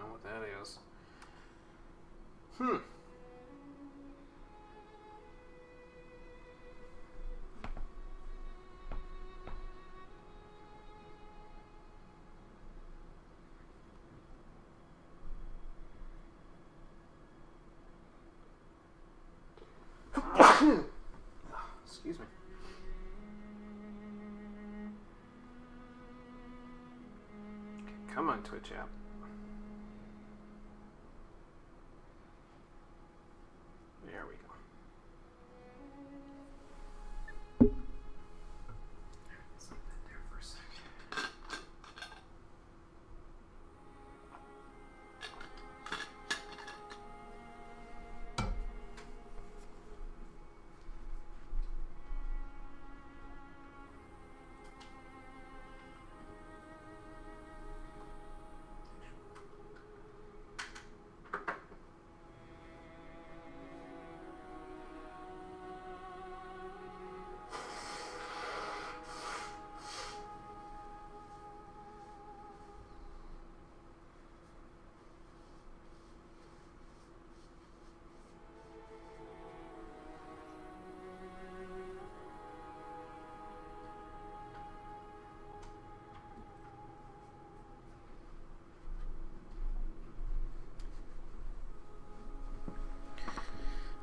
know what that is. Excuse me. Come on, Twitch app. There we go. Let's leave that there for a second.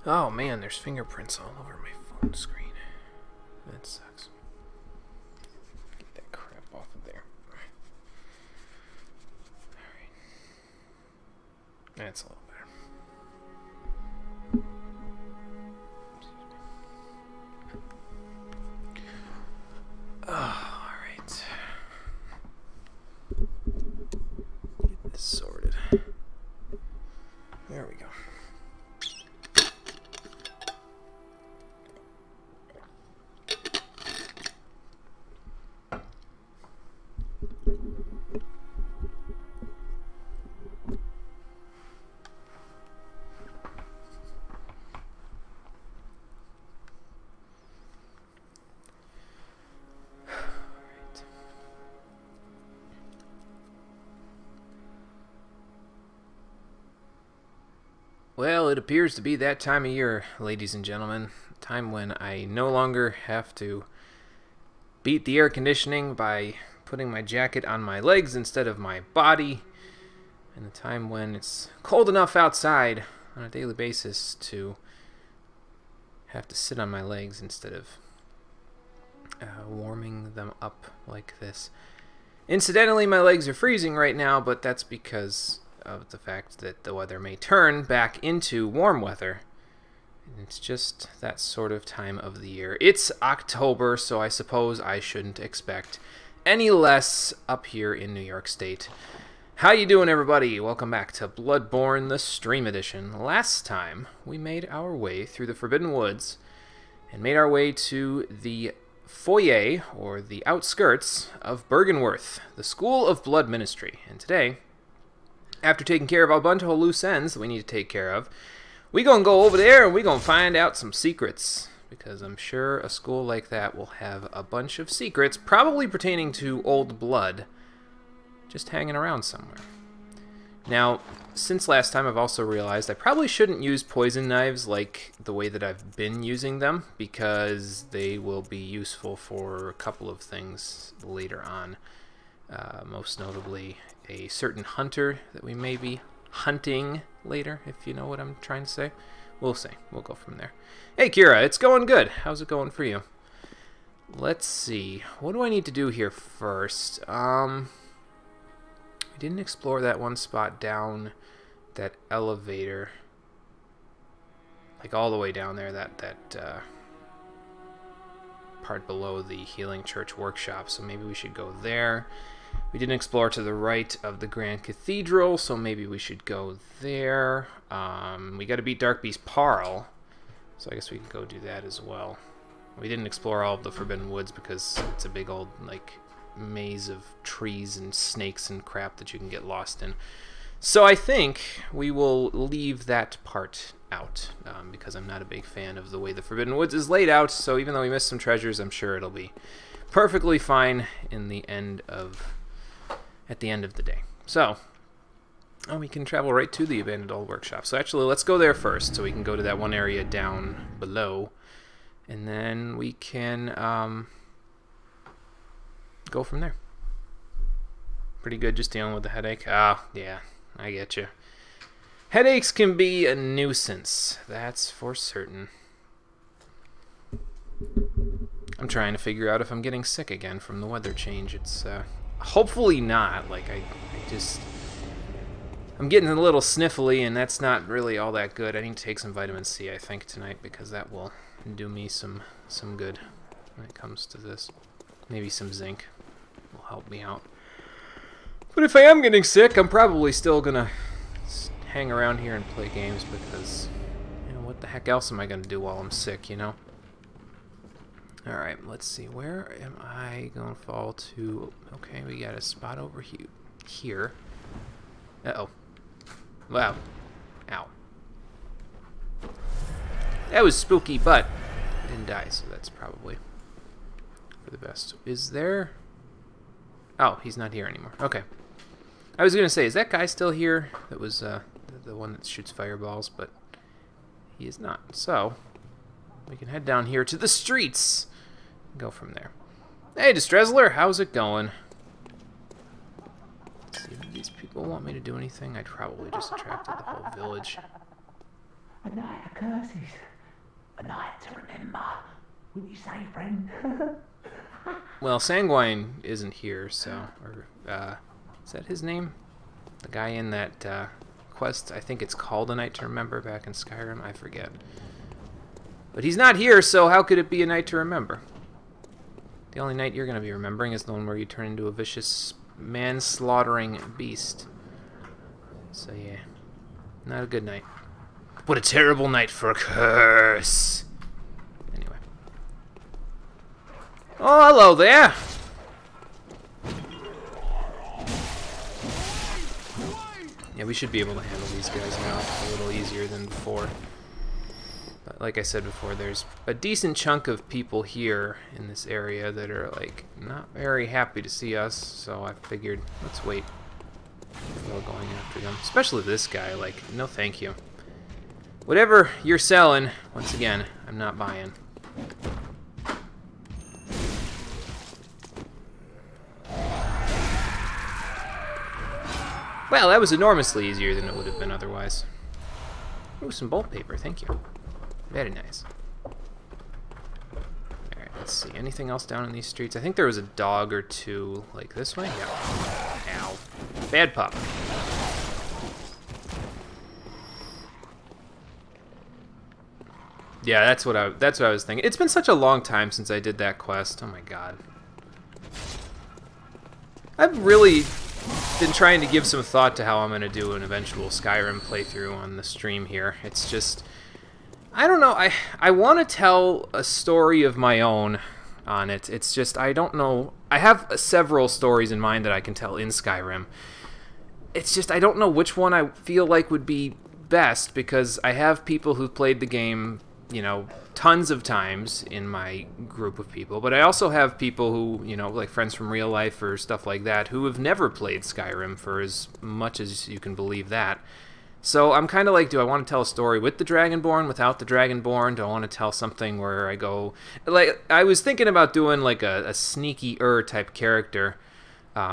Oh man, there's fingerprints all over my phone screen. That sucks. Get that crap off of there. Alright. That's a little better. Oh, alright. Get this sorted. There we go. Well, it appears to be that time of year, ladies and gentlemen. Time when I no longer have to beat the air conditioning by putting my jacket on my legs instead of my body. And the time when it's cold enough outside on a daily basis to have to sit on my legs instead of warming them up like this. Incidentally, my legs are freezing right now, but that's because of the fact that the weather may turn back into warm weather. And it's just that sort of time of the year. It's October, so I suppose I shouldn't expect any less up here in New York State. How you doing, everybody? Welcome back to Bloodborne, the Stream Edition. Last time, we made our way through the Forbidden Woods and made our way to the foyer, or the outskirts, of Byrgenwerth, the School of Blood Ministry. And today, after taking care of a bunch of loose ends that we need to take care of, we gonna go over there and we gonna find out some secrets. Because I'm sure a school like that will have a bunch of secrets, probably pertaining to old blood, just hanging around somewhere. Now, since last time, I've also realized I probably shouldn't use poison knives like the way that I've been using them, because they will be useful for a couple of things later on. Most notably, a certain hunter that we may be hunting later, if you know what I'm trying to say. We'll see. We'll go from there. Hey, Kira, it's going good. How's it going for you? Let's see. What do I need to do here first? We didn't explore that one spot down that elevator. Like all the way down there, that part below the Healing Church workshop. So maybe we should go there. We didn't explore to the right of the Grand Cathedral, so maybe we should go there. We got to beat Dark Beast Parl, so I guess we can go do that as well. We didn't explore all of the Forbidden Woods because it's a big old, like, maze of trees and snakes and crap that you can get lost in. So I think we will leave that part out, because I'm not a big fan of the way the Forbidden Woods is laid out, so even though we missed some treasures, I'm sure it'll be perfectly fine in the end of... at the end of the day. So, Oh, we can travel right to the abandoned old workshop. So actually, let's go there first, so we can go to that one area down below, and then we can go from there. Pretty good just dealing with the headache. Ah, yeah, I get you. Headaches can be a nuisance, that's for certain. I'm trying to figure out if I'm getting sick again from the weather change. It's hopefully not. Like I'm getting a little sniffly, and that's not really all that good. I need to take some vitamin C, I think, tonight, because that will do me some good when it comes to this. Maybe some zinc will help me out. But if I am getting sick, I'm probably still gonna hang around here and play games, because, you know, what the heck else am I gonna do while I'm sick, you know? Alright, let's see. Where am I going to fall to? Okay, we got a spot over here. Uh-oh. Wow. Ow. That was spooky, but I didn't die, so that's probably for the best. Is there... Oh, he's not here anymore. Okay. I was going to say, is that guy still here? That was the one that shoots fireballs, but he is not. So, we can head down here to the streets. Go from there. Hey, Distressler, how's it going? Let's see, do these people want me to do anything? I'd probably just attracted the whole village. A night of curses. A night to remember. Wouldn't you say, friend? Well, Sanguine isn't here, so... Or, is that his name? The guy in that quest, I think it's called A Night to Remember back in Skyrim, I forget. But he's not here, so how could it be a night to remember? The only night you're going to be remembering is the one where you turn into a vicious, man-slaughtering beast. So yeah, not a good night. What a terrible night for a curse! Anyway. Oh, hello there! Yeah, we should be able to handle these guys now a little easier than before. But like I said before, there's a decent chunk of people here in this area that are, like, not very happy to see us, so I figured, let's wait before going after them. Especially this guy, like, no thank you. Whatever you're selling, once again, I'm not buying. Well, that was enormously easier than it would have been otherwise. Ooh, some bolt paper, thank you. Very nice. Alright, let's see. Anything else down in these streets? I think there was a dog or two, like this way? Yeah. Ow. Bad pup. Yeah, that's what I was thinking. It's been such a long time since I did that quest. Oh my god. I've really been trying to give some thought to how I'm going to do an eventual Skyrim playthrough on the stream here. It's just... I don't know, I want to tell a story of my own on it. It's just, I don't know. I have several stories in mind that I can tell in Skyrim. It's just, I don't know which one I feel like would be best, because I have people who've played the game, you know, tons of times in my group of people, but I also have people who, you know, like friends from real life or stuff like that, who have never played Skyrim for as much as you can believe that. So I'm kind of like, do I want to tell a story with the Dragonborn, without the Dragonborn? Do I want to tell something where I go... Like, I was thinking about doing like a sneaky-er type character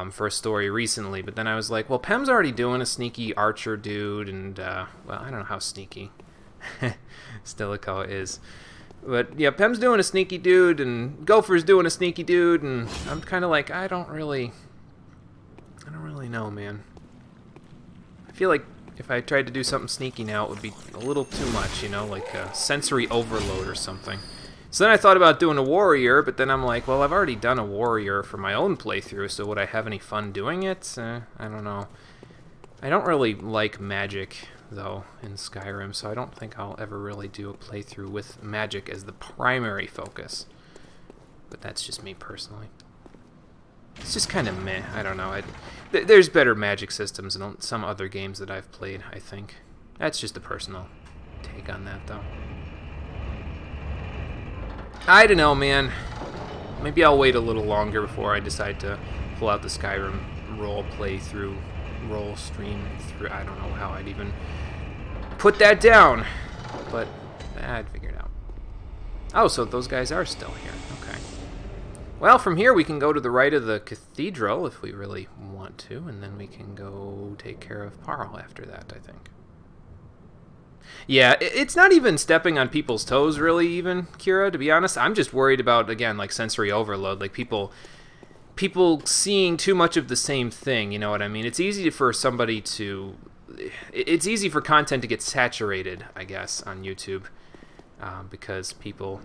for a story recently, but then I was like, well, Pem's already doing a sneaky archer dude, and, well, I don't know how sneaky Stilico is. But, yeah, Pem's doing a sneaky dude, and Gopher's doing a sneaky dude, and I'm kind of like, I don't really know, man. I feel like if I tried to do something sneaky now, it would be a little too much, you know, like a sensory overload or something. So then I thought about doing a warrior, but then I'm like, well, I've already done a warrior for my own playthrough, so would I have any fun doing it? I don't know. I don't really like magic, though, in Skyrim, so I don't think I'll ever really do a playthrough with magic as the primary focus. But that's just me personally. It's just kind of meh. I don't know. There's better magic systems in some other games that I've played, I think. That's just a personal take on that, though. I don't know, man. Maybe I'll wait a little longer before I decide to pull out the Skyrim role playthrough roll stream through. I don't know how I'd even put that down, but I'd figure it out. Oh, so those guys are still here. Okay. Well, from here we can go to the right of the cathedral if we really want to, and then we can go take care of Parl after that, I think. Yeah, it's not even stepping on people's toes, really, even, Kira, to be honest. I'm just worried about, again, like, sensory overload, like people seeing too much of the same thing, you know what I mean? It's easy for somebody to... It's easy for content to get saturated, I guess, on YouTube, because people,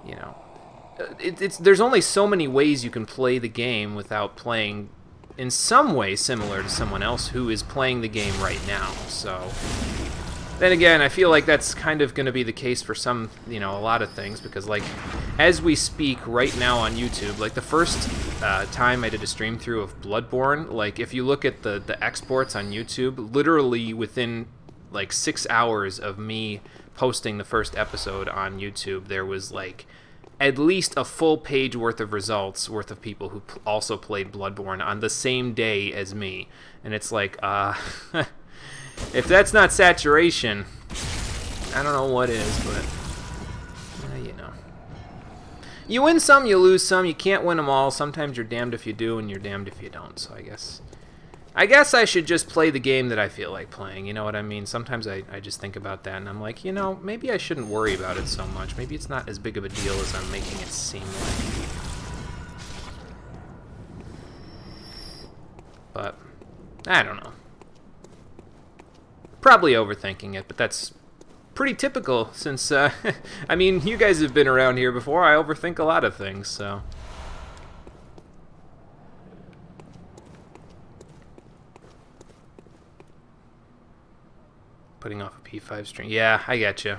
you know... There's only so many ways you can play the game without playing in some way similar to someone else who is playing the game right now, so... Then again, I feel like that's kind of going to be the case for some, you know, a lot of things, because, like, as we speak right now on YouTube, like, the first time I did a stream through of Bloodborne, like, if you look at the exports on YouTube, literally within, like, 6 hours of me posting the first episode on YouTube, there was, like, at least a full page worth of results worth of people who also played Bloodborne on the same day as me. And it's like, if that's not saturation, I don't know what is, but, you know. You win some, you lose some, you can't win them all. Sometimes you're damned if you do, and you're damned if you don't, so I guess I should just play the game that I feel like playing, you know what I mean? Sometimes I just think about that, and I'm like, you know, maybe I shouldn't worry about it so much. Maybe it's not as big of a deal as I'm making it seem like. But, I don't know. Probably overthinking it, but that's pretty typical since, I mean, you guys have been around here before. I overthink a lot of things, so. Putting off a P5 stream. Yeah, I get you.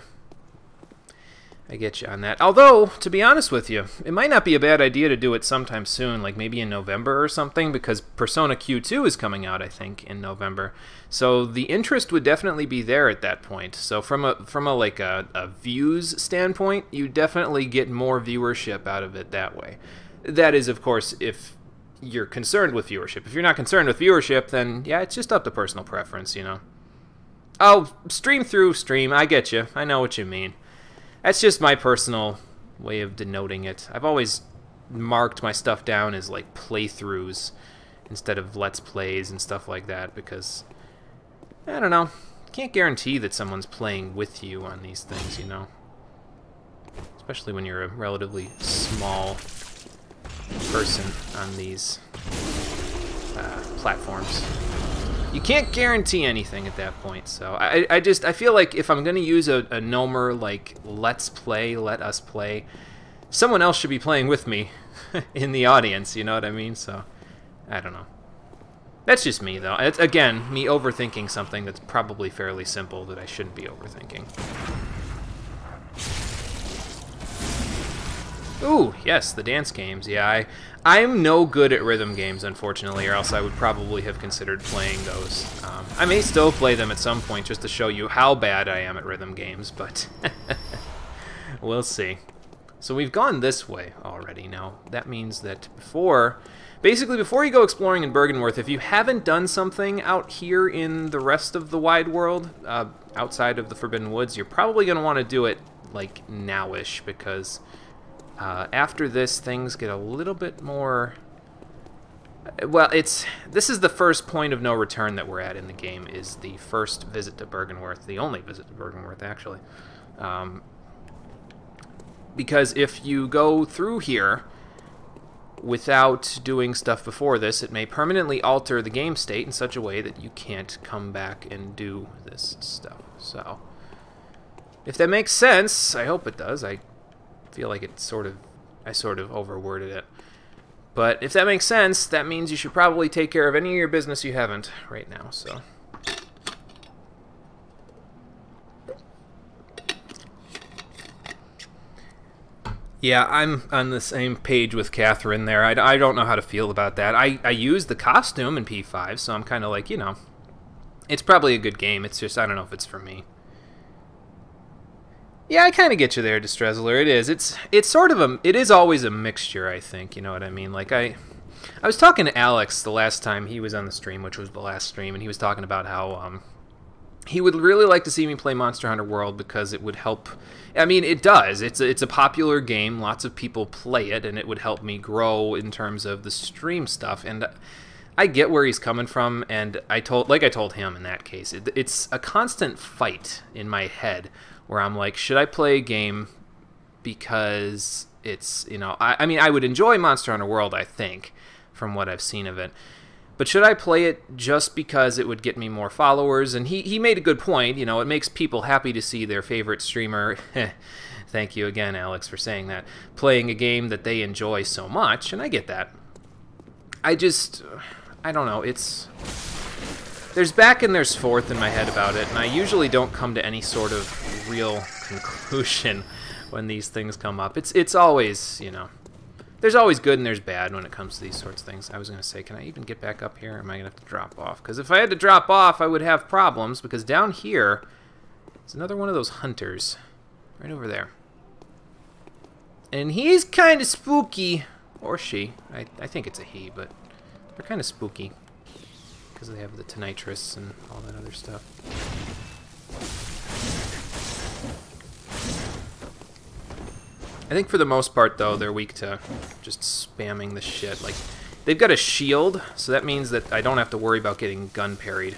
I get you on that. Although, to be honest with you, it might not be a bad idea to do it sometime soon, like maybe in November or something, because Persona Q2 is coming out, I think, in November. So the interest would definitely be there at that point. So from a like a views standpoint, you definitely get more viewership out of it that way. That is, of course, if you're concerned with viewership. If you're not concerned with viewership, then yeah, it's just up to personal preference, you know. Oh, stream through stream. I get you. I know what you mean. That's just my personal way of denoting it. I've always marked my stuff down as like playthroughs instead of let's plays and stuff like that because, I don't know, can't guarantee that someone's playing with you on these things, you know? Especially when you're a relatively small person on these platforms. You can't guarantee anything at that point, so I feel like if I'm gonna use a Nomer like let's play, let us play, someone else should be playing with me in the audience, you know what I mean? So I don't know. That's just me though. It's again me overthinking something that's probably fairly simple that I shouldn't be overthinking. Ooh, yes, the dance games. Yeah, I'm no good at rhythm games, unfortunately, or else I would probably have considered playing those. I may still play them at some point just to show you how bad I am at rhythm games, but we'll see. So we've gone this way already now. That means that basically before you go exploring in Byrgenwerth, if you haven't done something out here in the rest of the wide world, outside of the Forbidden Woods, you're probably going to want to do it, like, now-ish, because... after this, things get a little bit more... Well, this is the first point of no return that we're at in the game, is the first visit to Byrgenwerth, the only visit to Byrgenwerth, actually. Because if you go through here without doing stuff before this, it may permanently alter the game state in such a way that you can't come back and do this stuff. So, if that makes sense, I hope it does. I feel like I sort of overworded it. But if that makes sense, that means you should probably take care of any of your business you haven't right now, so. Yeah, I'm on the same page with Catherine there. I don't know how to feel about that. I use the costume in P5, so I'm kind of like, you know, it's probably a good game. It's just, I don't know if it's for me. Yeah, I kind of get you there, Distrezzler. It is. It's sort of it is always a mixture, I think. You know what I mean? Like, I was talking to Alex the last time he was on the stream, which was the last stream, and he was talking about how he would really like to see me play Monster Hunter World because it would help. I mean, it does. It's a popular game. Lots of people play it, and it would help me grow in terms of the stream stuff. And I get where he's coming from, and I told him in that case, it's a constant fight in my head where I'm like, should I play a game because it's, you know, I mean, I would enjoy Monster Hunter World, I think, from what I've seen of it. But should I play it just because it would get me more followers? And he made a good point. You know, it makes people happy to see their favorite streamer, thank you again, Alex, for saying that, playing a game that they enjoy so much, and I get that. I don't know, there's back and there's forth in my head about it, and I usually don't come to any sort of real conclusion when these things come up. It's always, you know, there's always good and there's bad when it comes to these sorts of things. I was going to say, can I even get back up here, or am I going to have to drop off? Because if I had to drop off, I would have problems, because down here is another one of those hunters. Right over there. And he's kind of spooky. Or she. I think it's a he, but they're kind of spooky. Because they have the tinnitus and all that other stuff. I think for the most part, though, they're weak to just spamming the shit. Like, they've got a shield, so that means that I don't have to worry about getting gun parried,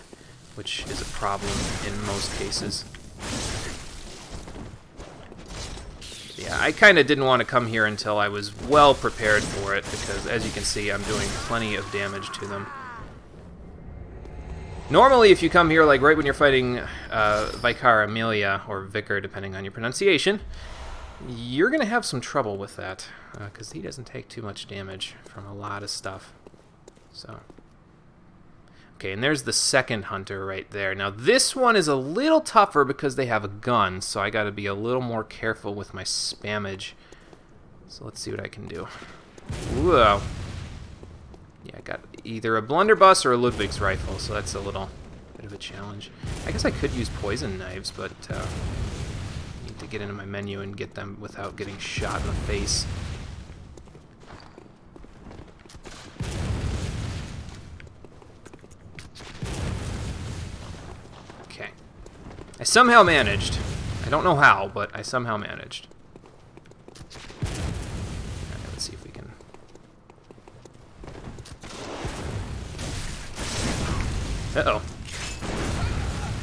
which is a problem in most cases. Yeah, I kind of didn't want to come here until I was well prepared for it, because as you can see, I'm doing plenty of damage to them. Normally, if you come here, like right when you're fighting Vicar Amelia, or Vicar, depending on your pronunciation, you're going to have some trouble with that, because he doesn't take too much damage from a lot of stuff. So, okay, and there's the second hunter right there. Now, this one is a little tougher because they have a gun, so I got to be a little more careful with my spammage. So let's see what I can do. Whoa. Yeah, I got either a blunderbuss or a Ludwig's rifle, so that's a little bit of a challenge. I guess I could use poison knives, but to get into my menu and get them without getting shot in the face. Okay. I somehow managed. I don't know how, but I somehow managed. Alright, let's see if we can... Uh-oh.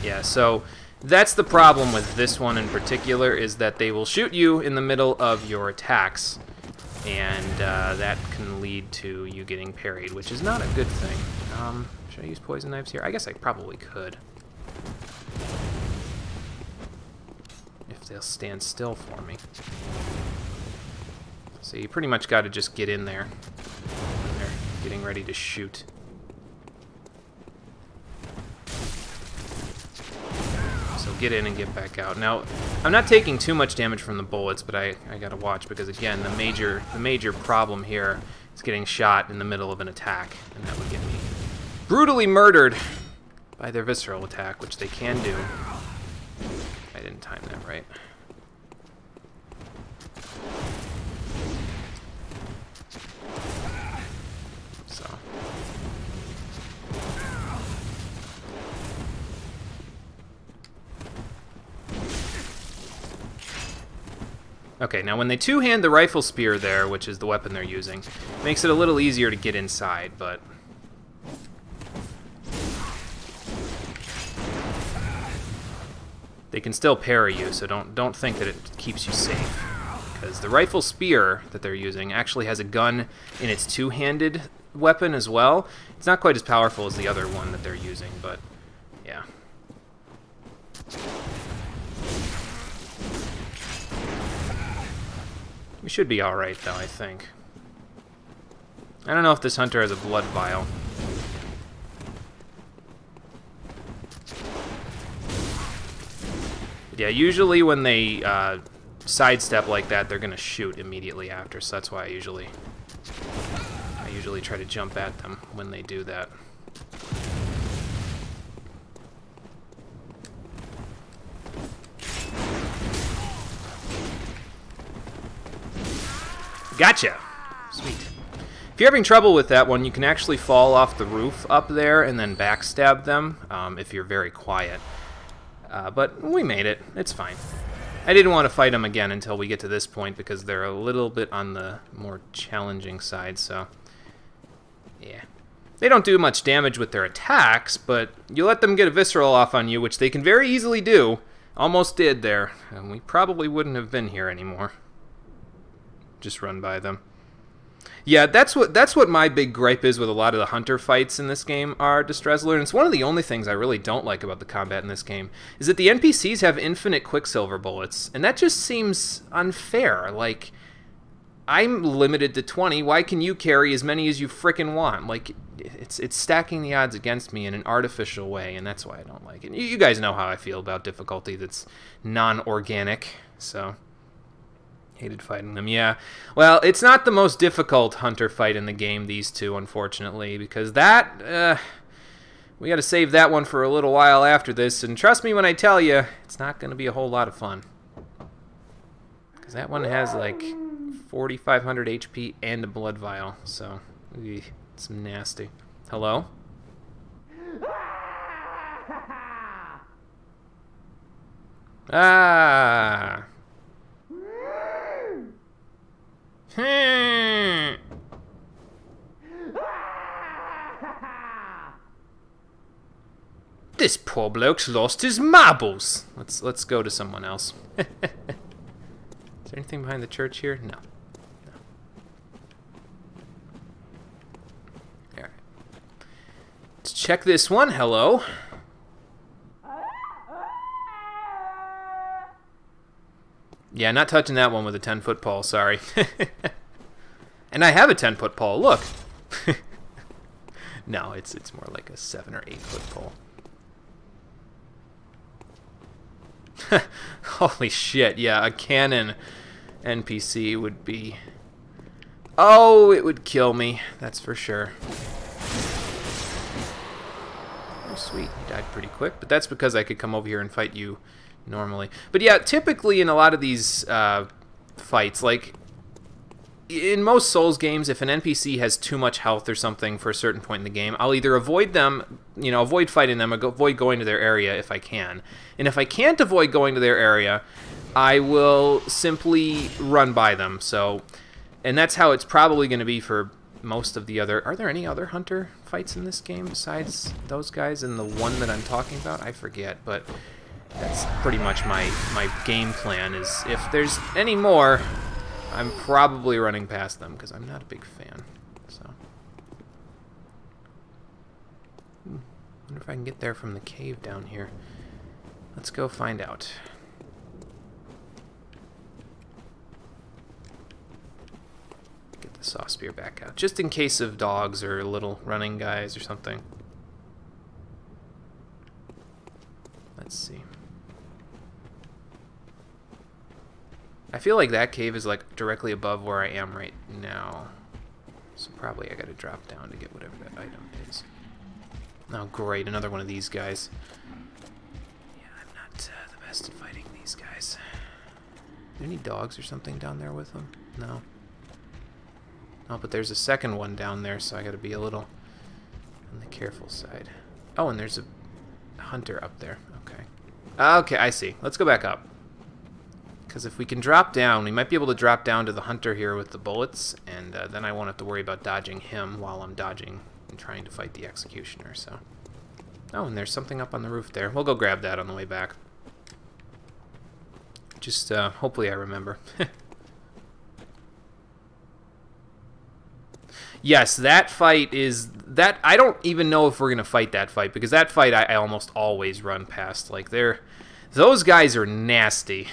Yeah, so... that's the problem with this one in particular, is that they will shoot you in the middle of your attacks, and that can lead to you getting parried, which is not a good thing. Should I use poison knives here? I guess I probably could. If they'll stand still for me. So you pretty much got to just get in there when they're getting ready to shoot. Get in and get back out. Now, I'm not taking too much damage from the bullets, but I gotta watch, because again, the major problem here is getting shot in the middle of an attack, and that would get me brutally murdered by their visceral attack, which they can do. I didn't time that right. So. Okay, now when they two-hand the rifle spear there, which is the weapon they're using, makes it a little easier to get inside, but... they can still parry you, so don't think that it keeps you safe. Because the rifle spear that they're using actually has a gun in its two-handed weapon as well. It's not quite as powerful as the other one that they're using, but yeah. We should be alright, though, I think. I don't know if this hunter has a blood vial. But yeah, usually when they sidestep like that, they're going to shoot immediately after, so that's why I usually try to jump at them when they do that. Gotcha! Sweet. If you're having trouble with that one, you can actually fall off the roof up there and then backstab them if you're very quiet. But we made it. It's fine. I didn't want to fight them again until we get to this point because they're a little bit on the more challenging side, so yeah. They don't do much damage with their attacks, but you let them get a visceral off on you, which they can very easily do. Almost did there, and we probably wouldn't have been here anymore. Just run by them. Yeah, that's what my big gripe is with a lot of the hunter fights in this game are, Distressler, and it's one of the only things I really don't like about the combat in this game, is that the NPCs have infinite Quicksilver bullets, and that just seems unfair. Like, I'm limited to 20, why can you carry as many as you frickin' want? Like, it's stacking the odds against me in an artificial way, and that's why I don't like it. You guys know how I feel about difficulty that's non-organic, so... Hated fighting them, yeah. Well, it's not the most difficult hunter fight in the game, these two, unfortunately, because that, we gotta save that one for a little while after this, and trust me when I tell you, it's not gonna be a whole lot of fun. Because that one has, like, 4,500 HP and a blood vial, so, it's nasty. Hello? Ah! This poor bloke's lost his marbles. Let's go to someone else. Is there anything behind the church here? No. Alright. Let's check this one. Hello. Yeah, not touching that one with a 10-foot pole, sorry. And I have a 10-foot pole, look! No, it's more like a 7 or 8-foot pole. Holy shit, yeah, a cannon NPC would be... Oh, it would kill me, that's for sure. Oh, sweet, you died pretty quick, but that's because I could come over here and fight you normally. But yeah, typically in a lot of these fights, like in most Souls games, if an NPC has too much health or something for a certain point in the game, I'll either avoid them, you know, avoid fighting them, or avoid going to their area if I can. And if I can't avoid going to their area, I will simply run by them. So, and that's how it's probably going to be for most of the other... Are there any other hunter fights in this game besides those guys and the one that I'm talking about? I forget, but... That's pretty much my game plan, is if there's any more, I'm probably running past them, because I'm not a big fan. So, wonder if I can get there from the cave down here. Let's go find out. Get the saw spear back out, just in case of dogs or little running guys or something. Let's see. I feel like that cave is like directly above where I am right now. So probably I gotta drop down to get whatever that item is. Oh great, another one of these guys. Yeah, I'm not the best at fighting these guys. Are there any dogs or something down there with them? No. Oh, but there's a second one down there, so I gotta be a little on the careful side. Oh, and there's a hunter up there. Okay. Okay, I see. Let's go back up. Because if we can drop down, we might be able to drop down to the hunter here with the bullets, and then I won't have to worry about dodging him while I'm dodging and trying to fight the executioner, so... Oh, and there's something up on the roof there. We'll go grab that on the way back. Just, hopefully I remember. Yes, that fight is... that I don't even know if we're going to fight that fight, because that fight I almost always run past. Like, those guys are nasty.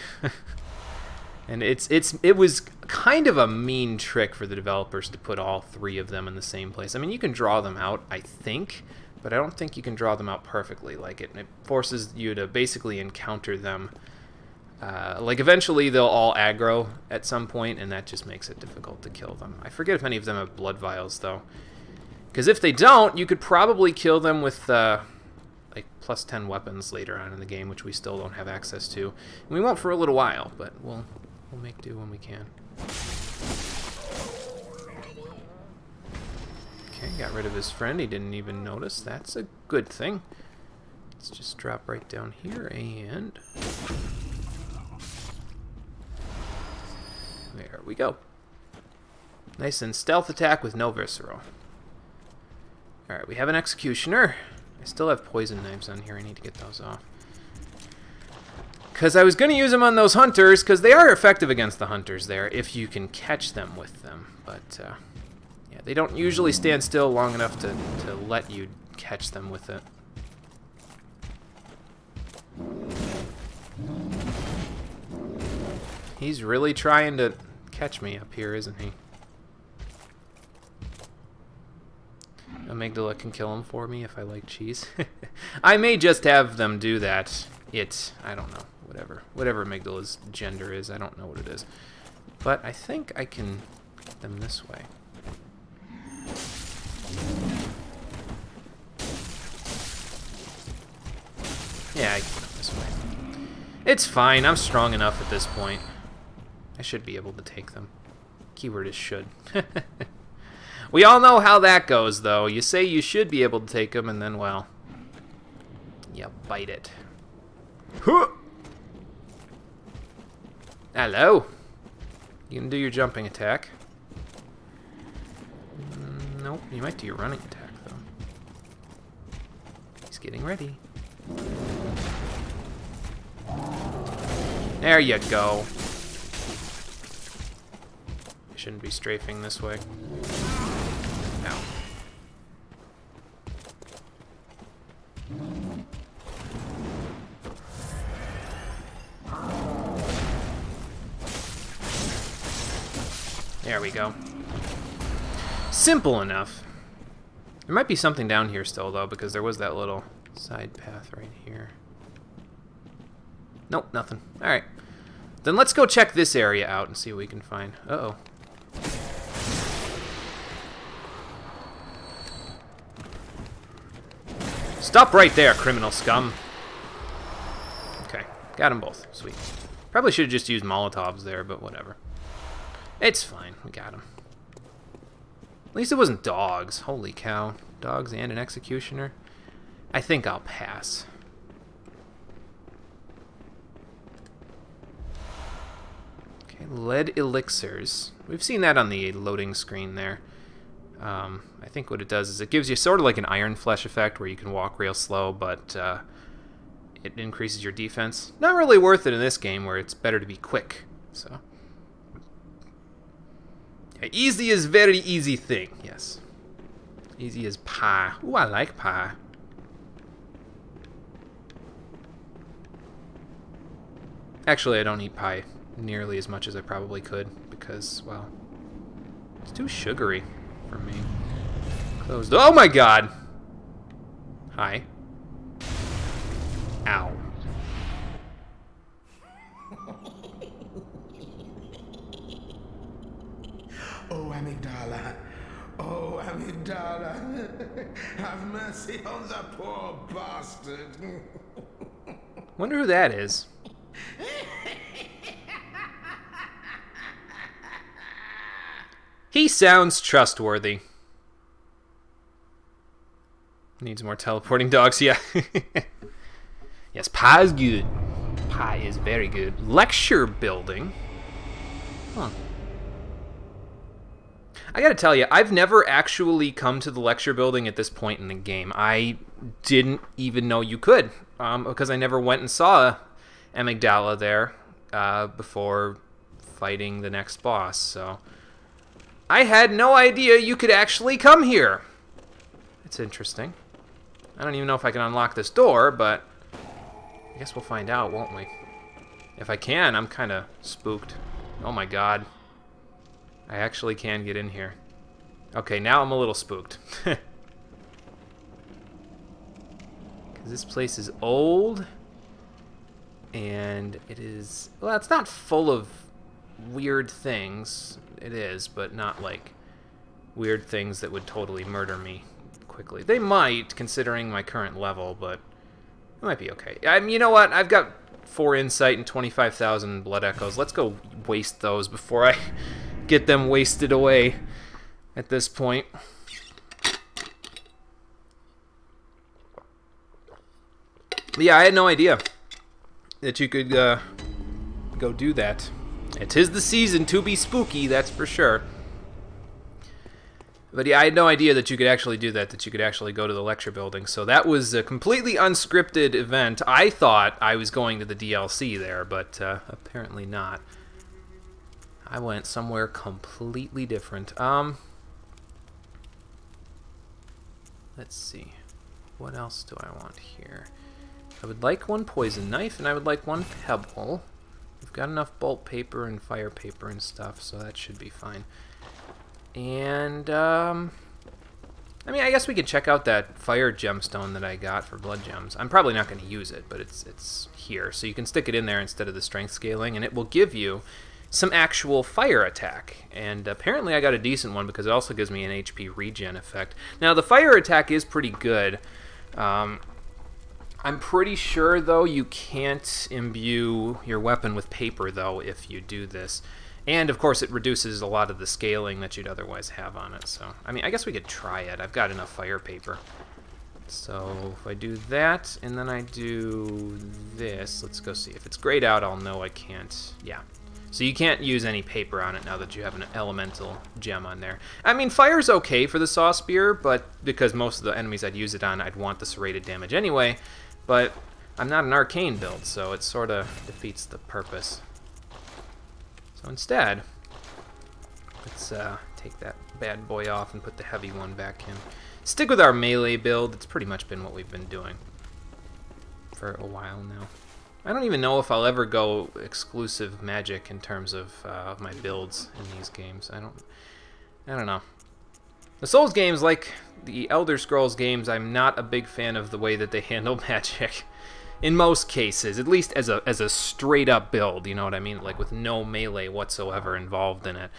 And it was kind of a mean trick for the developers to put all three of them in the same place. I mean, you can draw them out, I think, but I don't think you can draw them out perfectly like it. And it forces you to basically encounter them. Like, eventually they'll all aggro at some point, and that just makes it difficult to kill them. I forget if any of them have blood vials, though. Because if they don't, you could probably kill them with... like plus 10 weapons later on in the game, which we still don't have access to. And we won't for a little while, but we'll make do when we can. He got rid of his friend. He didn't even notice. That's a good thing. Let's just drop right down here and... there we go. Nice and stealth attack with no visceral. Alright, we have an executioner. I still have poison knives on here. I need to get those off. Because I was going to use them on those hunters, because they are effective against the hunters there, if you can catch them with them. But, yeah, they don't usually stand still long enough to let you catch them with it. He's really trying to catch me up here, isn't he? Amygdala can kill him for me if I like cheese. I may just have them do that. I don't know. Whatever Amygdala's gender is, I don't know what it is. But I think I can get them this way. Yeah, I can get them this way. It's fine. I'm strong enough at this point. I should be able to take them. Keyword is should. We all know how that goes, though. You say you should be able to take them, and then, well, you bite it. Huh! Hello. You can do your jumping attack. Nope, you might do your running attack, though. He's getting ready. There you go. I shouldn't be strafing this way. Ow. There we go. Simple enough. There might be something down here still, though, because there was that little side path right here. Nope, nothing. Alright. Then let's go check this area out and see what we can find. Uh-oh. Stop right there, criminal scum. Okay, got them both. Sweet. Probably should have just used Molotovs there, but whatever. It's fine. We got them. At least it wasn't dogs. Holy cow. Dogs and an executioner. I think I'll pass. Okay, lead elixirs. We've seen that on the loading screen there. I think what it does is it gives you sort of like an Iron Flesh effect where you can walk real slow, but it increases your defense. Not really worth it in this game where it's better to be quick. So, yeah, easy is very easy thing. Yes, easy as pie. Ooh, I like pie. Actually, I don't eat pie nearly as much as I probably could because, well, it's too sugary for me. Closed. Oh my god! Hi. Ow. Oh, amygdala. Oh, amygdala. Have mercy on the poor bastard. Wonder who that is. He sounds trustworthy. Needs more teleporting dogs, yeah. Yes, pie is good. Pie is very good. Lecture building. Huh. I gotta tell you, I've never actually come to the lecture building at this point in the game. I didn't even know you could, because I never went and saw Amygdala there before fighting the next boss, so I had no idea you could actually come here. It's interesting. I don't even know if I can unlock this door, but I guess we'll find out, won't we? If I can, I'm kind of spooked. Oh my god. I actually can get in here. Okay, now I'm a little spooked. Because this place is old, and it is... well, it's not full of weird things. It is, but not like weird things that would totally murder me quickly. They might, considering my current level, but it might be okay. You know what? I've got 4 insight and 25,000 blood echoes. Let's go waste those before I get them wasted away at this point. But yeah, I had no idea that you could go do that. It is the season to be spooky, that's for sure. But yeah, I had no idea that you could actually do that you could actually go to the lecture building. So that was a completely unscripted event. I thought I was going to the DLC there, but apparently not. I went somewhere completely different. Let's see. What else do I want here? I would like one poison knife, and I would like one pebble. We've got enough bolt paper and fire paper and stuff, so that should be fine. And, I mean, I guess we could check out that fire gemstone that I got for blood gems. I'm probably not going to use it, but it's here. So you can stick it in there instead of the strength scaling, and it will give you some actual fire attack. And apparently I got a decent one because it also gives me an HP regen effect. Now, the fire attack is pretty good. I'm pretty sure, though, you can't imbue your weapon with paper, though, if you do this. And, of course, it reduces a lot of the scaling that you'd otherwise have on it. So, I mean, I guess we could try it. I've got enough fire paper. So, if I do that, and then I do this, let's go see. If it's grayed out, I'll know I can't. Yeah. So you can't use any paper on it now that you have an elemental gem on there. I mean, fire's okay for the saw spear, but because most of the enemies I'd use it on, I'd want the serrated damage anyway. But I'm not an arcane build, so it sort of defeats the purpose. So instead, let's take that bad boy off and put the heavy one back in. Stick with our melee build. It's pretty much been what we've been doing for a while now. I don't even know if I'll ever go exclusive magic in terms of my builds in these games. I don't know. The Souls games, like the Elder Scrolls games, I'm not a big fan of the way that they handle magic. In most cases, at least as a straight up build, you know what I mean? Like with no melee whatsoever involved in it.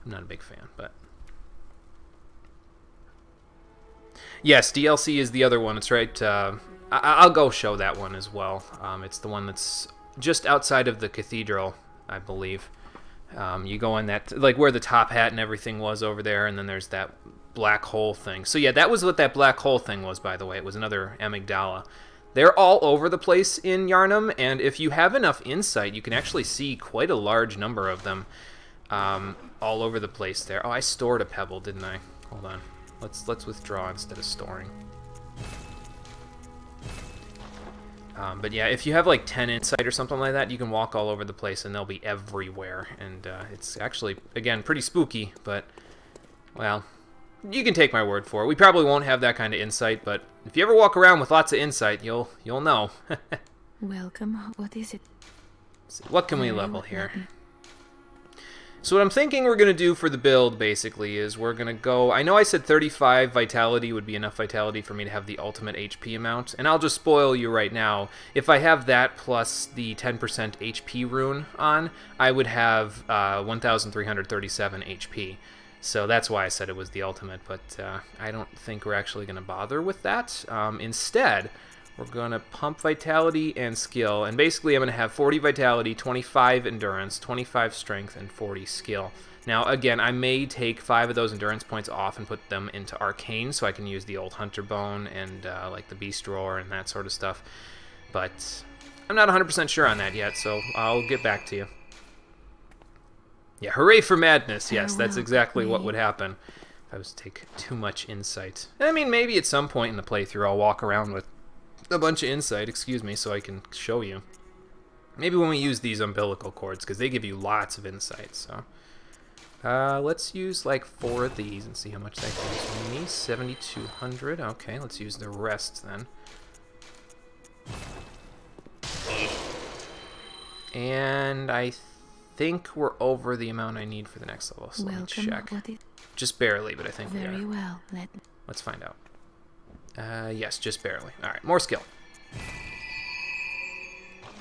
I'm not a big fan, but yes, DLC is the other one. It's right. I'll go show that one as well. It's the one that's just outside of the cathedral, I believe. You go in that, like where the top hat and everything was over there, and then there's that black hole thing. So yeah, that was what that black hole thing was, by the way. It was another amygdala. They're all over the place in Yharnam, and if you have enough insight, you can actually see quite a large number of them all over the place there. Oh, I stored a pebble, didn't I? Hold on. Let's withdraw instead of storing. But yeah, if you have like 10 insight or something like that, you can walk all over the place, and they'll be everywhere. And it's actually, again, pretty spooky, but, well, you can take my word for it. We probably won't have that kind of insight, but if you ever walk around with lots of insight, you'll know. Welcome. What is it? So what can we level here? So what I'm thinking we're going to do for the build, basically, is we're going to go... I know I said 35 vitality would be enough vitality for me to have the ultimate HP amount, and I'll just spoil you right now. If I have that plus the 10% HP rune on, I would have 1,337 HP. So that's why I said it was the ultimate, but I don't think we're actually going to bother with that. Instead, we're going to pump vitality and skill, and basically I'm going to have 40 vitality, 25 endurance, 25 strength, and 40 skill. Now, again, I may take 5 of those endurance points off and put them into arcane, so I can use the old hunter bone and like the beast roar and that sort of stuff. But I'm not 100% sure on that yet, so I'll get back to you. Yeah, hooray for madness. Yes, that's exactly what would happen if I was to take too much insight. I mean, maybe at some point in the playthrough I'll walk around with a bunch of insight, excuse me, so I can show you. Maybe when we use these umbilical cords, because they give you lots of insight, so. Let's use like 4 of these and see how much that gives me. 7,200. Okay, let's use the rest then. And I think we're over the amount I need for the next level, so let me check. Just barely, but I think we are. Very well. Let's find out. Yes, just barely. Alright, more skill.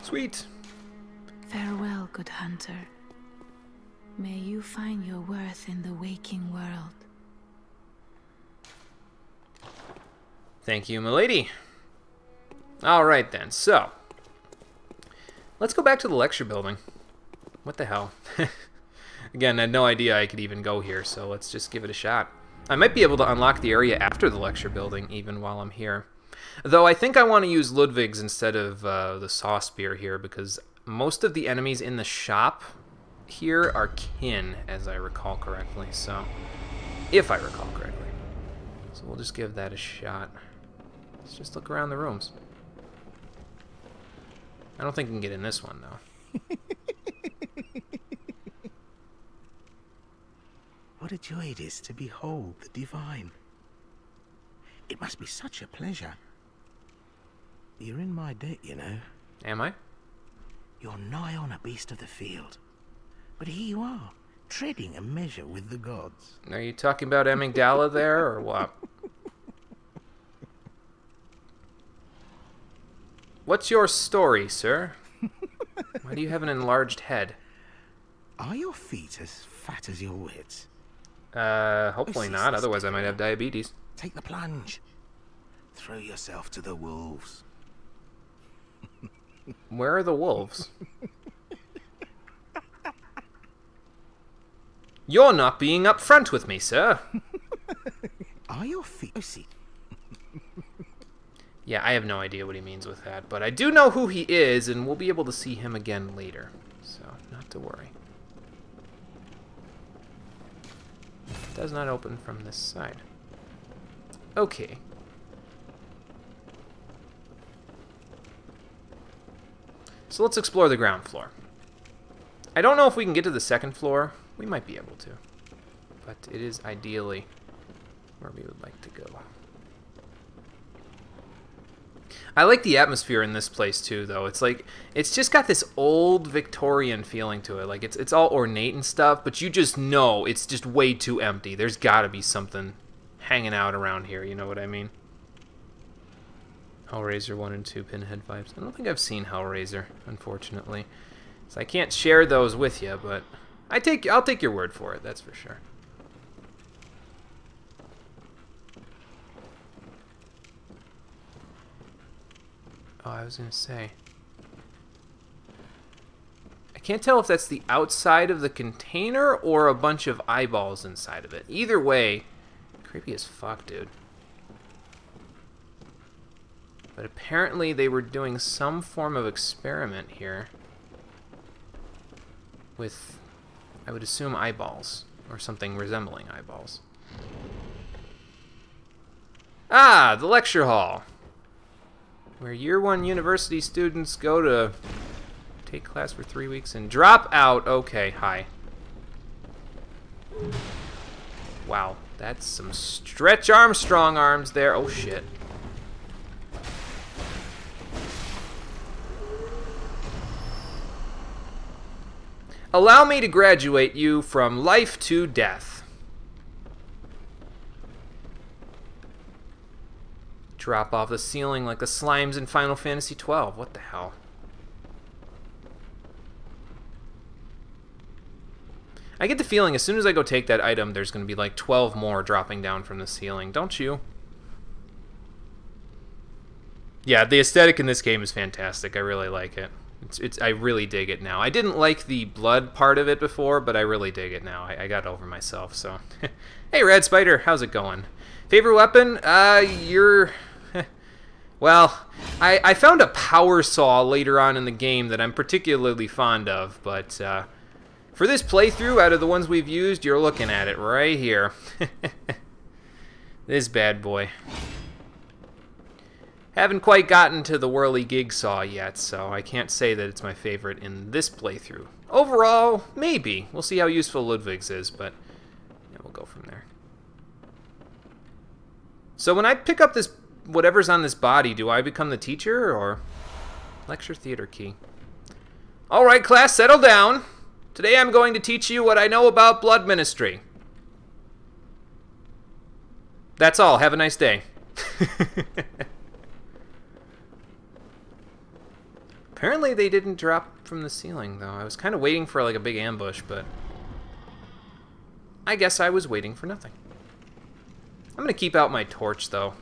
Sweet. Farewell, good hunter. May you find your worth in the waking world. Thank you, milady. Alright then, so. Let's go back to the lecture building. What the hell? Again, I had no idea I could even go here, so let's just give it a shot. I might be able to unlock the area after the lecture building, even while I'm here. Though I think I want to use Ludwig's instead of the Saw Spear here, because most of the enemies in the shop here are kin, as I recall correctly. So, if I recall correctly. So we'll just give that a shot. Let's just look around the rooms. I don't think we can get in this one, though. What a joy it is to behold the divine. It must be such a pleasure. You're in my debt, you know. Am I? You're nigh on a beast of the field. But here you are, treading a measure with the gods. Are you talking about amygdala there, or what? What's your story, sir? Why do you have an enlarged head? Are your feet as fat as your wits? Hopefully not, otherwise I might have diabetes. Take the plunge. Throw yourself to the wolves. Where are the wolves? You're not being upfront with me, sir. Are your feet... Oh, see. Yeah, I have no idea what he means with that, but I do know who he is, and we'll be able to see him again later. So, not to worry. It does not open from this side. Okay. So let's explore the ground floor. I don't know if we can get to the second floor. We might be able to. But it is ideally where we would like to go. I like the atmosphere in this place too, though. It's like, it's just got this old Victorian feeling to it. Like, it's all ornate and stuff, but you just know it's just way too empty. There's gotta be something hanging out around here, you know what I mean? Hellraiser 1 and 2 Pinhead vibes. I don't think I've seen Hellraiser, unfortunately. So I can't share those with you, but I'll take your word for it, that's for sure. Oh, I was gonna say, I can't tell if that's the outside of the container or a bunch of eyeballs inside of it. Either way, creepy as fuck, dude. But apparently they were doing some form of experiment here with, I would assume, eyeballs or something resembling eyeballs. Ah, the lecture hall, where year 1 university students go to take class for 3 weeks and drop out. Okay, hi. Wow, that's some Stretch Armstrong arms there. Oh shit. Allow me to graduate you from life to death. Drop off the ceiling like the slimes in Final Fantasy XII. What the hell? I get the feeling as soon as I go take that item, there's going to be like 12 more dropping down from the ceiling. Don't you? Yeah, the aesthetic in this game is fantastic. I really like it. I really dig it now. I didn't like the blood part of it before, but I really dig it now. I got over myself, so. Hey, Red Spider, how's it going? Favorite weapon? Well, I found a power saw later on in the game that I'm particularly fond of, but for this playthrough, out of the ones we've used, you're looking at it right here. This bad boy. Haven't quite gotten to the whirly gig saw yet, so I can't say that it's my favorite in this playthrough. Overall, maybe. We'll see how useful Ludwig's is, but yeah, we'll go from there. So when I pick up this, whatever's on this body, do I become the teacher, or? Lecture theater key. Alright, class, settle down. Today I'm going to teach you what I know about blood ministry. That's all. Have a nice day. Apparently they didn't drop from the ceiling, though. I was kind of waiting for like a big ambush, but I guess I was waiting for nothing. I'm going to keep out my torch, though.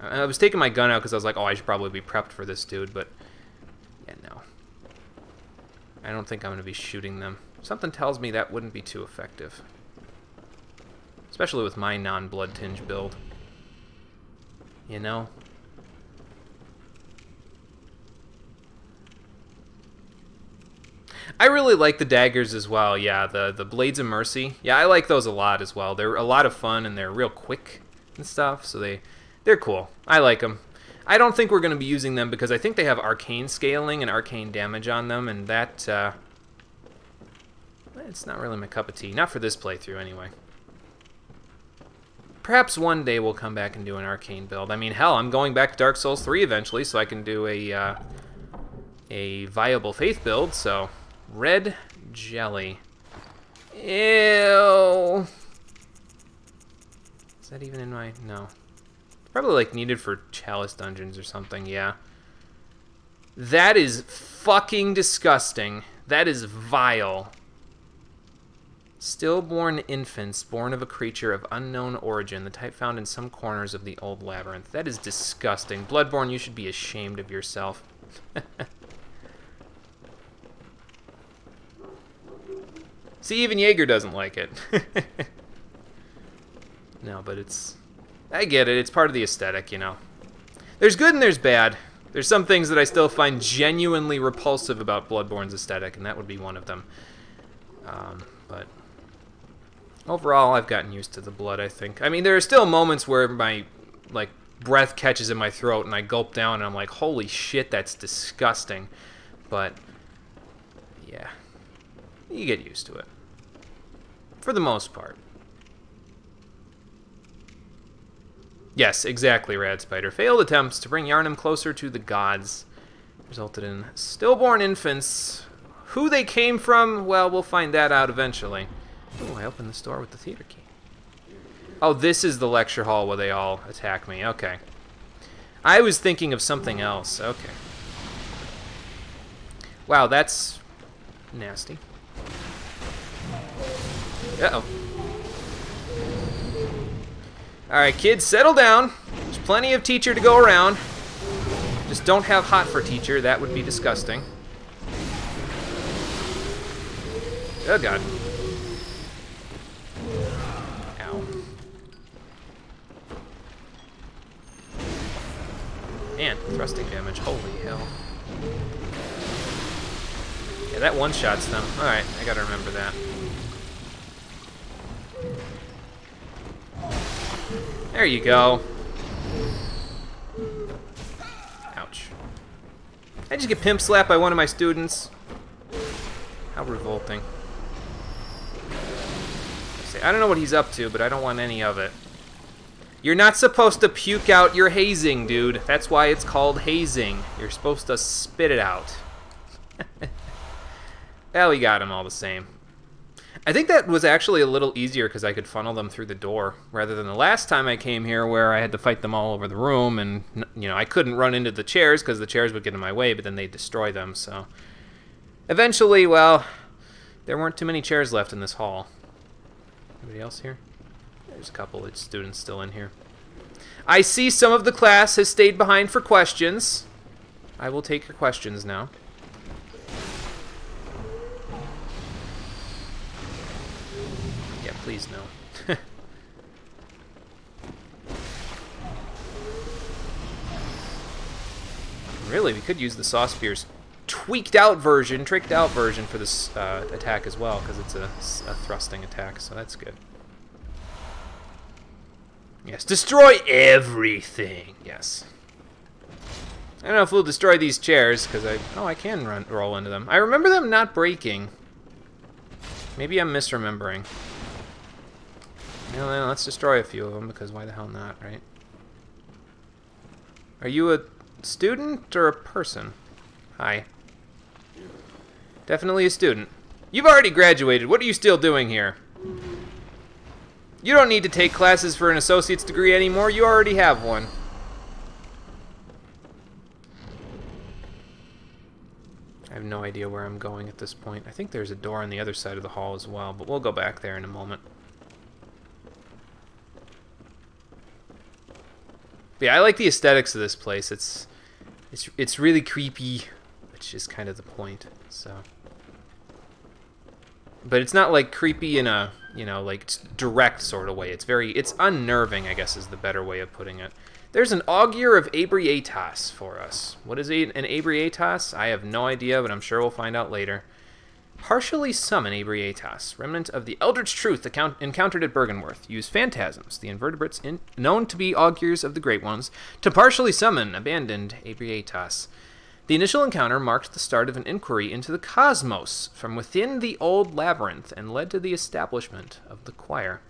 I was taking my gun out because I was like, oh, I should probably be prepped for this dude, but yeah, no. I don't think I'm going to be shooting them. Something tells me that wouldn't be too effective. Especially with my non-blood tinge build. You know? I really like the daggers as well. Yeah, the Blades of Mercy. Yeah, I like those a lot as well. They're a lot of fun and they're real quick and stuff. So they're cool. I like them. I don't think we're going to be using them because I think they have arcane scaling and arcane damage on them, and that it's not really my cup of tea. Not for this playthrough anyway. Perhaps one day we'll come back and do an arcane build. I mean, hell, I'm going back to Dark Souls 3 eventually, so I can do a viable faith build. So, red jelly. Ew. Is that even in my... No. Probably, like, needed for Chalice dungeons or something, yeah. That is fucking disgusting. That is vile. Stillborn infants, born of a creature of unknown origin, the type found in some corners of the old labyrinth. That is disgusting. Bloodborne, you should be ashamed of yourself. See, even Jaeger doesn't like it. No, but it's... I get it. It's part of the aesthetic, you know. There's good and there's bad. There's some things that I still find genuinely repulsive about Bloodborne's aesthetic, and that would be one of them. But overall, I've gotten used to the blood, I think. I mean, there are still moments where my, like, breath catches in my throat and I gulp down and I'm like, holy shit, that's disgusting. But, yeah. You get used to it. For the most part. Yes, exactly, Rad Spider. Failed attempts to bring Yharnam closer to the gods resulted in stillborn infants. Who they came from, well, we'll find that out eventually. Oh, I opened this door with the theater key. Oh, this is the lecture hall where they all attack me. Okay. I was thinking of something else. Okay. Wow, that's nasty. Uh-oh. Alright, kids, settle down. There's plenty of teacher to go around. Just don't have hot for teacher. That would be disgusting. Oh, God. Ow. Man, thrusting damage. Holy hell. Yeah, that one-shots them. Alright, I gotta remember that. There you go. Ouch. I just get pimp slapped by one of my students. How revolting. I don't know what he's up to, but I don't want any of it. You're not supposed to puke out your hazing, dude. That's why it's called hazing. You're supposed to spit it out. Well, we got him all the same. I think that was actually a little easier because I could funnel them through the door rather than the last time I came here where I had to fight them all over the room and, you know, I couldn't run into the chairs because the chairs would get in my way, but then they'd destroy them, so. Eventually, well, there weren't too many chairs left in this hall. Anybody else here? There's a couple of students still in here. I see some of the class has stayed behind for questions. I will take your questions now. Yeah, please no. Really, we could use the Saw Spear's tricked out version for this attack as well, because it's a thrusting attack, so that's good. Yes, destroy everything. Yes. I don't know if we'll destroy these chairs, because I can roll into them. I remember them not breaking. Maybe I'm misremembering. Well, then let's destroy a few of them, because why the hell not, right? Are you a student or a person? Hi. Definitely a student. You've already graduated. What are you still doing here? You don't need to take classes for an associate's degree anymore. You already have one. I have no idea where I'm going at this point. I think there's a door on the other side of the hall as well, but we'll go back there in a moment. But yeah, I like the aesthetics of this place. It's really creepy, which is kind of the point. So, but it's not like creepy in a, you know, like direct sort of way. It's unnerving, I guess is the better way of putting it. There's an Augur of Abriatas for us. What is an Abriatas? I have no idea, but I'm sure we'll find out later. Partially summon Ebrietas, remnant of the Eldritch Truth encountered at Bergenworth. Use phantasms, the invertebrates known to be augurs of the Great Ones, to partially summon abandoned Ebrietas. The initial encounter marked the start of an inquiry into the cosmos from within the old labyrinth and led to the establishment of the choir.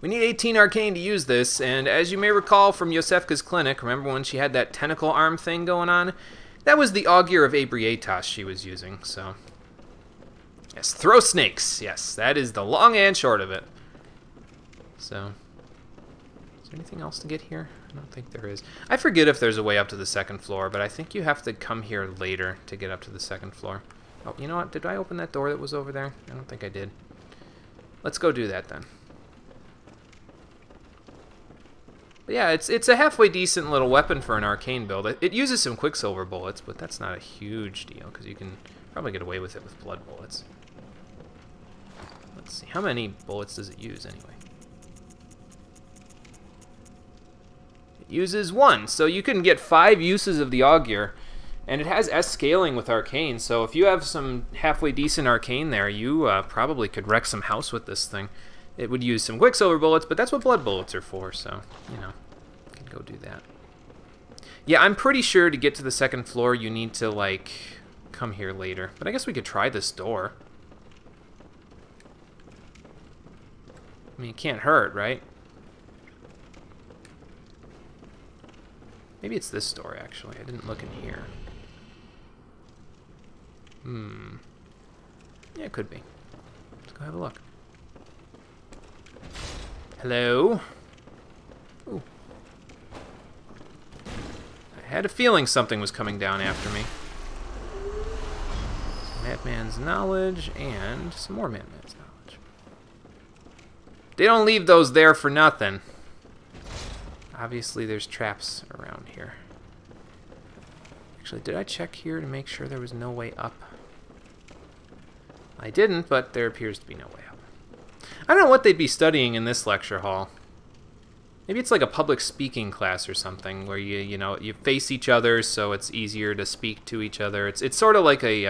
We need 18 arcane to use this, and as you may recall from Yosefka's clinic, remember when she had that tentacle arm thing going on? That was the augur of Ebrietas she was using, so... Yes, throw snakes. Yes, that is the long and short of it. So, is there anything else to get here? I don't think there is. I forget if there's a way up to the second floor, but I think you have to come here later to get up to the second floor. Oh, you know what? Did I open that door that was over there? I don't think I did. Let's go do that then. But yeah, it's a halfway decent little weapon for an arcane build. It uses some Quicksilver bullets, but that's not a huge deal, because you can probably get away with it with blood bullets. Let's see, how many bullets does it use anyway? It uses 1, so you can get 5 uses of the augur, and it has S scaling with arcane, so if you have some halfway decent arcane there, you probably could wreck some house with this thing. It would use some Quicksilver bullets, but that's what blood bullets are for, so, you know, you can go do that. Yeah, I'm pretty sure to get to the second floor, you need to, like, come here later. But I guess we could try this door. I mean, it can't hurt, right? Maybe it's this door, actually. I didn't look in here. Yeah, it could be. Let's go have a look. Hello? Ooh. I had a feeling something was coming down after me. Madman's knowledge and some more Madman's knowledge. They don't leave those there for nothing. Obviously there's traps around here. Actually, did I check here to make sure there was no way up? I didn't, but there appears to be no way up. I don't know what they'd be studying in this lecture hall. Maybe it's like a public speaking class or something where you know, you face each other so it's easier to speak to each other. It's sort of like a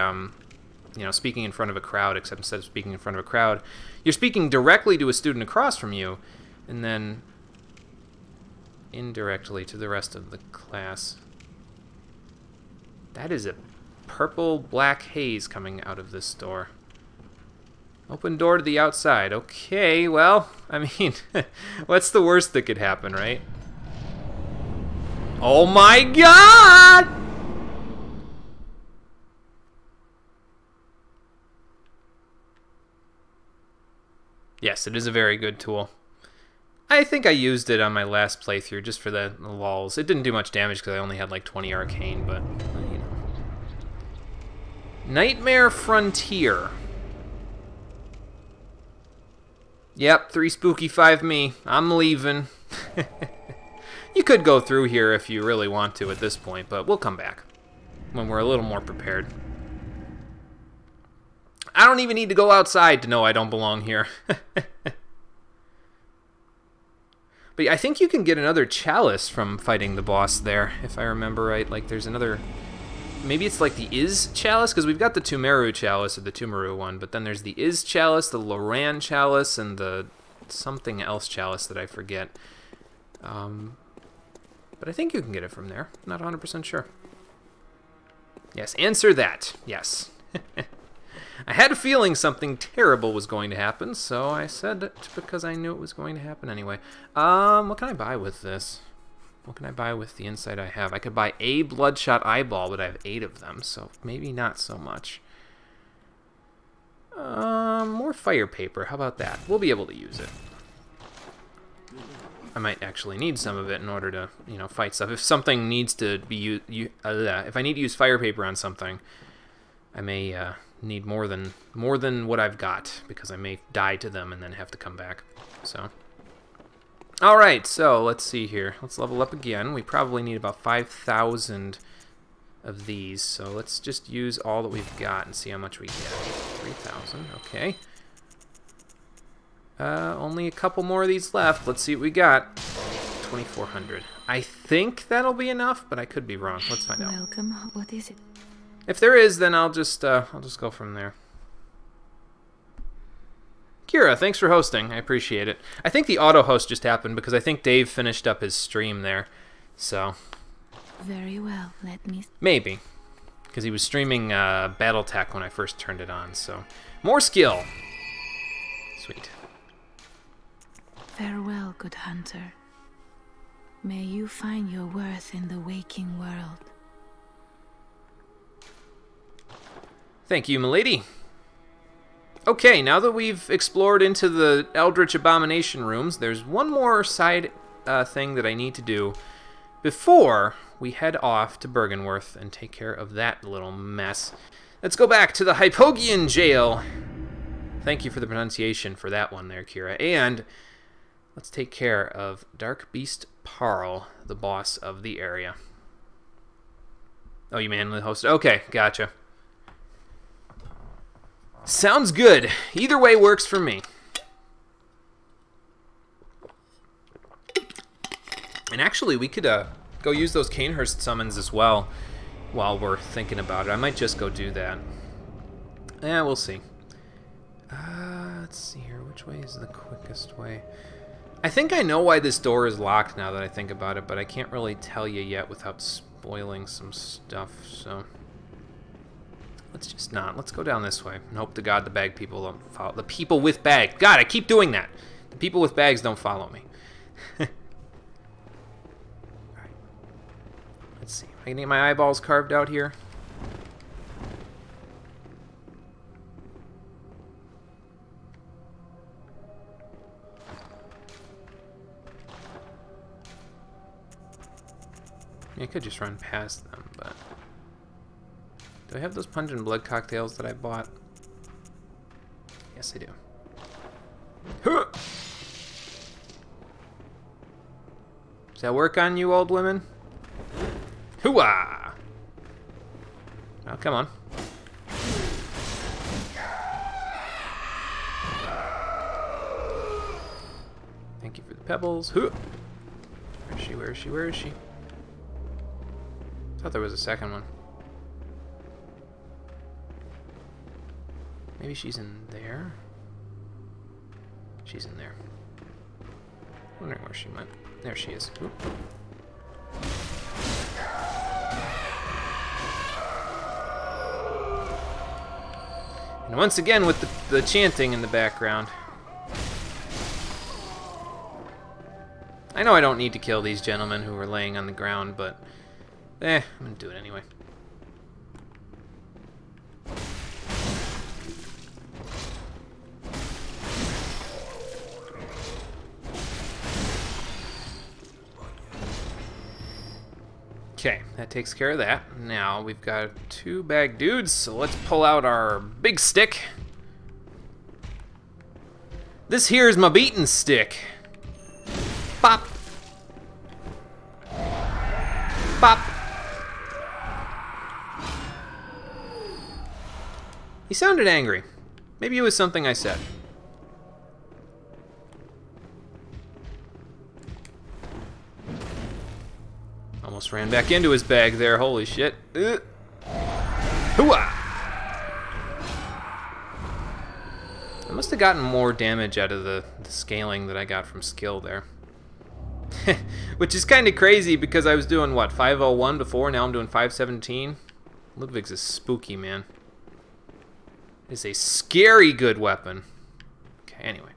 you know, speaking in front of a crowd, except instead of speaking in front of a crowd, you're speaking directly to a student across from you, and then indirectly to the rest of the class. That is a purple-black haze coming out of this door. Open door to the outside. Okay, well, I mean, what's the worst that could happen, right? Oh my god! Yes, it is a very good tool. I think I used it on my last playthrough just for the lulz. It didn't do much damage because I only had like 20 arcane, but, you know. Nightmare Frontier. Yep, 3 spooky, 5 me. I'm leaving. You could go through here if you really want to at this point, but we'll come back when we're a little more prepared. I don't even need to go outside to know I don't belong here. But I think you can get another chalice from fighting the boss there, if I remember right. Like, there's another... Maybe it's like the Iz chalice, because we've got the Tumeru chalice, or the Tumeru one, but then there's the Iz chalice, the Loran chalice, and the something else chalice that I forget. But I think you can get it from there. Not 100% sure. Yes, answer that. Yes. I had a feeling something terrible was going to happen, so I said it because I knew it was going to happen anyway. What can I buy with this? What can I buy with the insight I have? I could buy a bloodshot eyeball, but I have 8 of them, so maybe not so much. More fire paper. How about that? We'll be able to use it. I might actually need some of it in order to, you know, fight stuff. If something needs to be used, if I need to use fire paper on something, I may need more than what I've got, because I may die to them and then have to come back. So, all right. So let's see here. Let's level up again. We probably need about 5,000 of these. So let's just use all that we've got and see how much we get. 3,000. Okay. Only a couple more of these left. Let's see what we got. 2,400. I think that'll be enough, but I could be wrong. Let's find out. Welcome. What is it? If there is, then I'll just go from there. Kira, thanks for hosting. I appreciate it. I think the auto host just happened because I think Dave finished up his stream there. So. Very well. Let me. Maybe. Because he was streaming BattleTech when I first turned it on, so. More skill. Sweet. Farewell, good hunter. May you find your worth in the waking world. Thank you, milady. Okay, now that we've explored into the Eldritch Abomination rooms, there's one more side thing that I need to do before we head off to Bergenworth and take care of that little mess. Let's go back to the Hypogean jail. Thank you for the pronunciation for that one there, Kira. And let's take care of Dark Beast Parl, the boss of the area. Oh, you manually hosted? Okay, gotcha. Sounds good. Either way works for me. And actually, we could go use those Canehurst summons as well while we're thinking about it. I might just go do that. Yeah, we'll see. Let's see here. Which way is the quickest way? I think I know why this door is locked now that I think about it, but I can't really tell you yet without spoiling some stuff, so... Let's just not. Let's go down this way and hope to God the bag people don't follow. The people with bags. God, I keep doing that. The people with bags don't follow me. Alright. Let's see. Am I gonna get my eyeballs carved out here? I could just run past them, but... Do I have those pungent blood cocktails that I bought? Yes, I do. Huh! Does that work on you, old women? Hooah! Oh, come on. Thank you for the pebbles. Where is she? Where is she? Where is she? Thought there was a second one. Maybe she's in there. She's in there. Wondering where she went. There she is. Oop. And once again with the chanting in the background. I know I don't need to kill these gentlemen who are laying on the ground, but I'm gonna do it anyway. Okay, that takes care of that. Now we've got 2 bag dudes, so let's pull out our big stick. This here's my beating stick. Pop. Pop. He sounded angry. Maybe it was something I said. Almost ran back into his bag there, holy shit. Hooah! I must have gotten more damage out of the scaling that I got from skill there. Which is kind of crazy because I was doing, what, 501 before, now I'm doing 517? Ludwig's is spooky, man. It's a scary good weapon. Okay, anyway.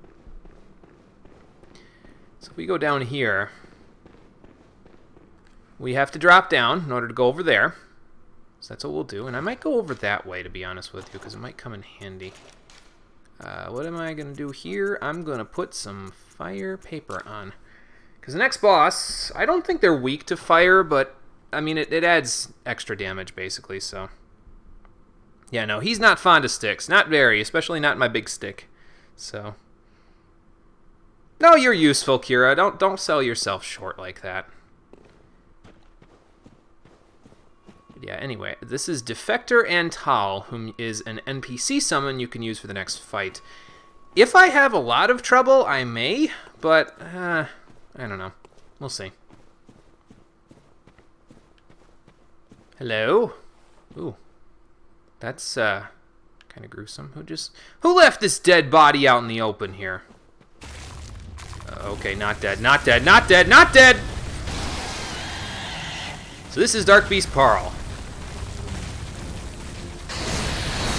So if we go down here... We have to drop down in order to go over there. So that's what we'll do. And I might go over that way, to be honest with you, because it might come in handy. What am I going to do here? I'm going to put some fire paper on. Because the next boss, I don't think they're weak to fire, but, I mean, it adds extra damage, basically, so... Yeah, no, he's not fond of sticks. Not very, especially not my big stick. So... No, you're useful, Kira. Don't sell yourself short like that. Yeah, anyway, this is Defector Antal, whom is an NPC summon you can use for the next fight. If I have a lot of trouble, I may, but, I don't know. We'll see. Hello? Ooh, That's kind of gruesome. Who left this dead body out in the open here? Okay, not dead, not dead, not dead, not dead! So this is Dark Beast Parl.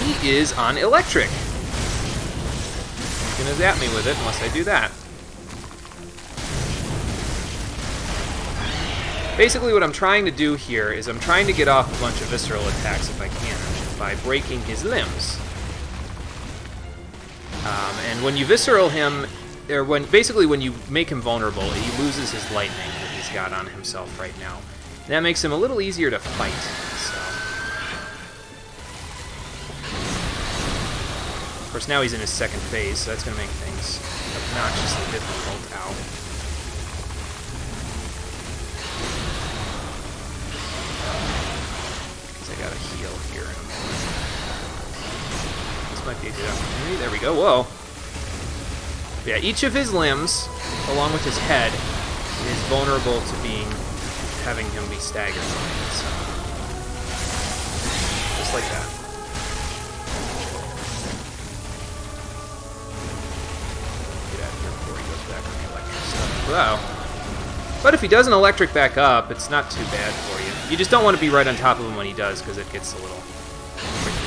He is on electric. He's gonna zap me with it unless I do that. Basically what I'm trying to do here is I'm trying to get off a bunch of visceral attacks if I can by breaking his limbs. And when you visceral him, or basically when you make him vulnerable, he loses his lightning that he's got on himself right now. That makes him a little easier to fight. So. Of course, now he's in his second phase, so that's going to make things obnoxiously difficult. Ow. Because I got to heal here in a moment. This might be a good opportunity. There we go. Whoa. Yeah, each of his limbs, along with his head, is vulnerable to having him be staggered. So, just like that. Get out of here before he goes back on the electric stuff. Wow. But if he doesn't electric back up, it's not too bad for you. You just don't want to be right on top of him when he does, because it gets a little tricky.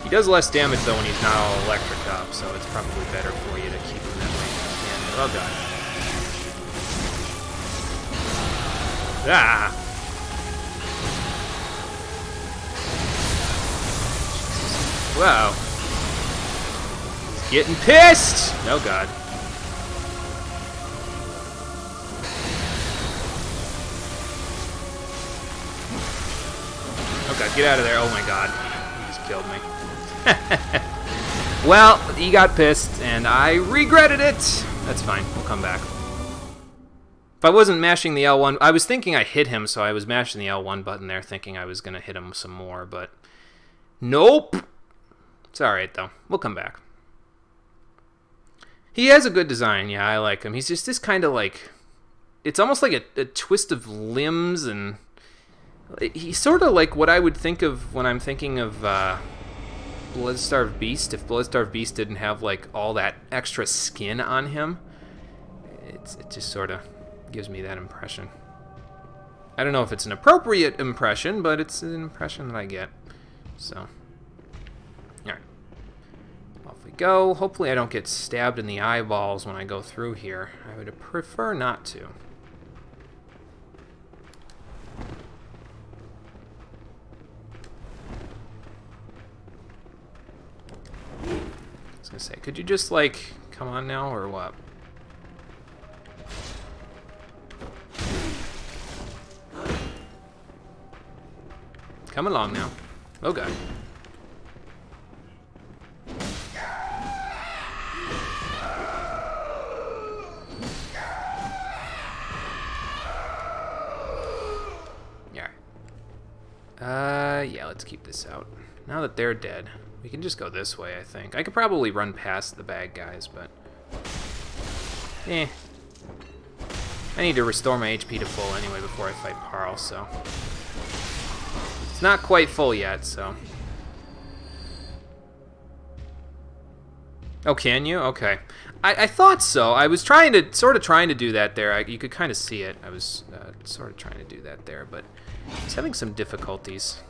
He does less damage, though, when he's not all electric up, so it's probably better for you to keep him that way. And, oh, God. Ah! Wow. He's getting pissed! Oh, God. Oh, God, get out of there. Oh, my God. He just killed me. Well, he got pissed, and I regretted it. That's fine. We'll come back. If I wasn't mashing the L1... I was thinking I hit him, so I was mashing the L1 button there, thinking I was going to hit him some more, but... Nope! It's alright, though. We'll come back. He has a good design. Yeah, I like him. He's just this kind of, like... It's almost like a twist of limbs, and... He's sort of like what I would think of when I'm thinking of... Bloodstarved Beast, if Bloodstarved Beast didn't have like all that extra skin on him, it just sort of gives me that impression. I don't know if it's an appropriate impression, but it's an impression that I get. So, alright. Off we go. Hopefully I don't get stabbed in the eyeballs when I go through here. I would prefer not to. I was gonna say, could you just, like, come on now, or what? Come along now. Oh, God. Yeah, let's keep this out. Now that they're dead, we can just go this way, I think. I could probably run past the bad guys, but... I need to restore my HP to full anyway before I fight Parl, so... It's not quite full yet, so... Oh, can you? Okay. I thought so. I was trying to, sort of trying to do that there. You could kind of see it. I was sort of trying to do that there, but I was having some difficulties.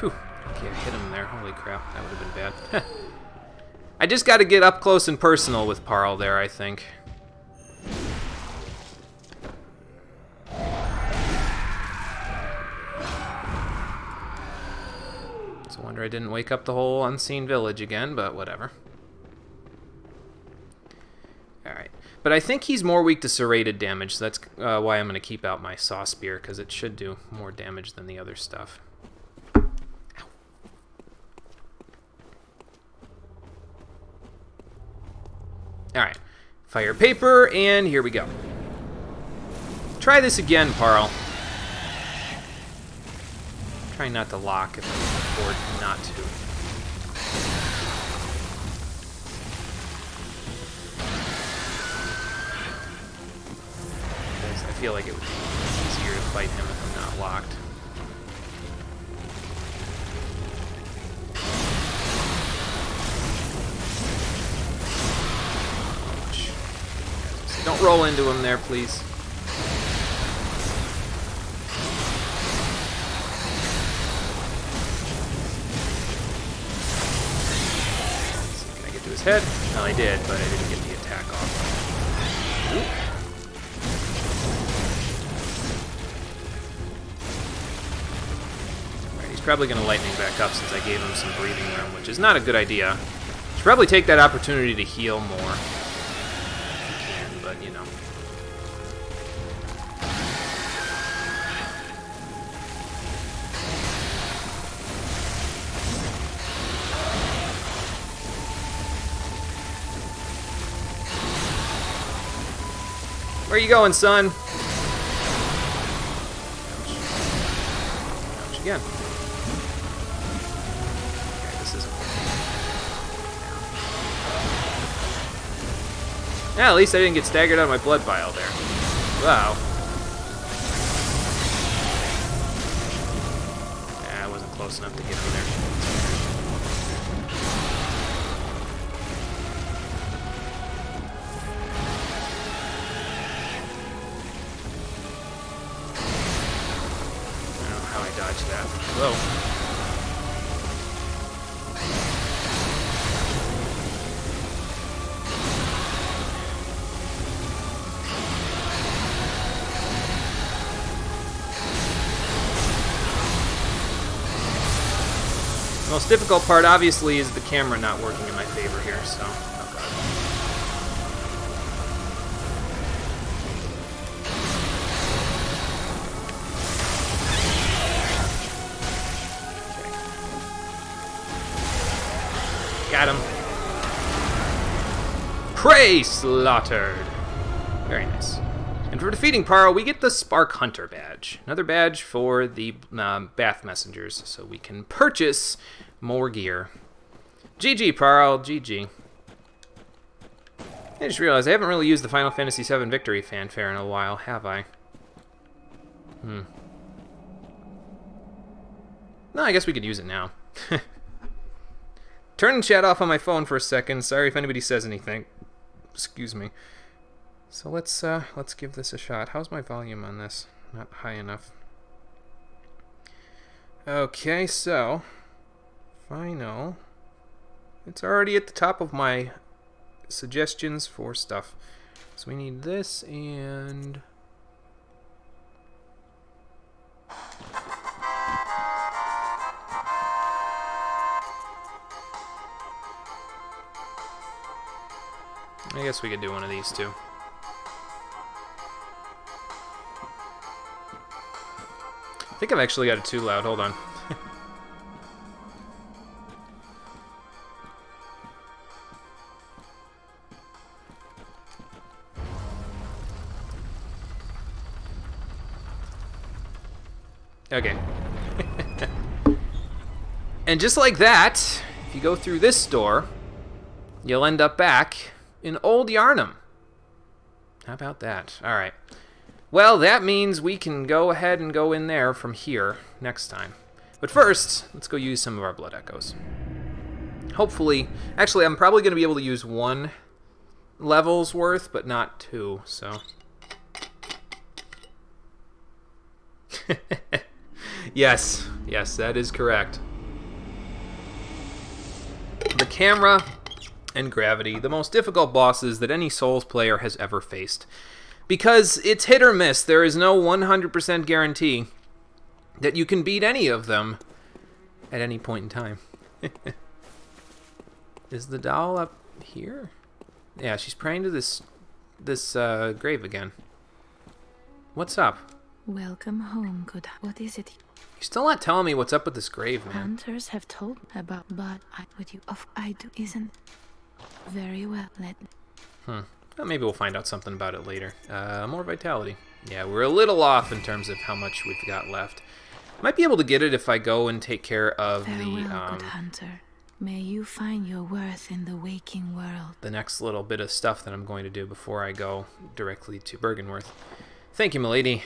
Whew. Okay, I hit him there. Holy crap, that would have been bad. I just got to get up close and personal with Parl there, I think. It's a wonder I didn't wake up the whole unseen village again, but whatever. Alright. But I think he's more weak to serrated damage, so that's why I'm going to keep out my Saw Spear, because it should do more damage than the other stuff. Ow. Alright. Fire paper, and here we go. Try this again, Parl. trying not to lock if I can afford not to. Because I feel like it would be easier to fight him if I'm not locked. Don't roll into him there, please. Can I get to his head? No, I did, but I didn't get the attack off. Ooh. Alright, he's probably going to light me back up since I gave him some breathing room, which is not a good idea. Should probably take that opportunity to heal more. But, you know. Where are you going, son? Ouch. Ouch again. Okay, this isn't working. Yeah, at least I didn't get staggered out of my blood vial there. Wow. Yeah, I wasn't close enough to get him there. I don't know how I dodged that. Whoa. The most difficult part, obviously, is the camera not working in my favor here, so... Oh, God. Okay. Got him. Prey slaughtered! Very nice. And for defeating Paro, we get the Spark Hunter badge. Another badge for the Bath Messengers, so we can purchase more gear. GG, Paro, GG. I just realized I haven't really used the Final Fantasy VII Victory fanfare in a while, have I? No, I guess we could use it now. Turn chat off on my phone for a second. Sorry if anybody says anything. Excuse me. So let's give this a shot. How's my volume on this? Not high enough. Okay, so final. It's already at the top of my suggestions for stuff. So we need this and I guess we could do one of these too. I think I've actually got it too loud. Hold on. Okay. And just like that, if you go through this door, you'll end up back in Old Yarnum. How about that? All right. Well, that means we can go ahead and go in there from here next time. But first, let's go use some of our blood echoes. Hopefully, actually, I'm probably going to be able to use 1 level's worth, but not 2, so. Yes, that is correct. The camera and gravity, the most difficult bosses that any Souls player has ever faced. Because it's hit or miss. There is no 100% guarantee that you can beat any of them at any point in time. Is the doll up here? Yeah, she's praying to this grave again. What's up? Welcome home, good. What is it? You're still not telling me what's up with this grave, man. Hunters have told about, but I do isn't very well. Well, maybe we'll find out something about it later. More vitality. Yeah, we're a little off in terms of how much we've got left. Might be able to get it if I go and take care of Farewell, good hunter. May you find your worth in the waking world. the next little bit of stuff that I'm going to do before I go directly to Bergenworth. Thank you, milady.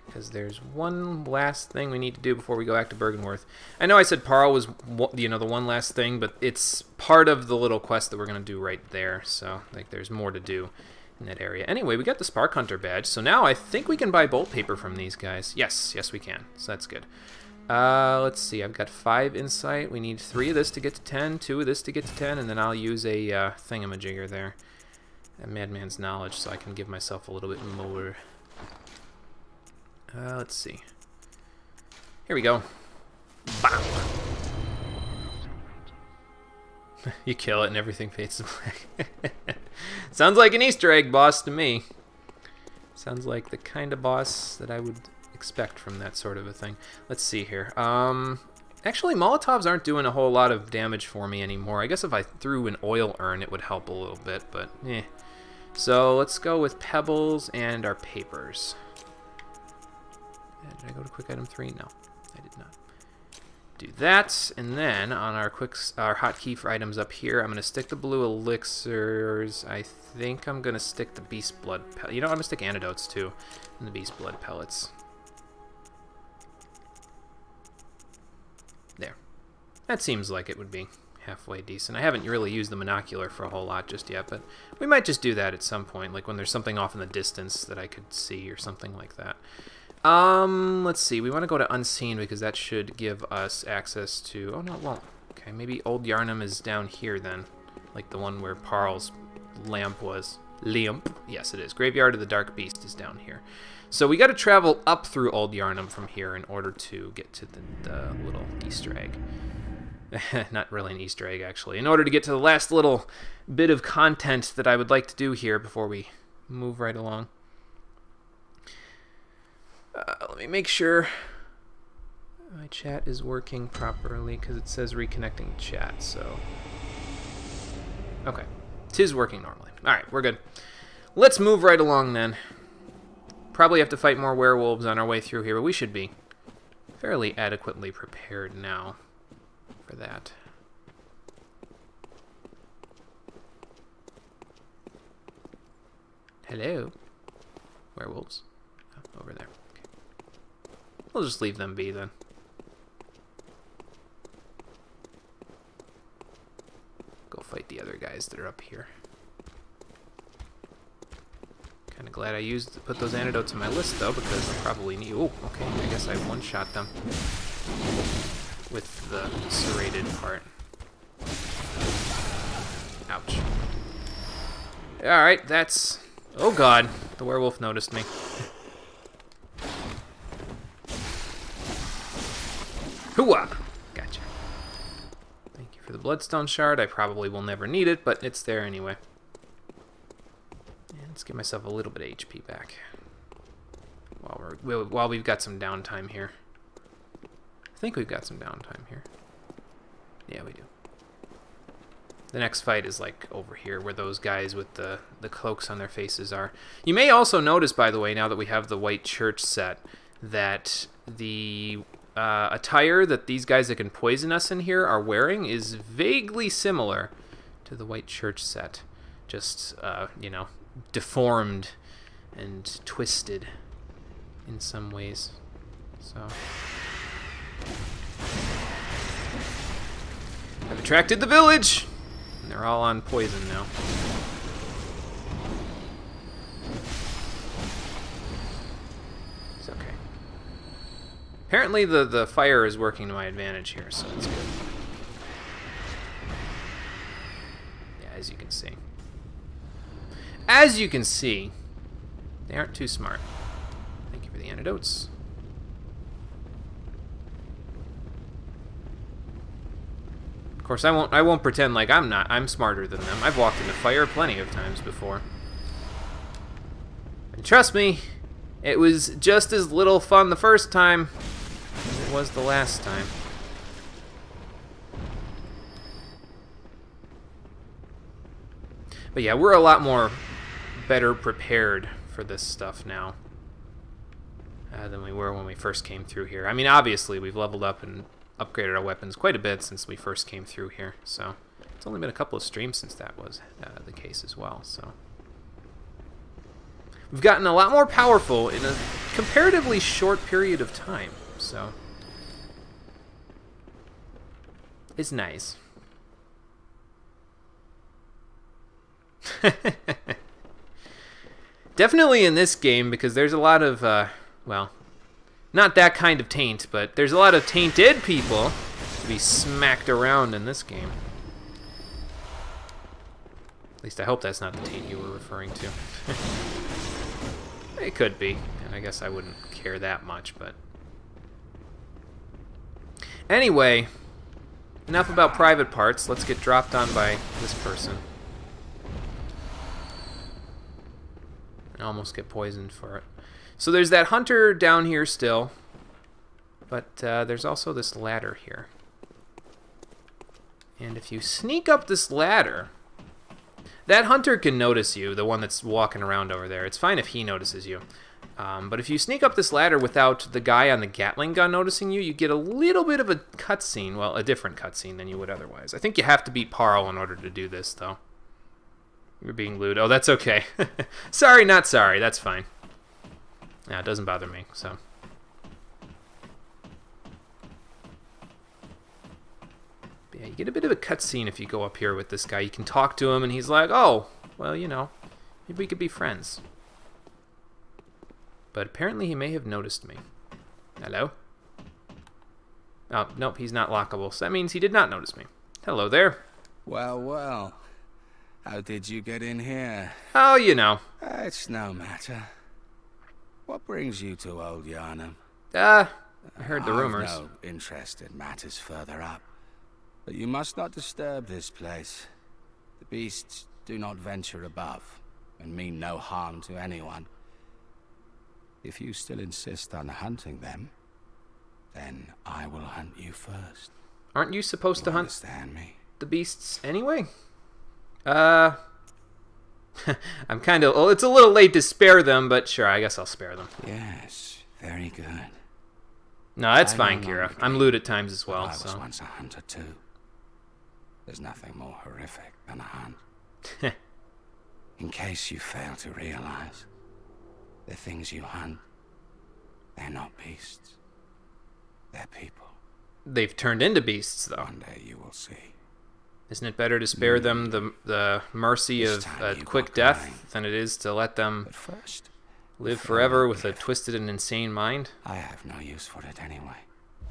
Because there's one last thing we need to do before we go back to Bergenworth. I know I said Parl was, you know, the one last thing, but it's part of the little quest that we're going to do right there. So, like, there's more to do in that area. Anyway, we got the Spark Hunter badge, so now I think we can buy bolt paper from these guys. Yes, yes we can. So that's good. Let's see, I've got 5 insight. We need 3 of this to get to 10, 2 of this to get to 10, and then I'll use a thingamajigger there. A Madman's Knowledge, so I can give myself a little bit more. Let's see. Here we go. Bam! You kill it and everything fades to black. Sounds like an Easter egg boss to me. Sounds like the kind of boss that I would expect from that sort of a thing. Let's see here. Actually, Molotovs aren't doing a whole lot of damage for me anymore. I guess if I threw an oil urn, it would help a little bit, but eh. So let's go with pebbles and our papers. Did I go to quick item 3? No, I did not. Do that, and then on our hotkey for items up here, I'm going to stick the blue elixirs. I think I'm going to stick the beast blood pellets. You know, I'm going to stick antidotes too, and the beast blood pellets. There. That seems like it would be halfway decent. I haven't really used the monocular for a whole lot just yet, but we might just do that at some point, like when there's something off in the distance that I could see or something like that. Let's see. We want to go to Unseen because that should give us access to... Oh, no, it won't. Okay, maybe Old Yarnum is down here then. Like the one where Parl's lamp was. Lamp? Yes, it is. Graveyard of the Dark Beast is down here. So we got to travel up through Old Yarnum from here in order to get to the little Easter egg. Not really an Easter egg, actually. In order to get to the last little bit of content that I would like to do here before we move right along. Let me make sure my chat is working properly because it says reconnecting chat, so... Okay. 'Tis working normally. Alright, we're good. Let's move right along then. Probably have to fight more werewolves on our way through here, but we should be fairly adequately prepared now for that. Hello? Werewolves? Oh, over there. We'll just leave them be then. Go fight the other guys that are up here. Kind of glad I put those antidotes in my list though, because I'll probably need. Oh, okay. I guess I one-shot them with the serrated part. Ouch. All right, that's. Oh God, the werewolf noticed me. Hooah! Gotcha. Thank you for the bloodstone shard. I probably will never need it, but it's there anyway. And let's give myself a little bit of HP back while we've got some downtime here. I think we've got some downtime here. Yeah, we do. The next fight is like over here where those guys with the cloaks on their faces are. You may also notice, by the way, now that we have the white church set, that the attire that these guys that can poison us in here are wearing is vaguely similar to the white church set. Just, you know, deformed and twisted in some ways. So... I've attracted the village! And they're all on poison now. It's okay. Apparently the fire is working to my advantage here, so that's good. Yeah, as you can see. As you can see, they aren't too smart. Thank you for the antidotes. Of course, I won't pretend like I'm smarter than them. I've walked into fire plenty of times before. And trust me, it was just as little fun the first time as it was the last time. But yeah, we're a lot more better prepared for this stuff now. than we were when we first came through here. I mean, obviously, we've leveled up and upgraded our weapons quite a bit since we first came through here, so it's only been a couple of streams since that was the case as well, so we've gotten a lot more powerful in a comparatively short period of time, so it's nice. Definitely in this game, because there's a lot of, well, not that kind of taint, but there's a lot of tainted people to be smacked around in this game. At least I hope that's not the taint you were referring to. It could be, and I guess I wouldn't care that much, but... Anyway, enough about private parts. Let's get dropped on by this person. I almost get poisoned for it. So there's that hunter down here still, but there's also this ladder here. And if you sneak up this ladder, that hunter can notice you, the one that's walking around over there. It's fine if he notices you. But if you sneak up this ladder without the guy on the Gatling gun noticing you, you get a little bit of a cutscene. Well, a different cutscene than you would otherwise. I think you have to beat Parl in order to do this, though. You're being lewd. Oh, that's okay. Sorry, not sorry. That's fine. Yeah, it doesn't bother me, so. But yeah, you get a bit of a cutscene if you go up here with this guy. You can talk to him, and he's like, oh, well, you know, maybe we could be friends. But apparently he may have noticed me. Hello? Oh, nope, he's not lockable, so that means he did not notice me. Hello there. Well, well. How did you get in here? Oh, you know. It's no matter. What brings you to Old Yarnham? I heard the rumors. I've no interest in matters further up. But you must not disturb this place. The beasts do not venture above, and mean no harm to anyone. If you still insist on hunting them, then I will hunt you first. Aren't you supposed to hunt understand me? The beasts anyway? I'm kind of... Well, it's a little late to spare them, but sure, I guess I'll spare them. Yes, very good. No, that's fine, Kira. I'm lewd at times as well, I was so... once a hunter, too. There's nothing more horrific than a hunt. In case you fail to realize, the things you hunt, they're not beasts. They're people. They've turned into beasts, though. One day you will see. Isn't it better to spare them the mercy of a quick death than it is to let them live forever with a twisted and insane mind? I have no use for it anyway.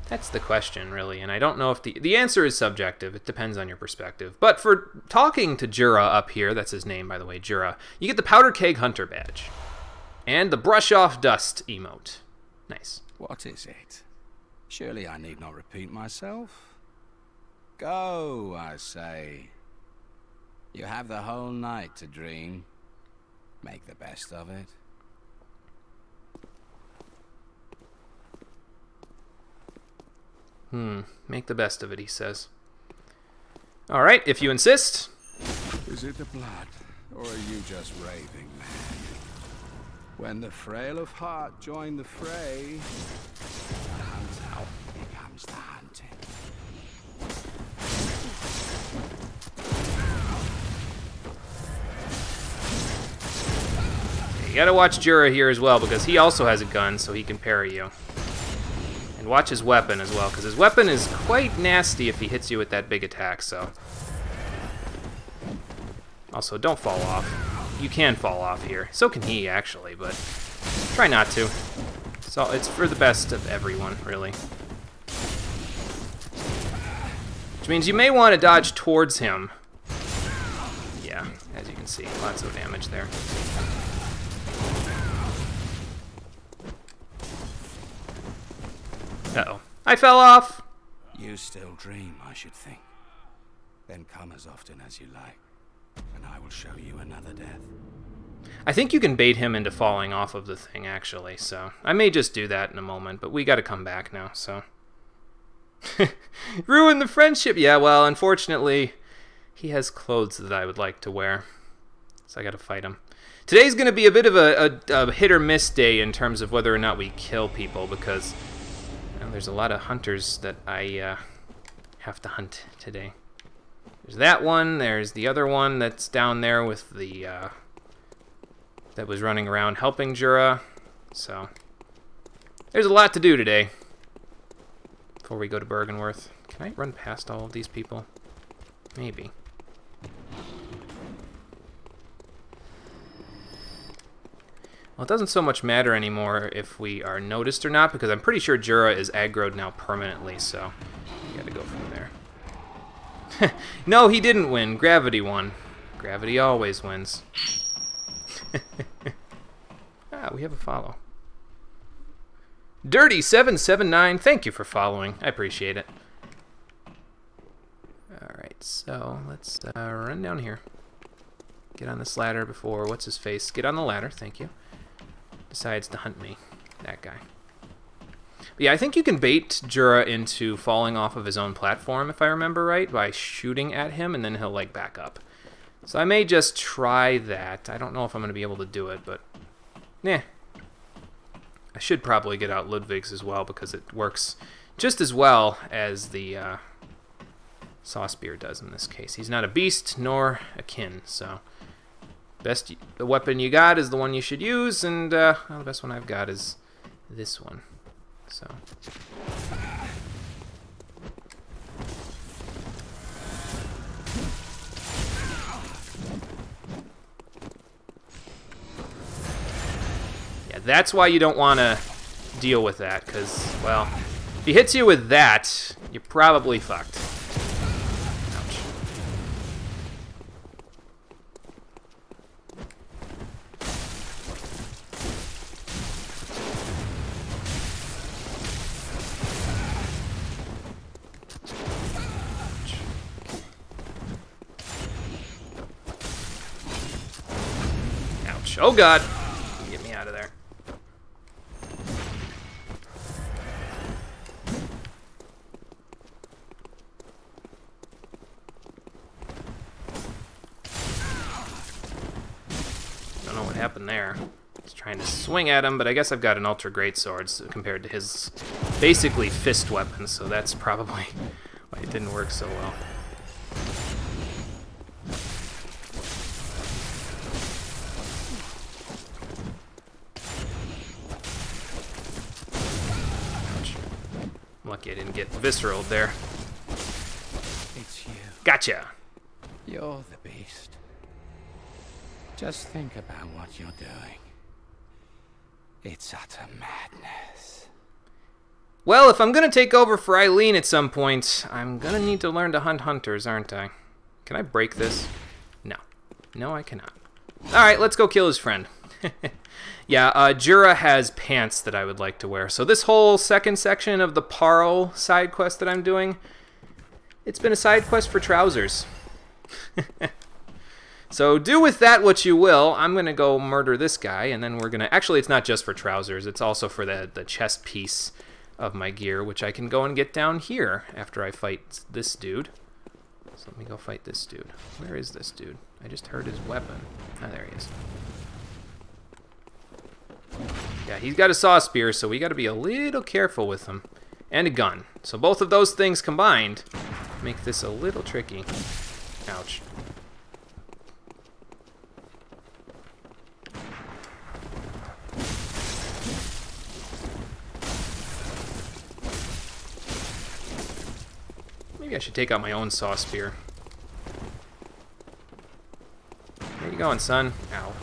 That's the question, really, and I don't know if the answer is subjective. It depends on your perspective. But for talking to Jura up here, that's his name, by the way, Jura, you get the Powder Keg Hunter badge. And the Brush Off Dust emote. Nice. What is it? Surely I need not repeat myself. Go, I say. You have the whole night to dream. Make the best of it. Make the best of it, he says. Alright, if you insist. Is it the blood, or are you just raving mad? When the frail of heart join the fray, the hunter becomes the hunted. You gotta watch Jura here as well, because he also has a gun, so he can parry you. And watch his weapon as well, because his weapon is quite nasty if he hits you with that big attack, so... Also, don't fall off. You can fall off here. So can he, actually, but try not to. So it's for the best of everyone, really. Which means you may want to dodge towards him. Yeah, as you can see, lots of damage there. Uh-oh. I fell off! You still dream, I should think. Then come as often as you like, and I will show you another death. I think you can bait him into falling off of the thing, actually, so... I may just do that in a moment, but we gotta come back now, so... Ruin the friendship! Yeah, well, unfortunately, he has clothes that I would like to wear. So I gotta fight him. Today's going to be a bit of a hit or miss day in terms of whether or not we kill people, because there's a lot of hunters that I have to hunt today. There's that one, there's the other one that's down there with the, that was running around helping Jura, so there's a lot to do today before we go to Bergenworth. Can I run past all of these people? Maybe. Well, it doesn't so much matter anymore if we are noticed or not, because I'm pretty sure Jura is aggroed now permanently, so we gotta go from there. No, he didn't win. Gravity won. Gravity always wins. Ah, we have a follow. Dirty779, thank you for following. I appreciate it. Alright, so let's run down here. Get on this ladder before what's-his-face. Get on the ladder, thank you. Decides to hunt me. That guy. But yeah, I think you can bait Jura into falling off of his own platform, if I remember right, by shooting at him, and then he'll, like, back up. So I may just try that. I don't know if I'm going to be able to do it, but... yeah. I should probably get out Ludwig's as well, because it works just as well as the Saw Spear does in this case. He's not a beast, nor a kin, so... the weapon you got is the one you should use, and well, the best one I've got is this one. So yeah, that's why you don't want to deal with that, because, well, if he hits you with that, you're probably fucked. Oh god! Get me out of there. Don't know what happened there. He's trying to swing at him, but I guess I've got an ultra great sword compared to his basically fist weapon, so that's probably why it didn't work so well. Lucky I didn't get visceral there. It's you. Gotcha. You're the beast. Just think about what you're doing. It's utter madness. Well, if I'm gonna take over for Eileen at some point, I'm gonna need to learn to hunt hunters, aren't I? Can I break this? No. No, I cannot. Alright, let's go kill his friend. Yeah, Jura has pants that I would like to wear. So this whole second section of the Parl side quest that I'm doing, it's been a side quest for trousers. So do with that what you will. I'm going to go murder this guy, and then we're going to... Actually, it's not just for trousers. It's also for the chest piece of my gear, which I can go and get down here after I fight this dude. So let me go fight this dude. Where is this dude? I just heard his weapon. Ah, there he is. Yeah, he's got a saw spear, so we got to be a little careful with him. And a gun. So both of those things combined make this a little tricky. Ouch. Maybe I should take out my own saw spear. Where you going, son? Ow.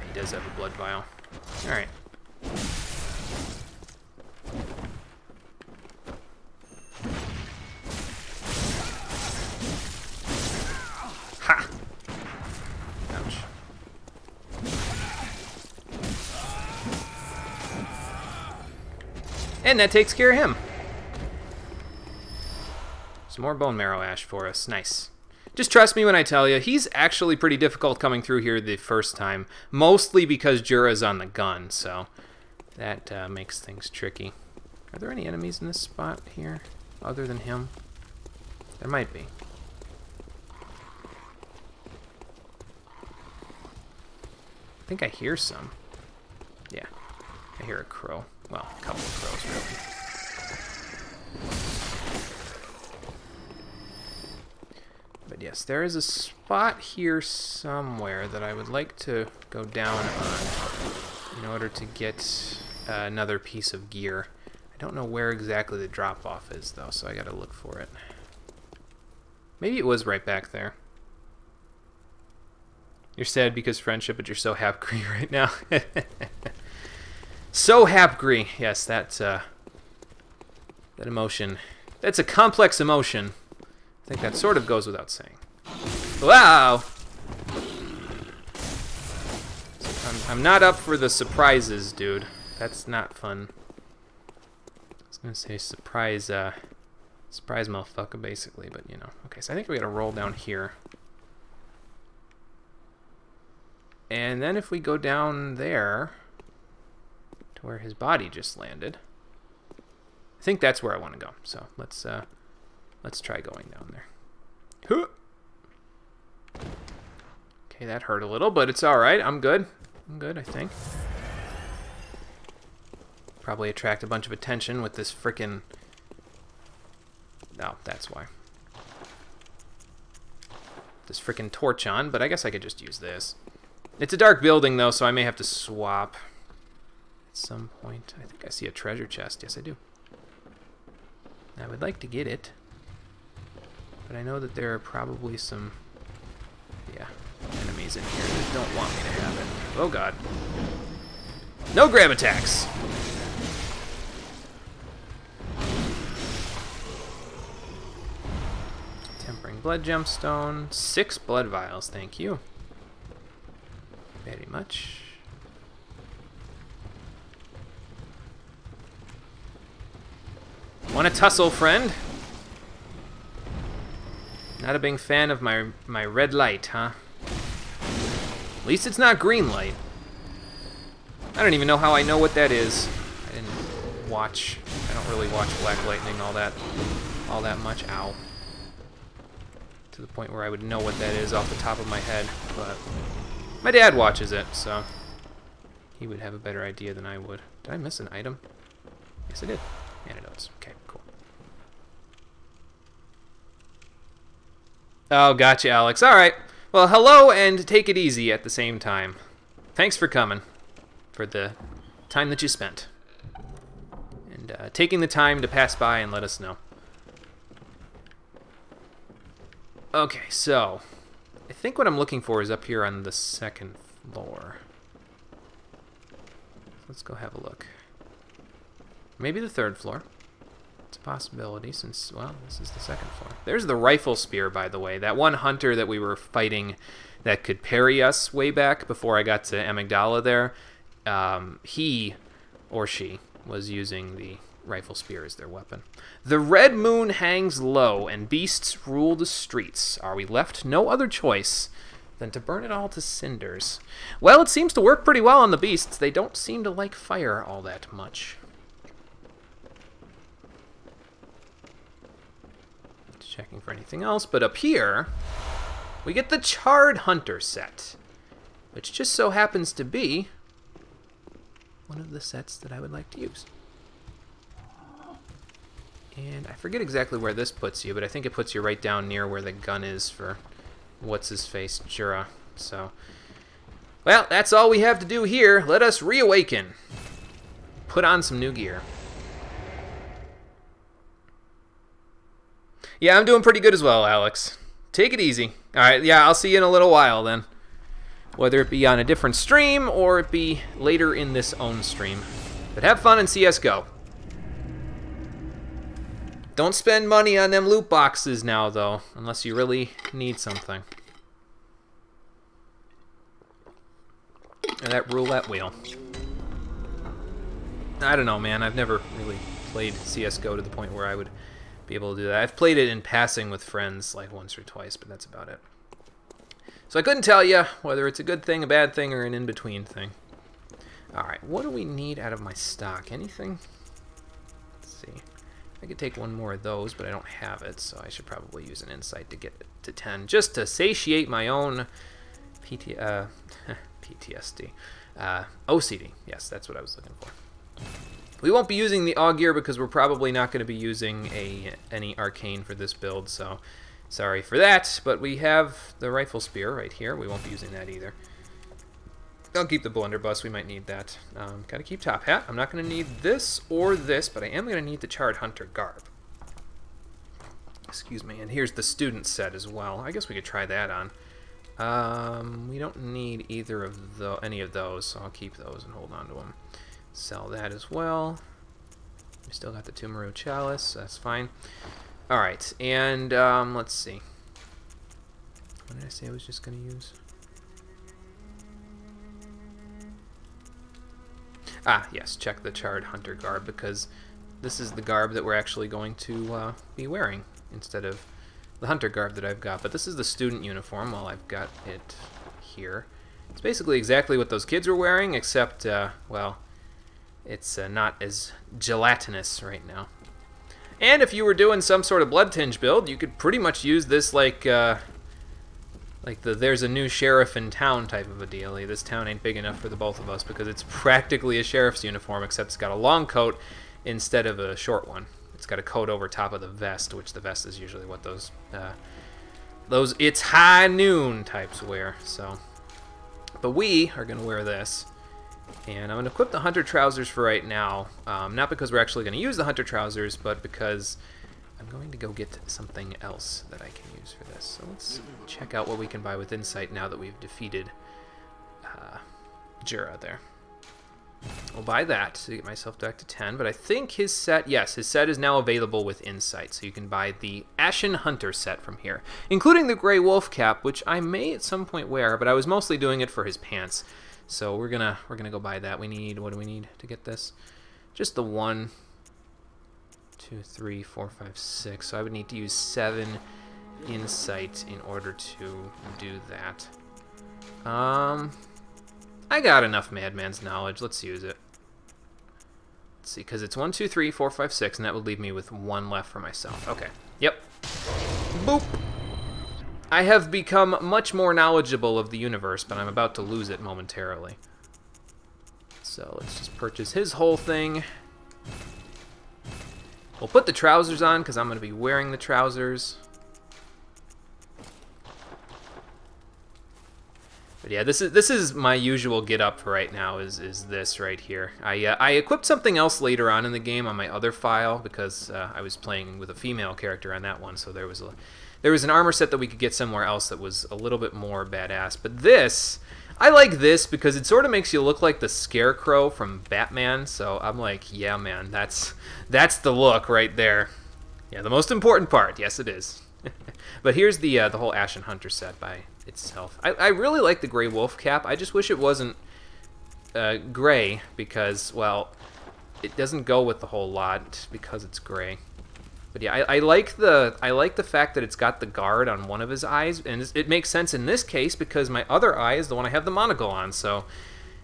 He does have a blood vial. Alright. Ha! Ouch. And that takes care of him. Some more bone marrow ash for us. Nice. Just trust me when I tell you, he's actually pretty difficult coming through here the first time. Mostly because Jura's on the gun, so that makes things tricky. Are there any enemies in this spot here other than him? There might be. I think I hear some. Yeah, I hear a crow. Well, a couple of crows, really. But yes, there is a spot here somewhere that I would like to go down on in order to get another piece of gear. I don't know where exactly the drop-off is, though, so I gotta look for it. Maybe it was right back there. You're sad because friendship, but you're so hapgree right now. So hapgree. Yes, that's that emotion. That's a complex emotion. I think that sort of goes without saying. Wow! I'm not up for the surprises, dude. That's not fun. I was gonna say surprise motherfucker, basically, but you know. Okay, so I think we gotta roll down here. And then if we go down there to where his body just landed, I think that's where I want to go. So let's try going down there. Okay, that hurt a little, but it's all right. I'm good. I'm good, I think. Probably attract a bunch of attention with this frickin'... Oh, that's why. This frickin' torch on, but I guess I could just use this. It's a dark building, though, so I may have to swap at some point. I think I see a treasure chest. Yes, I do. I would like to get it. But I know that there are probably some, yeah, enemies in here that don't want me to have it. Oh, God. No grab attacks! Tempering blood gemstone. 6 blood vials, thank you. Very much. Want to tussle, friend? Not a big fan of my red light, huh? At least it's not green light. I don't even know how I know what that is. I didn't watch. I don't really watch Black Lightning all that much. Ow. To the point where I would know what that is off the top of my head, but my dad watches it, so he would have a better idea than I would. Did I miss an item? Yes, I did. Antidotes. Okay, cool. Oh, gotcha, Alex. All right. Well, hello and take it easy at the same time. Thanks for coming, for the time that you spent, and taking the time to pass by and let us know. Okay, so I think what I'm looking for is up here on the 2nd floor. Let's go have a look. Maybe the 3rd floor. It's a possibility since, well, this is the 2nd floor. There's the rifle spear, by the way. That one hunter that we were fighting that could parry us way back before I got to Amygdala there, he or she was using the rifle spear as their weapon. The red moon hangs low and beasts rule the streets. Are we left no other choice than to burn it all to cinders? Well, it seems to work pretty well on the beasts. They don't seem to like fire all that much. Checking for anything else, but up here we get the Charred Hunter set, which just so happens to be one of the sets that I would like to use. And I forget exactly where this puts you, but I think it puts you right down near where the gun is for what's-his-face, Jura. So, well, that's all we have to do here. Let us reawaken. Put on some new gear. Yeah, I'm doing pretty good as well, Alex. Take it easy. All right, yeah, I'll see you in a little while then. Whether it be on a different stream or it be later in this own stream. But have fun in CSGO. Don't spend money on them loot boxes now, though, unless you really need something. And that roulette wheel. I don't know, man. I've never really played CSGO to the point where I would be able to do that. I've played it in passing with friends like once or twice, but that's about it. So I couldn't tell you whether it's a good thing, a bad thing, or an in-between thing. Alright, what do we need out of my stock? Anything? Let's see. I could take one more of those, but I don't have it, so I should probably use an insight to get it to 10, just to satiate my own PTSD. OCD. Yes, that's what I was looking for. We won't be using the Augur because we're probably not going to be using any arcane for this build, so sorry for that. But we have the rifle spear right here. We won't be using that either. I'll keep the blunderbuss. We might need that. Gotta keep top hat. I'm not going to need this or this, but I am going to need the charred hunter garb. Excuse me. And here's the student set as well. I guess we could try that on. We don't need either of any of those, so I'll keep those and hold on to them. Sell that as well. We still got the Tumaru Chalice, so that's fine. Alright, and let's see. What did I say I was just going to use? Ah, yes, check the Charred Hunter garb, because this is the garb that we're actually going to be wearing instead of the Hunter garb that I've got. But this is the student uniform while I've got it here. It's basically exactly what those kids were wearing, except, well, it's not as gelatinous right now. And if you were doing some sort of blood tinge build, you could pretty much use this like the there's a new sheriff in town type of a deal. This town ain't big enough for the both of us because it's practically a sheriff's uniform, except it's got a long coat instead of a short one. It's got a coat over top of the vest, which the vest is usually what those it's high noon types wear. So, but we are gonna wear this. And I'm going to equip the hunter trousers for right now, not because we're actually going to use the hunter trousers, but because I'm going to go get something else that I can use for this. So let's check out what we can buy with Insight now that we've defeated Jura there. I'll buy that to get myself back to 10, but I think his set, yes, his set is now available with Insight, so you can buy the Ashen Hunter set from here, including the Grey Wolf cap, which I may at some point wear, but I was mostly doing it for his pants. So we're gonna go buy that. We need, what do we need to get this? Just the 1, 2, 3, 4, 5, 6. So I would need to use 7 insight in order to do that. I got enough Madman's knowledge. Let's use it. Let's see, because it's 1, 2, 3, 4, 5, 6, and that would leave me with 1 left for myself. Okay. Yep. Boop. I have become much more knowledgeable of the universe, but I'm about to lose it momentarily. So let's just purchase his whole thing. We'll put the trousers on, because I'm going to be wearing the trousers. But yeah, this is my usual get up for right now, is this right here. I equipped something else later on in the game on my other file, because I was playing with a female character on that one, so there was an armor set that we could get somewhere else that was a little bit more badass. But this, I like this because it sort of makes you look like the Scarecrow from Batman. So I'm like, yeah, man, that's the look right there. Yeah, the most important part. Yes, it is. But here's the whole Ashen Hunter set by itself. I really like the Grey Wolf cap. I just wish it wasn't gray because, well, it doesn't go with the whole lot because it's gray. But yeah, I like the fact that it's got the guard on one of his eyes, and it makes sense in this case because my other eye is the one I have the monocle on, so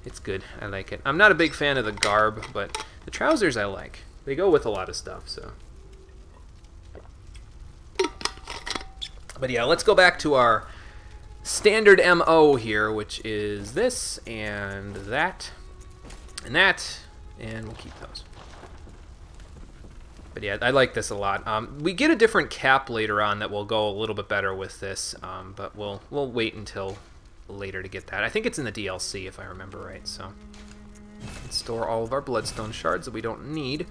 it's good. I like it. I'm not a big fan of the garb, but the trousers I like. They go with a lot of stuff, so. But yeah, let's go back to our standard MO here, which is this and that, and we'll keep those. But yeah, I like this a lot. We get a different cap later on that will go a little bit better with this, but we'll wait until later to get that. I think it's in the DLC if I remember right. So let's store all of our bloodstone shards that we don't need.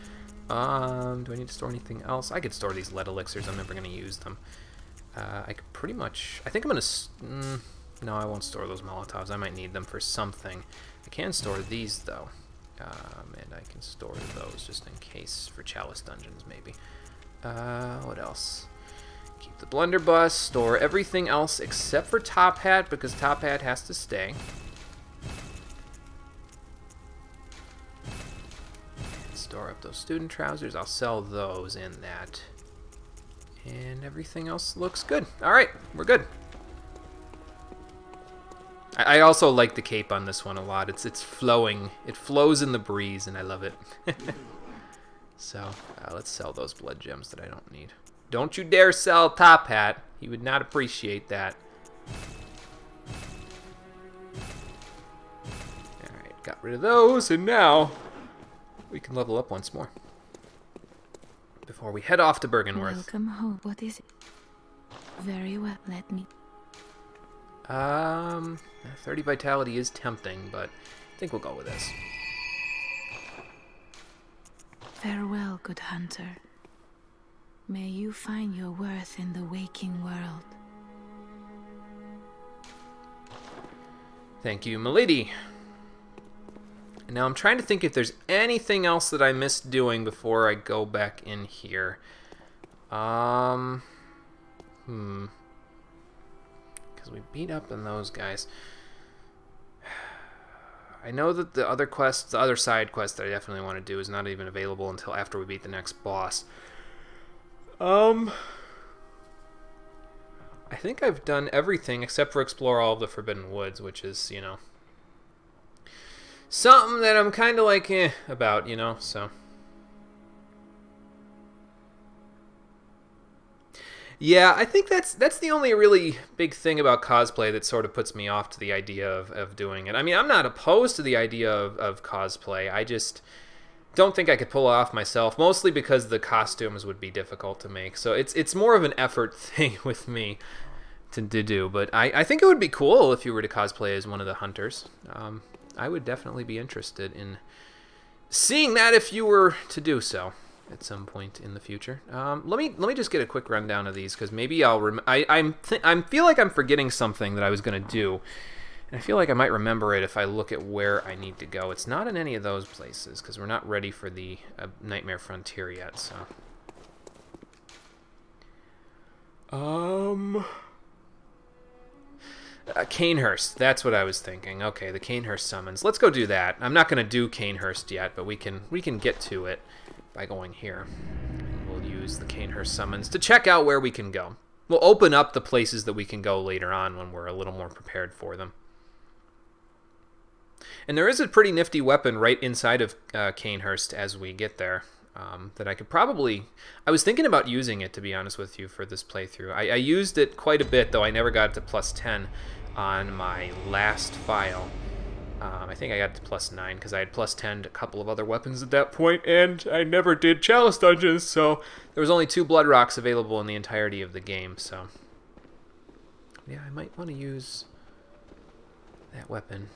Do I need to store anything else? I could store these lead elixirs. I'm never going to use them. I could pretty much. I think I'm going to. No, I won't store those Molotovs. I might need them for something. I can store these though. And I can store those just in case for Chalice Dungeons, maybe. What else? Keep the blunderbuss, store everything else except for Top Hat, because Top Hat has to stay. And store up those student trousers. I'll sell those and that. And everything else looks good. Alright, we're good. I also like the cape on this one a lot. It's flowing. It flows in the breeze, and I love it. So let's sell those blood gems that I don't need. Don't you dare sell Top Hat. He would not appreciate that. Alright, got rid of those, and now we can level up once more. Before we head off to Bergenworth. Welcome home. What is it? Very well, let me... 30 vitality is tempting, but I think we'll go with this. Farewell, good hunter. May you find your worth in the waking world. Thank you, milady. And now I'm trying to think if there's anything else that I missed doing before I go back in here. Because we beat up on those guys. I know that the other quest, the other side quest that I definitely want to do is not even available until after we beat the next boss. I think I've done everything except for explore all of the Forbidden Woods, which is, you know, something that I'm kind of like, about, you know, so. Yeah, I think that's the only really big thing about cosplay that sort of puts me off to the idea of doing it. I mean, I'm not opposed to the idea of cosplay. I just don't think I could pull it off myself, mostly because the costumes would be difficult to make. So it's more of an effort thing with me to do. But I think it would be cool if you were to cosplay as one of the hunters. I would definitely be interested in seeing that if you were to do so at some point in the future. Let me just get a quick rundown of these, because maybe I'll I feel like I'm forgetting something that I was gonna do, and I feel like I might remember it if I look at where I need to go. It's not in any of those places because we're not ready for the Nightmare Frontier yet. So, Canehurst, that's what I was thinking. Okay, the Canehurst summons. Let's go do that. I'm not gonna do Canehurst yet, but we can get to it by going here. And we'll use the Canehurst summons to check out where we can go. We'll open up the places that we can go later on when we're a little more prepared for them. And there is a pretty nifty weapon right inside of Canehurst as we get there that I could probably... I was thinking about using it, to be honest with you, for this playthrough. I used it quite a bit, though I never got it to +10 on my last file. I think I got it to +9 because I had +10 a couple of other weapons at that point, and I never did Chalice Dungeons, so there was only 2 Blood Rocks available in the entirety of the game, so... yeah, I might want to use that weapon.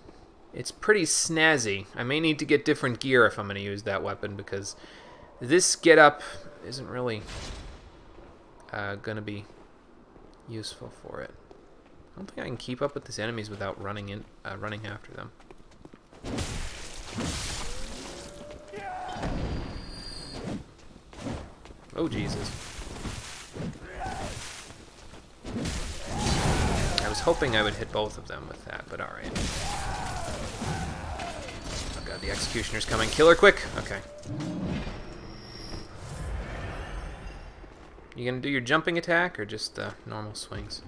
It's pretty snazzy. I may need to get different gear if I'm going to use that weapon, because this get-up isn't really going to be useful for it. I don't think I can keep up with these enemies without running after them. Oh, Jesus. I was hoping I would hit both of them with that, but alright. Oh god, the Executioner's coming. Kill her quick! Okay. You gonna do your jumping attack, or just normal swings?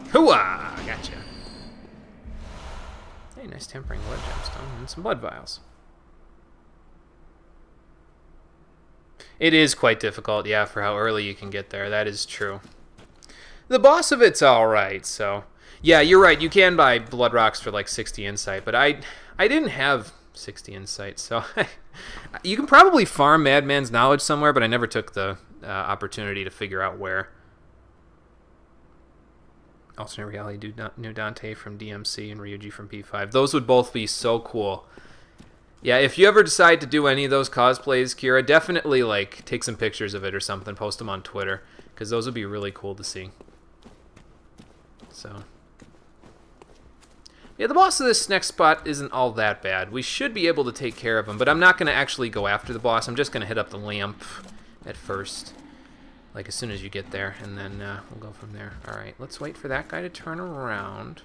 Hooah! Gotcha. Hey, nice tempering blood gemstone and some blood vials. It is quite difficult, yeah, for how early you can get there. That is true. The boss of it's alright, so... yeah, you're right, you can buy blood rocks for like 60 insight, but I didn't have 60 insight, so... you can probably farm Madman's Knowledge somewhere, but I never took the opportunity to figure out where. Alternate Reality New Dante from DMC and Ryuji from P5. Those would both be so cool. Yeah, if you ever decide to do any of those cosplays, Kira, definitely like take some pictures of it or something, post them on Twitter, because those would be really cool to see. So, yeah, the boss of this next spot isn't all that bad. We should be able to take care of him, but I'm not going to actually go after the boss. I'm just going to hit up the lamp at first, like as soon as you get there, and then we'll go from there. Alright, let's wait for that guy to turn around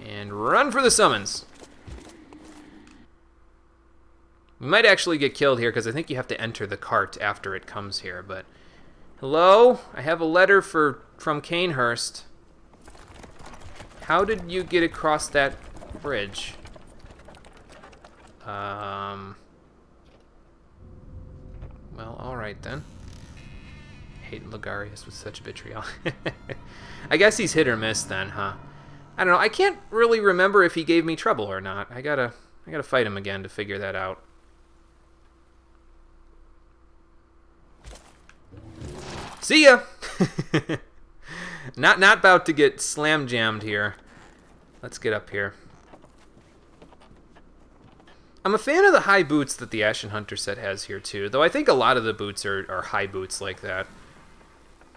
and run for the summons. We might actually get killed here because I think you have to enter the cart after it comes here, but... hello? I have a letter from Canehurst. How did you get across that bridge. Well, alright then. Hate Ligarius with such vitriol. I guess he's hit or miss then, huh? I don't know. I can't really remember if he gave me trouble or not. I gotta fight him again to figure that out. See ya! Not about to get slam jammed here. Let's get up here. I'm a fan of the high boots that the Ashen Hunter set has here too, though I think a lot of the boots are high boots like that.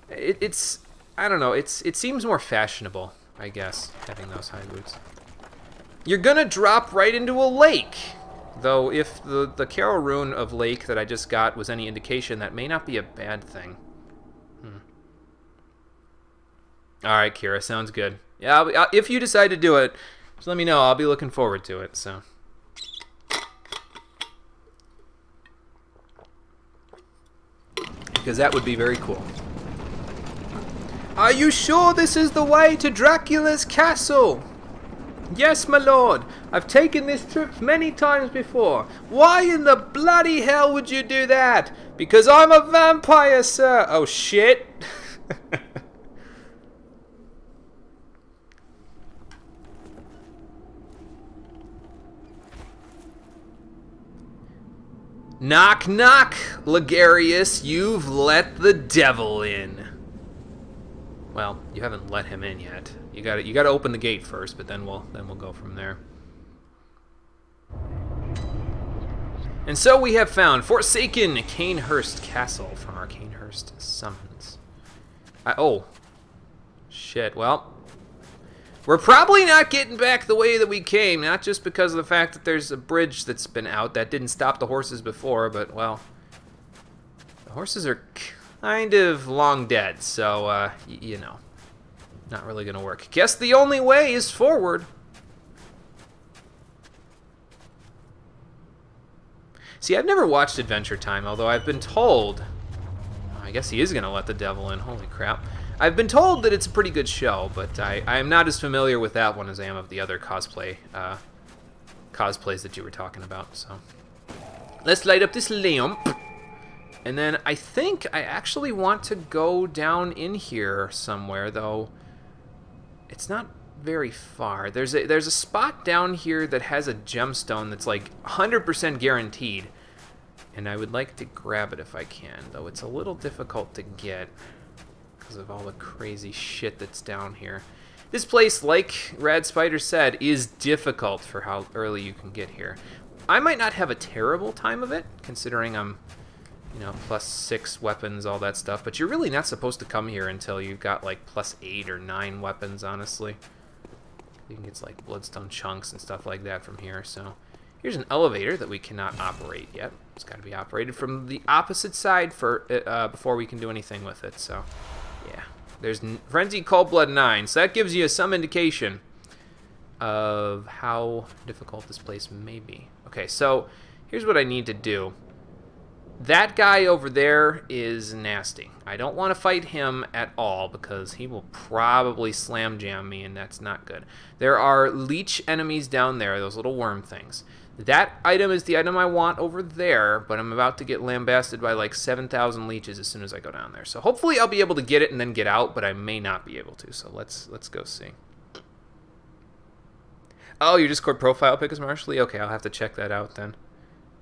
It's I don't know, it seems more fashionable, I guess, having those high boots. You're gonna drop right into a lake! Though if the Carol rune of lake that I just got was any indication, that may not be a bad thing. Alright, Kira, sounds good. Yeah, if you decide to do it, just let me know. I'll be looking forward to it, so. Because that would be very cool. Are you sure this is the way to Dracula's castle? Yes, my lord. I've taken this trip many times before. Why in the bloody hell would you do that? Because I'm a vampire, sir. Oh, shit. Knock, knock, Ligarius. You've let the devil in. Well, you haven't let him in yet. You gotta open the gate first, but then we'll go from there. And so we have found Forsaken Canehurst Castle from our Canehurst summons. Oh, shit. Well, we're probably not getting back the way that we came, not just because of the fact that there's a bridge that's been out that didn't stop the horses before, but well, the horses are kind of long dead, so you know, not really gonna work. Guess the only way is forward. See, I've never watched Adventure Time, although I've been told... I guess he is going to let the devil in. Holy crap. I've been told that it's a pretty good show, but I am not as familiar with that one as I am of the other cosplays that you were talking about. So let's light up this lamp. And then I think I actually want to go down in here somewhere, though it's not very far. There's a spot down here that has a gemstone that's like 100% guaranteed, and I would like to grab it if I can, though it's a little difficult to get because of all the crazy shit that's down here. This place, like Rad Spider said, is difficult for how early you can get here. I might not have a terrible time of it, considering I'm, you know, +6 weapons, all that stuff, but you're really not supposed to come here until you've got like +8 or 9 weapons, honestly. You can get like bloodstone chunks and stuff like that from here. So here's an elevator that we cannot operate yet. It's got to be operated from the opposite side for before we can do anything with it. So yeah, there's Frenzy Cold Blood 9. So that gives you some indication of how difficult this place may be. Okay, so here's what I need to do. That guy over there is nasty. I don't want to fight him at all because he will probably slam jam me, and that's not good. There are leech enemies down there, those little worm things. That item is the item I want over there, but I'm about to get lambasted by like 7,000 leeches as soon as I go down there. So hopefully I'll be able to get it and then get out, but I may not be able to. So let's go see. Oh, your Discord profile pic is Marshally? Okay, I'll have to check that out then.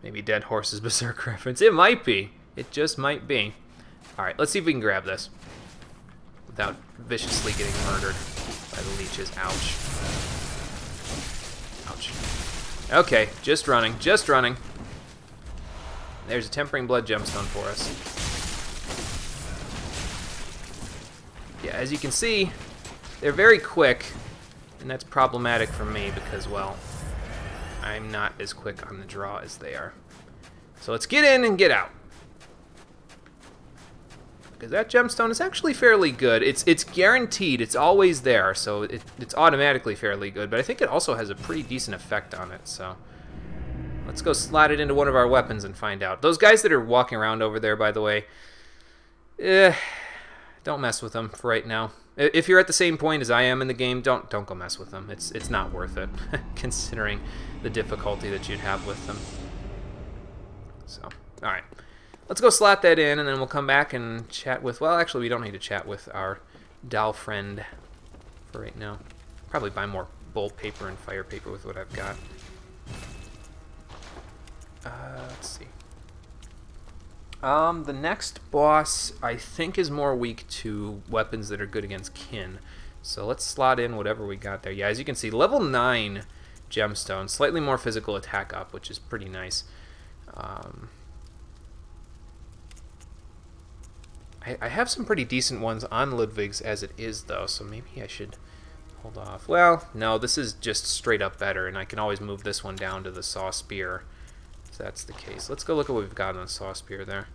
Maybe Dead Horse's Berserk reference. It might be. It just might be. Alright, let's see if we can grab this without viciously getting murdered by the leeches. Ouch. Ouch. Okay, just running, just running. There's a Tempering Blood gemstone for us. Yeah, as you can see, they're very quick, and that's problematic for me because, well, I'm not as quick on the draw as they are. So let's get in and get out. Because that gemstone is actually fairly good. It's guaranteed. It's always there, so it's automatically fairly good. But I think it also has a pretty decent effect on it. So let's go slide it into one of our weapons and find out. Those guys that are walking around over there, by the way, don't mess with them for right now. If you're at the same point as I am in the game, don't go mess with them. It's not worth it, considering the difficulty that you'd have with them. So, all right. Let's go slot that in, and then we'll come back and chat with... Well, actually, we don't need to chat with our doll friend for right now. Probably buy more bolt paper and fire paper with what I've got. Let's see. The next boss, I think, is more weak to weapons that are good against kin. So let's slot in whatever we got there. Yeah, as you can see, level 9 gemstone. Slightly more physical attack up, which is pretty nice. I have some pretty decent ones on Ludwig's as it is, though, so maybe I should hold off. Well, no, this is just straight up better, and I can always move this one down to the saw spear, if that's the case. Let's go look at what we've got on the saw spear there.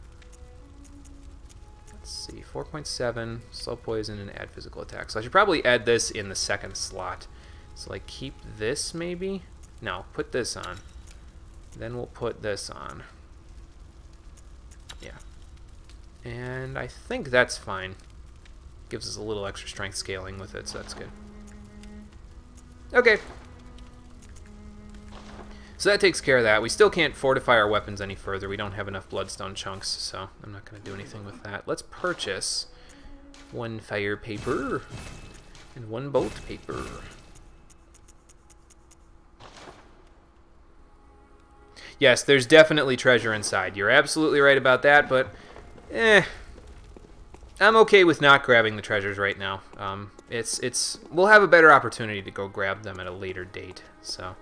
Let's see, 4.7, slow poison, and add physical attack. So I should probably add this in the second slot. So, like, keep this, maybe? No, put this on. Then we'll put this on. Yeah. And I think that's fine. Gives us a little extra strength scaling with it, so that's good. Okay. So that takes care of that. We still can't fortify our weapons any further. We don't have enough bloodstone chunks, so I'm not going to do anything with that. Let's purchase 1 fire paper and 1 bolt paper. Yes, there's definitely treasure inside. You're absolutely right about that, but I'm okay with not grabbing the treasures right now. We'll have a better opportunity to go grab them at a later date. So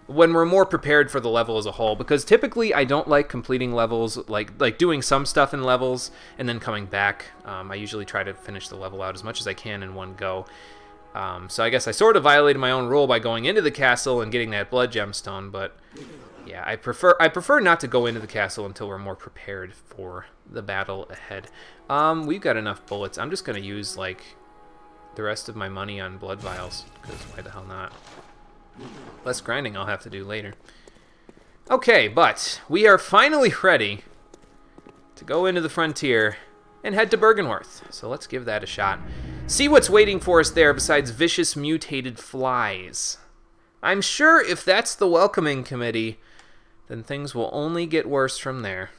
when we're more prepared for the level as a whole, because typically I don't like completing levels, like doing some stuff in levels and then coming back. I usually try to finish the level out as much as I can in one go. So I guess I sort of violated my own rule by going into the castle and getting that blood gemstone, but yeah, I prefer not to go into the castle until we're more prepared for the battle ahead. We've got enough bullets. I'm just going to use, like, the rest of my money on blood vials, because why the hell not? Less grinding I'll have to do later. Okay, but we are finally ready to go into the frontier and head to Byrgenwerth. So let's give that a shot. See what's waiting for us there besides vicious mutated flies. I'm sure if that's the welcoming committee, then things will only get worse from there.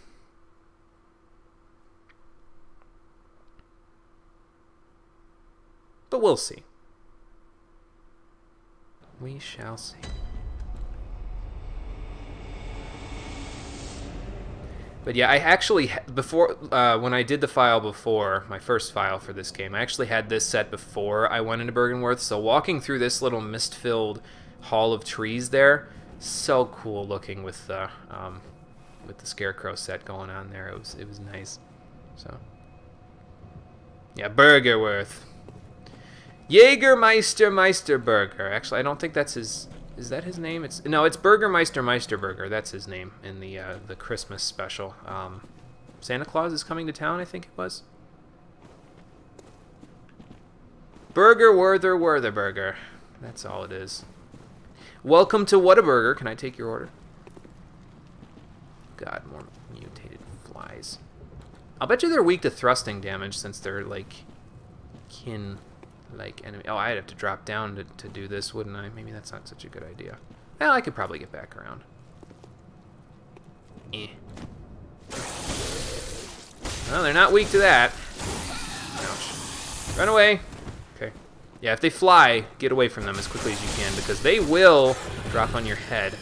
But we'll see. We shall see. But yeah, I actually, before, when I did the file before, my first file for this game, I actually had this set before I went into Byrgenwerth, so walking through this little mist-filled hall of trees there, so cool looking with the scarecrow set going on there. It was nice. So yeah, Byrgenwerth. Jägermeister Meisterburger. Actually, I don't think that's his. Is that his name? No, it's Bürgermeister Meisterburger. That's his name in the Christmas special. Santa Claus is coming to town, I think it was. Burger Werther Burger. That's all it is. Welcome to Whataburger. Can I take your order? God, more mutated flies. I'll bet you they're weak to thrusting damage since they're like kin-like enemy. Oh, I'd have to drop down to do this, wouldn't I? Maybe that's not such a good idea. Well, I could probably get back around. Well, they're not weak to that. Ouch. Run away. Okay. Yeah, if they fly, get away from them as quickly as you can, because they will drop on your head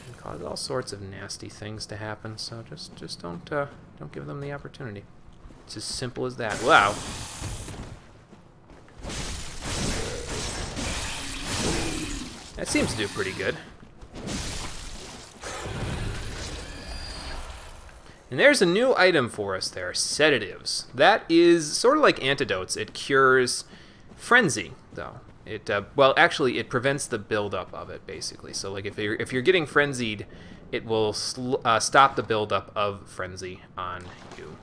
and cause all sorts of nasty things to happen. So just don't give them the opportunity. It's as simple as that. Wow. That seems to do pretty good. And there's a new item for us there, sedatives. That is sort of like antidotes. It cures frenzy, though. It well, actually, it prevents the buildup of it, basically. So, like, if you're getting frenzied, it will stop the buildup of frenzy on you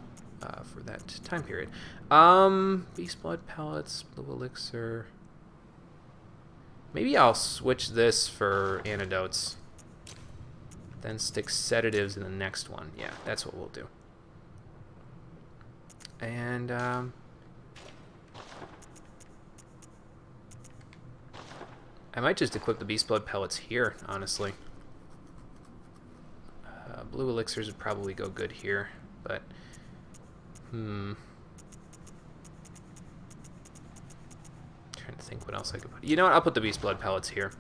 for that time period. Beast blood pellets, blue elixir. Maybe I'll switch this for antidotes. Then stick sedatives in the next one. Yeah, that's what we'll do. And I might just equip the Beast Blood pellets here, honestly. Blue elixirs would probably go good here, but... Trying to think what else I could put. You know what? I'll put the Beast Blood pellets here.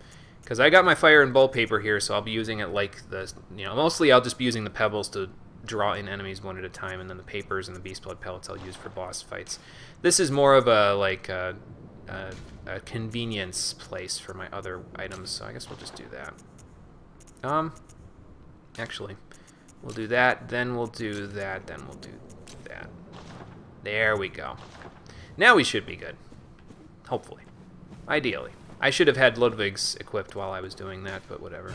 Because I got my fire and bowl paper here, so I'll be using it like the... You know, mostly I'll just be using the pebbles to draw in enemies one at a time, and then the papers and the Beast Blood pellets I'll use for boss fights. This is more of a, like, a convenience place for my other items, so I guess we'll just do that. Actually, we'll do that, then we'll do that, then we'll do that. There we go. Now we should be good. Hopefully. Ideally. I should have had Ludwig's equipped while I was doing that, but whatever.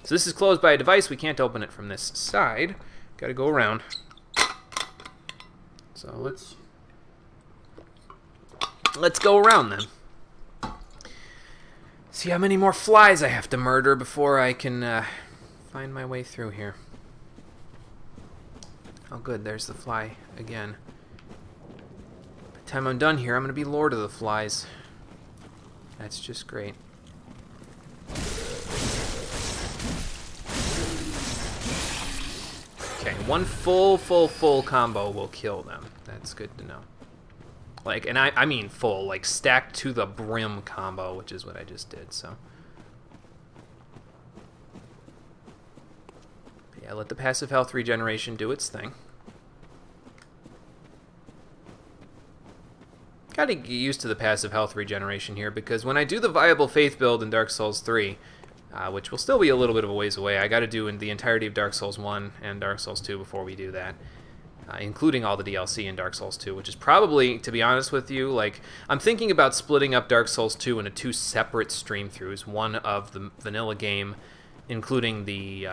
So this is closed by a device. We can't open it from this side. Gotta go around. So let's go around then. See how many more flies I have to murder before I can find my way through here. Oh good, there's the fly again. By the time I'm done here, I'm gonna be Lord of the Flies. That's just great. Okay, one full combo will kill them. That's good to know. Like, and I mean full, like stacked to the brim combo, which is what I just did, so. But yeah, let the passive health regeneration do its thing. Gotta get used to the passive health regeneration here, because when I do the Viable Faith build in Dark Souls 3, which will still be a little bit of a ways away, I gotta do in the entirety of Dark Souls 1 and Dark Souls 2 before we do that. Including all the DLC in Dark Souls 2, which is probably, to be honest with you, like, I'm thinking about splitting up Dark Souls 2 into 2 separate stream-throughs, one of the vanilla game, including the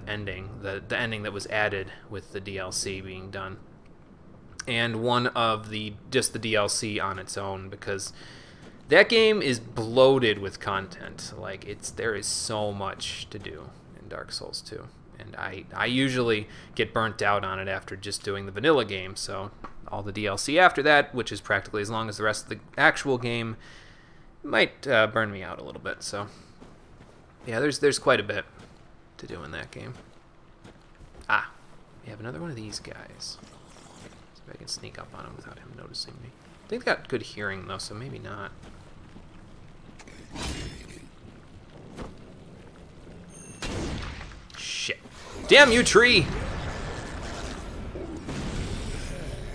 ending, the ending that was added with the DLC being done, and one of just the DLC on its own, because that game is bloated with content. Like, there is so much to do in Dark Souls 2. And I usually get burnt out on it after just doing the vanilla game, so all the DLC after that, which is practically as long as the rest of the actual game, might burn me out a little bit. So yeah, there's quite a bit to do in that game. Ah, we have another one of these guys. See if I can sneak up on him without him noticing me. I think they got good hearing though, so maybe not. Shit. Damn you, tree!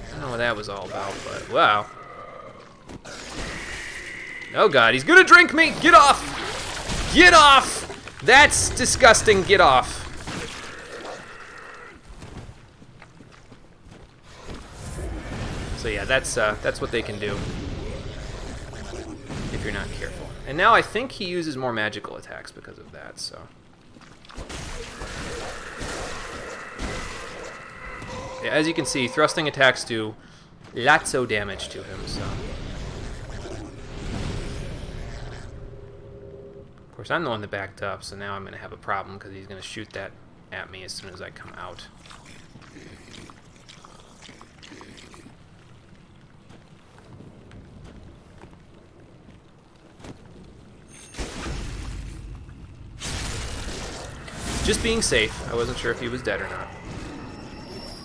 I don't know what that was all about, but wow. Oh god, he's gonna drink me! Get off! Get off! That's disgusting, get off. So yeah, that's what they can do if you're not careful. And now I think he uses more magical attacks because of that, so. Yeah, as you can see, thrusting attacks do lots of damage to him, so. Of course, I'm the one that backed up, so now I'm going to have a problem because he's going to shoot that at me as soon as I come out. Just being safe. I wasn't sure if he was dead or not.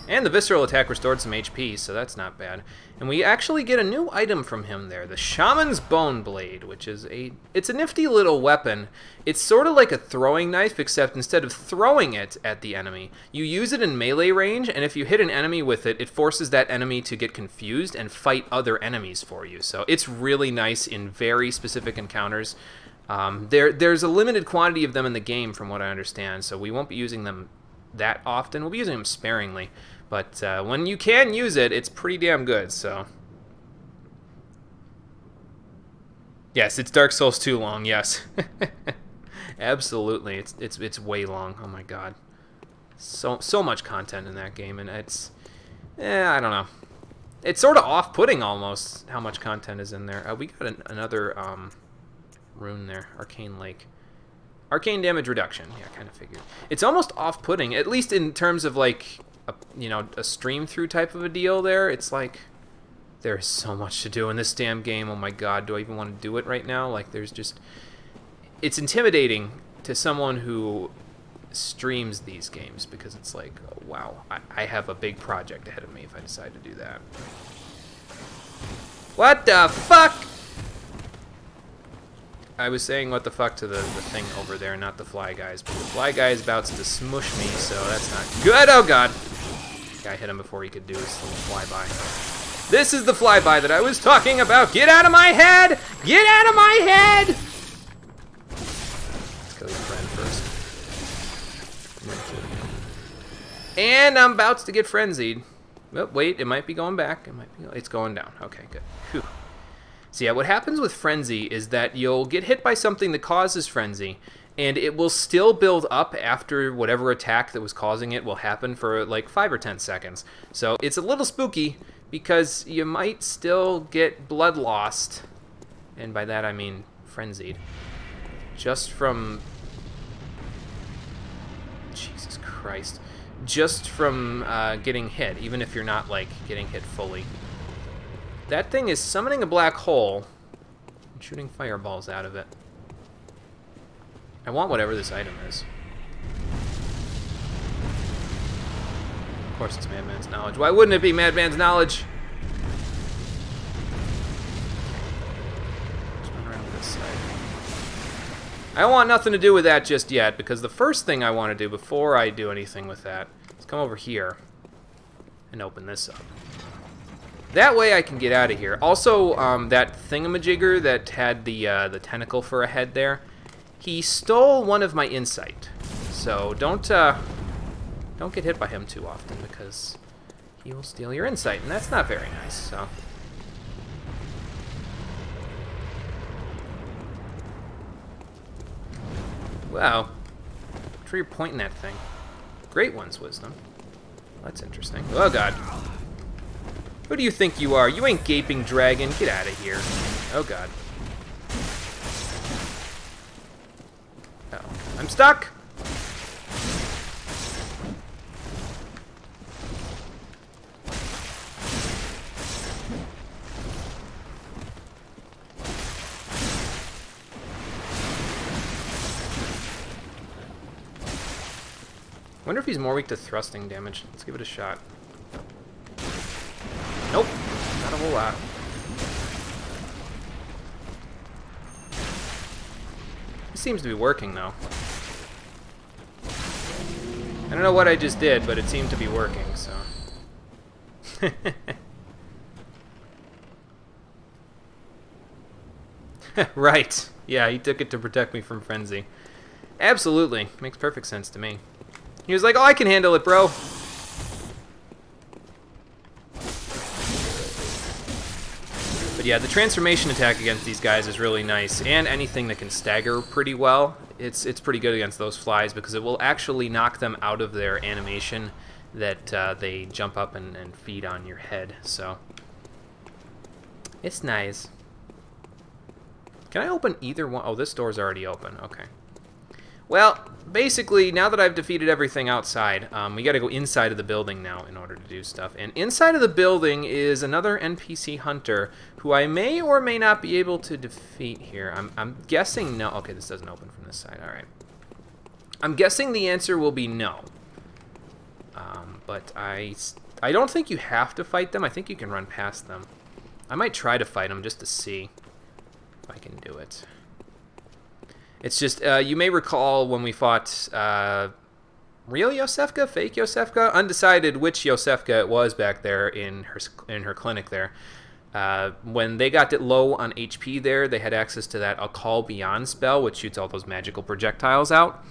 And the visceral attack restored some HP, so that's not bad. And we actually get a new item from him there, the Shaman's Bone Blade, which is it's a nifty little weapon. It's sort of like a throwing knife, except instead of throwing it at the enemy, you use it in melee range, and if you hit an enemy with it, it forces that enemy to get confused and fight other enemies for you. So it's really nice in very specific encounters. There's a limited quantity of them in the game, from what I understand, so we won't be using them that often. We'll be using them sparingly. But when you can use it, it's pretty damn good, so. Yes, it's Dark Souls 2 long, yes. Absolutely, it's way long, oh my god. So much content in that game, and it's, I don't know. It's sort of off-putting almost, how much content is in there. We got another rune there, Arcane Lake. Arcane damage reduction, yeah, I kind of figured. It's almost off-putting, at least in terms of like, a stream through type of a deal there. It's like There is so much to do in this damn game. Oh my god, do I even want to do it right now? Like, there's just... It's intimidating to someone who streams these games, because it's like, oh, wow, I have a big project ahead of me if I decide to do that. What the fuck? I was saying what the fuck to the thing over there, not the fly guys, but the fly guy is about to smush me, so that's not good. Oh god! Guy hit him before he could do his little flyby. This is the flyby that I was talking about! Get out of my head! Get out of my head! Let's kill your friend first. And I'm about to get frenzied. Oh, wait, it might be going back. It's going down. Okay, good. Whew. So yeah, what happens with frenzy is that you'll get hit by something that causes frenzy, and it will still build up after whatever attack that was causing it will happen for like 5 or 10 seconds. So it's a little spooky, because you might still get blood lost, and by that I mean frenzied, just from... Jesus Christ. Just from getting hit, even if you're not, like, getting hit fully. That thing is summoning a black hole and shooting fireballs out of it. I want whatever this item is. Of course it's Madman's Knowledge. Why wouldn't it be Madman's Knowledge? Let's run around this side. I don't want nothing to do with that just yet, because the first thing I want to do before I do anything with that is come over here and open this up. That way I can get out of here. Also, that thingamajigger that had the tentacle for a head there, he stole one of my insight. So don't get hit by him too often, because he will steal your insight, and that's not very nice, so... Wow. Which way you're pointing that thing? Great one's wisdom. That's interesting. Oh god. Who do you think you are? You ain't gaping dragon. Get out of here. Oh god. Uh-oh. I'm stuck! I wonder if he's more weak to thrusting damage. Let's give it a shot. Nope, not a whole lot. It seems to be working, though. I don't know what I just did, but it seemed to be working, so... Right. Yeah, he took it to protect me from frenzy. Absolutely. Makes perfect sense to me. He was like, oh, I can handle it, bro. But yeah, the transformation attack against these guys is really nice, and anything that can stagger pretty well, it's pretty good against those flies, because it will actually knock them out of their animation that they jump up and feed on your head, so it's nice. Can I open either one? Oh, this door's already open. Okay. Well, basically, now that I've defeated everything outside, we gotta go inside of the building now in order to do stuff. And inside of the building is another NPC hunter who I may or may not be able to defeat here. I'm guessing no. Okay, this doesn't open from this side. All right. I'm guessing the answer will be no. But I don't think you have to fight them. I think you can run past them. I might try to fight them just to see if I can do it. It's just, you may recall when we fought real Yosefka, fake Yosefka, undecided which Yosefka it was back there in her clinic there. When they got it low on HP there, they had access to that A Call Beyond spell, which shoots all those magical projectiles out.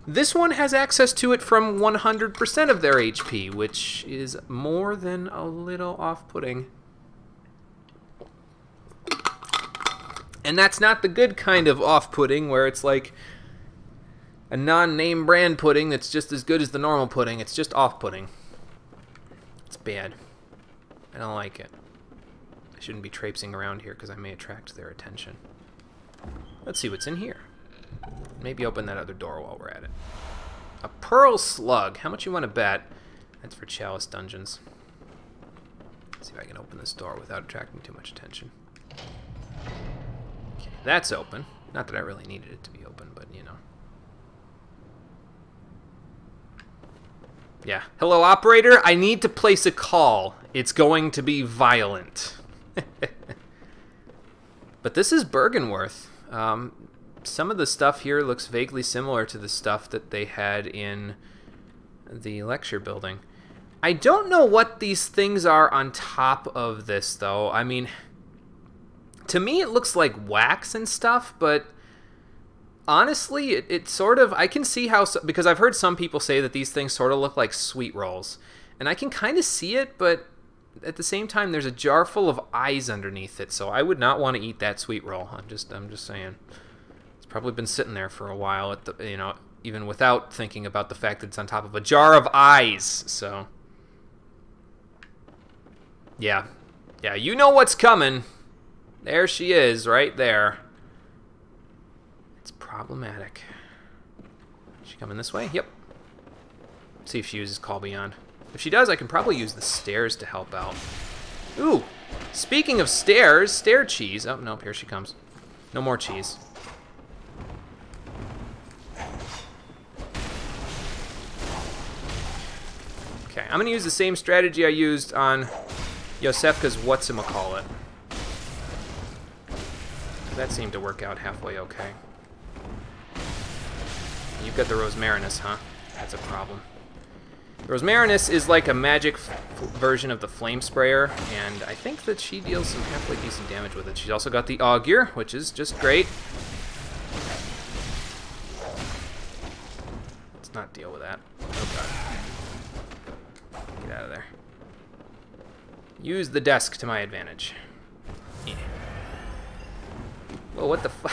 This one has access to it from 100% of their HP, which is more than a little off-putting. And that's not the good kind of off-putting, where it's like a non-name brand pudding that's just as good as the normal pudding. It's just off-putting. It's bad. I don't like it. I shouldn't be traipsing around here because I may attract their attention. Let's see what's in here. Maybe open that other door while we're at it. A pearl slug. How much you want to bet? That's for Chalice Dungeons. See if I can open this door without attracting too much attention. Okay, that's open. Not that I really needed it to be open, but you know. Yeah. Hello, operator. I need to place a call. It's going to be violent. But this is Bergenworth. Some of the stuff here looks vaguely similar to the stuff that they had in the lecture building. I don't know what these things are on top of this, though. I mean, to me it looks like wax and stuff, but honestly, it sort of... I can see how... Because I've heard some people say that these things sort of look like sweet rolls. And I can kind of see it, but at the same time, there's a jar full of eyes underneath it, so I would not want to eat that sweet roll. I'm just saying. It's probably been sitting there for a while, at the, you know, even without thinking about the fact that it's on top of a jar of eyes, so... Yeah. Yeah, you know what's coming. There she is, right there. It's problematic. Is she coming this way? Yep. See if she uses Call Beyond. If she does, I can probably use the stairs to help out. Ooh! Speaking of stairs, stair cheese. Oh, nope, here she comes. No more cheese. Okay, I'm gonna use the same strategy I used on Yosefka's whatchamacallit. That seemed to work out halfway okay. You've got the Rosmarinus, huh? That's a problem. The Rosmarinus is like a magic version of the Flame Sprayer, and I think that she deals some halfway decent damage with it. She's also got the Augur, which is just great. Let's not deal with that. Oh god. Get out of there. Use the desk to my advantage. Yeah. Well, what the fuck?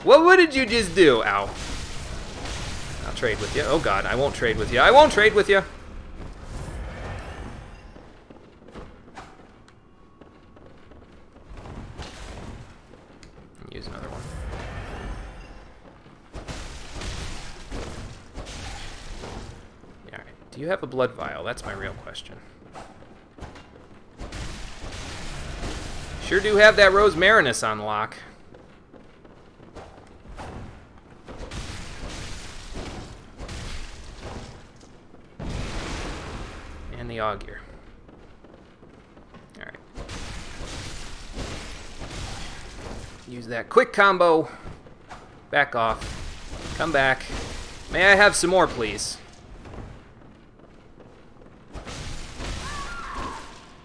What did you just do? Ow. I'll trade with you. Oh god, I won't trade with you. I won't trade with you. Use another one. Yeah, all right. Do you have a blood vial? That's my real question. Sure do have that Rosmarinus on lock. And the Augur. Alright. Use that quick combo. Back off. Come back. May I have some more, please?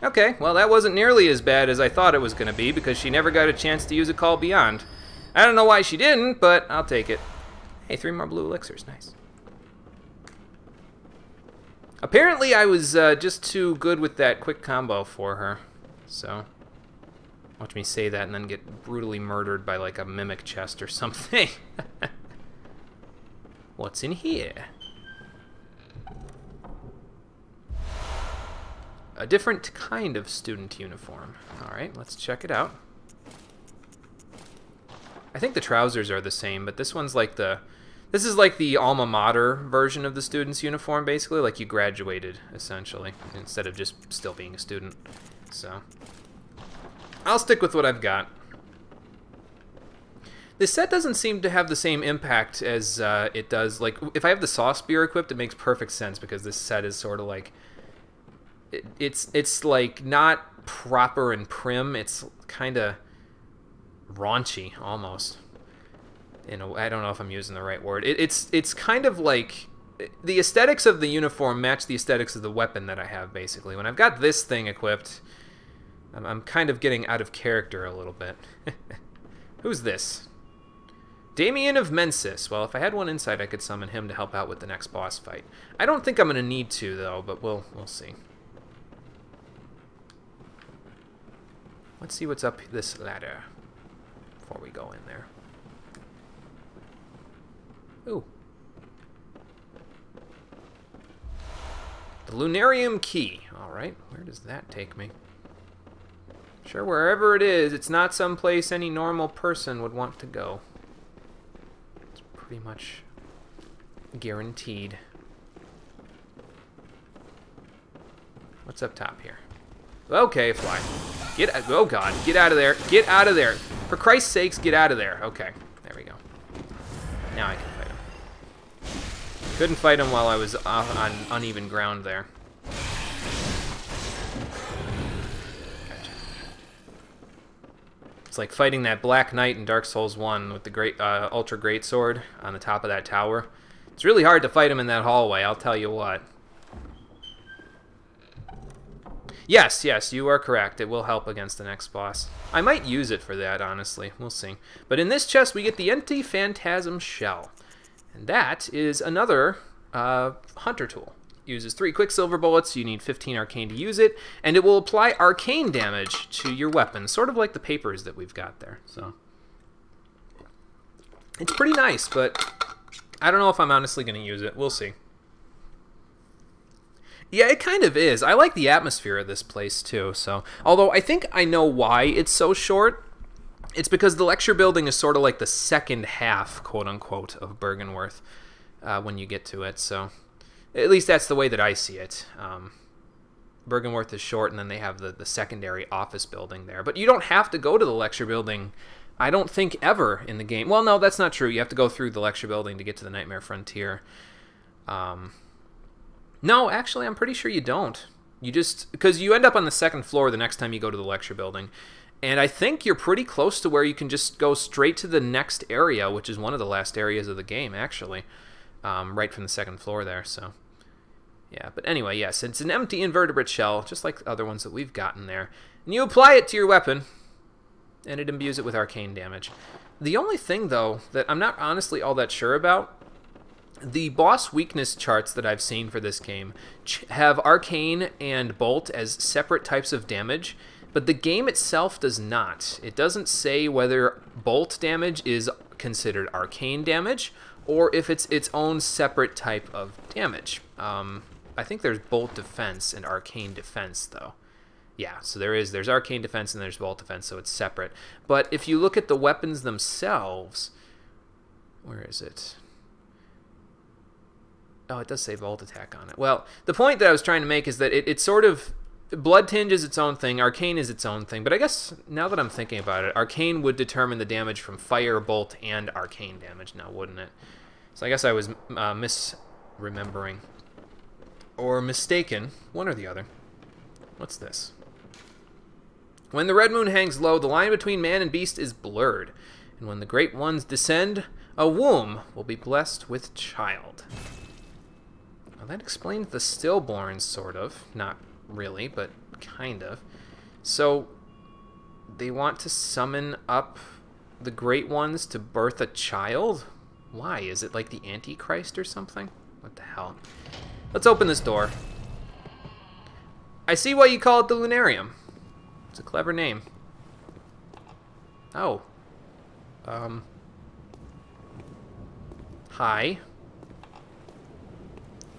Okay, well that wasn't nearly as bad as I thought it was going to be because she never got a chance to use a Call Beyond. I don't know why she didn't, but I'll take it. Hey, 3 more blue elixirs, nice. Apparently I was just too good with that quick combo for her, so... Watch me say that and then get brutally murdered by like a mimic chest or something. What's in here? A different kind of student uniform. Alright, let's check it out. I think the trousers are the same, but this one's like the... This is like the alma mater version of the student's uniform, basically. Like you graduated, essentially, instead of just still being a student. So, I'll stick with what I've got. This set doesn't seem to have the same impact as it does. Like, if I have the Saw Spear equipped, it makes perfect sense because this set is sort of like... It's like not proper and prim. It's kind of raunchy, almost. You know, I don't know if I'm using the right word. It's kind of like the aesthetics of the uniform match the aesthetics of the weapon that I have, basically. When I've got this thing equipped, I'm kind of getting out of character a little bit. Who's this? Damien of Mensis. Well, if I had one inside, I could summon him to help out with the next boss fight. I don't think I'm going to need to, though, but we'll see. Let's see what's up this ladder before we go in there. Ooh. The Lunarium Key. Alright, where does that take me? Sure, wherever it is, it's not someplace any normal person would want to go. It's pretty much guaranteed. What's up top here? Okay, fly. Oh god, get out of there. Get out of there. For Christ's sakes, get out of there. Okay, there we go. Now I can fight him. Couldn't fight him while I was on uneven ground there. Gotcha. It's like fighting that Black Knight in Dark Souls 1 with the great Ultra Great Sword on the top of that tower. It's really hard to fight him in that hallway, I'll tell you what. Yes, you are correct. It will help against the next boss. I might use it for that, honestly. We'll see. But in this chest, we get the Empty Phantasm Shell. And that is another hunter tool. Uses 3 Quicksilver bullets. You need 15 arcane to use it. And it will apply arcane damage to your weapon, sort of like the papers that we've got there. So it's pretty nice, but I don't know if I'm honestly going to use it. We'll see. Yeah, it kind of is. I like the atmosphere of this place, too. So, although I think I know why it's so short. It's because the lecture building is sort of like the second half, quote-unquote, of Byrgenwerth when you get to it. So, at least that's the way that I see it. Byrgenwerth is short, and then they have the secondary office building there. But you don't have to go to the lecture building, I don't think, ever in the game. Well, no, that's not true. You have to go through the lecture building to get to the Nightmare Frontier. No, actually, I'm pretty sure you don't. You just... Because you end up on the second floor the next time you go to the lecture building. And I think you're pretty close to where you can just go straight to the next area, which is one of the last areas of the game, actually. Right from the second floor there, so... Yeah, but anyway, yes, it's an empty invertebrate shell, just like the other ones that we've gotten there. And you apply it to your weapon, and it imbues it with arcane damage. The only thing, though, that I'm not honestly all that sure about... The boss weakness charts that I've seen for this game have Arcane and Bolt as separate types of damage, but the game itself does not. It doesn't say whether Bolt damage is considered Arcane damage, or if it's its own separate type of damage. I think there's Bolt Defense and Arcane Defense, though. Yeah, so there's Arcane Defense and there's Bolt Defense, so it's separate. But if you look at the weapons themselves... Where is it? Oh, it does say Bolt Attack on it. Well, the point that I was trying to make is that it sort of... Blood Tinge is its own thing, Arcane is its own thing, but I guess, now that I'm thinking about it, Arcane would determine the damage from Fire, Bolt, and Arcane damage now, wouldn't it? So I guess I was misremembering. Or mistaken, one or the other. What's this? When the red moon hangs low, the line between man and beast is blurred, and when the great ones descend, a womb will be blessed with child. Well, that explains the stillborns, sort of. Not really, but kind of. So, they want to summon up the Great Ones to birth a child? Why? Is it like the Antichrist or something? What the hell? Let's open this door. I see why you call it the Lunarium. It's a clever name. Oh. Hi.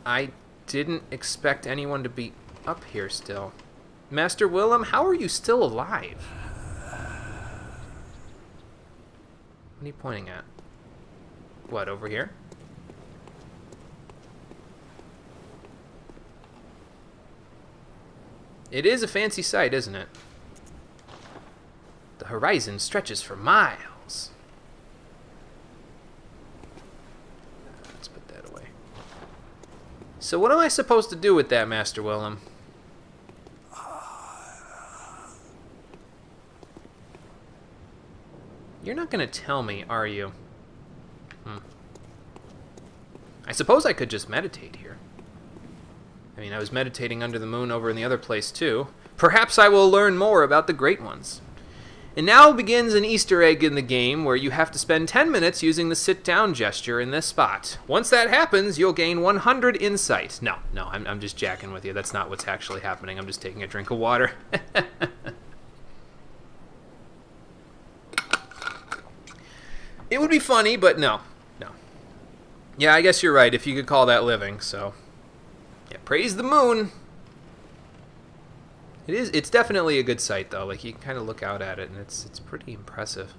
I didn't expect anyone to be up here still. Master Willem, how are you still alive? What are you pointing at? What, over here? It is a fancy sight, isn't it? The horizon stretches for miles. Let's put that away. So what am I supposed to do with that, Master Willem? You're not going to tell me, are you? I suppose I could just meditate here. I mean, I was meditating under the moon over in the other place, too. Perhaps I will learn more about the Great Ones. And now begins an Easter egg in the game where you have to spend 10 minutes using the sit-down gesture in this spot. Once that happens, you'll gain 100 insight. No, I'm just jacking with you. That's not what's actually happening. I'm just taking a drink of water. It would be funny, but no. Yeah, I guess you're right, if you could call that living, so... Yeah, praise the moon! It's definitely a good sight, though. Like, you can kind of look out at it, and it's pretty impressive.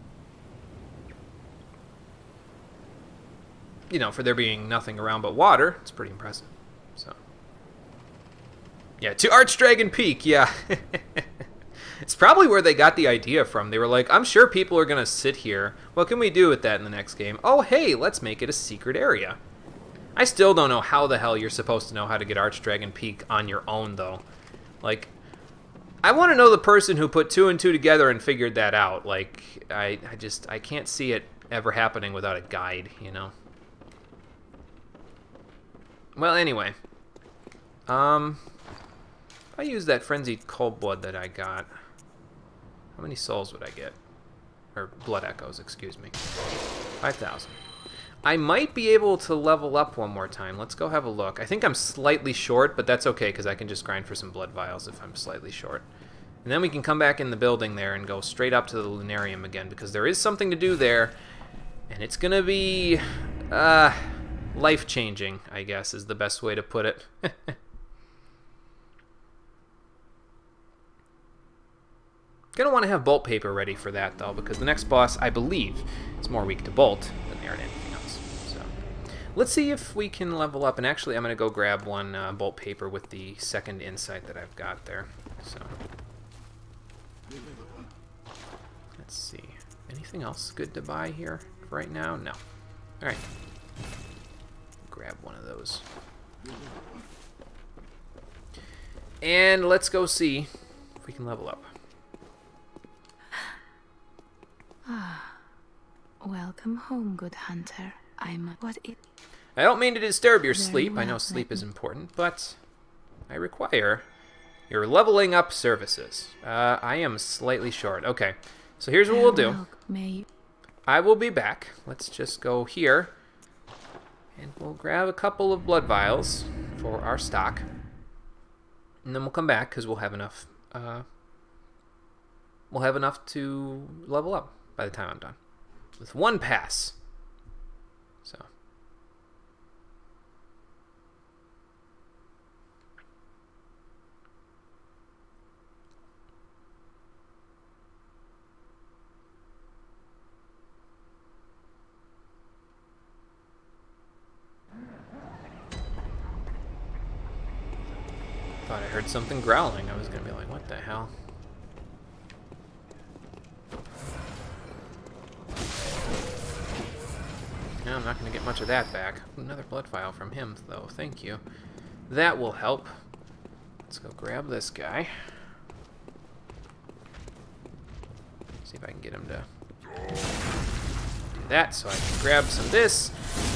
You know, for there being nothing around but water, it's pretty impressive, so... Yeah, to Archdragon Peak, yeah. It's probably where they got the idea from. They were like, I'm sure people are going to sit here. What can we do with that in the next game? Oh, hey, let's make it a secret area. I still don't know how the hell you're supposed to know how to get Archdragon Peak on your own, though. Like, I want to know the person who put 2 and 2 together and figured that out. Like, I can't see it ever happening without a guide, you know? Well, anyway. If I use that Frenzied Cold Blood that I got, how many souls would I get? Or Blood Echoes, excuse me. 5,000. I might be able to level up one more time. Let's go have a look. I think I'm slightly short, but that's okay, because I can just grind for some Blood Vials if I'm slightly short. And then we can come back in the building there and go straight up to the Lunarium again, because there is something to do there, and it's going to be life-changing, I guess, is the best way to put it. Gonna want to have bolt paper ready for that, though, because the next boss, I believe, is more weak to bolt than they are to anything else. So, let's see if we can level up. And actually, I'm gonna go grab one bolt paper with the second insight that I've got there. So, let's see. Anything else good to buy here for right now? No. All right. Grab one of those. And let's go see if we can level up. Welcome home, good hunter. I don't mean to disturb your sleep. I know sleep is important, but I require your leveling up services. I am slightly short. Okay, so here's what we'll do. I will be back. Let's just go here, and we'll grab a couple of blood vials for our stock, and then we'll come back because we'll have enough. We'll have enough to level up by the time I'm done. With one pass. So. Thought I heard something growling. I was gonna be like, what the hell? No, I'm not going to get much of that back. Another blood vial from him, though. Thank you. That will help. Let's go grab this guy. See if I can get him to do that, so I can grab some of this,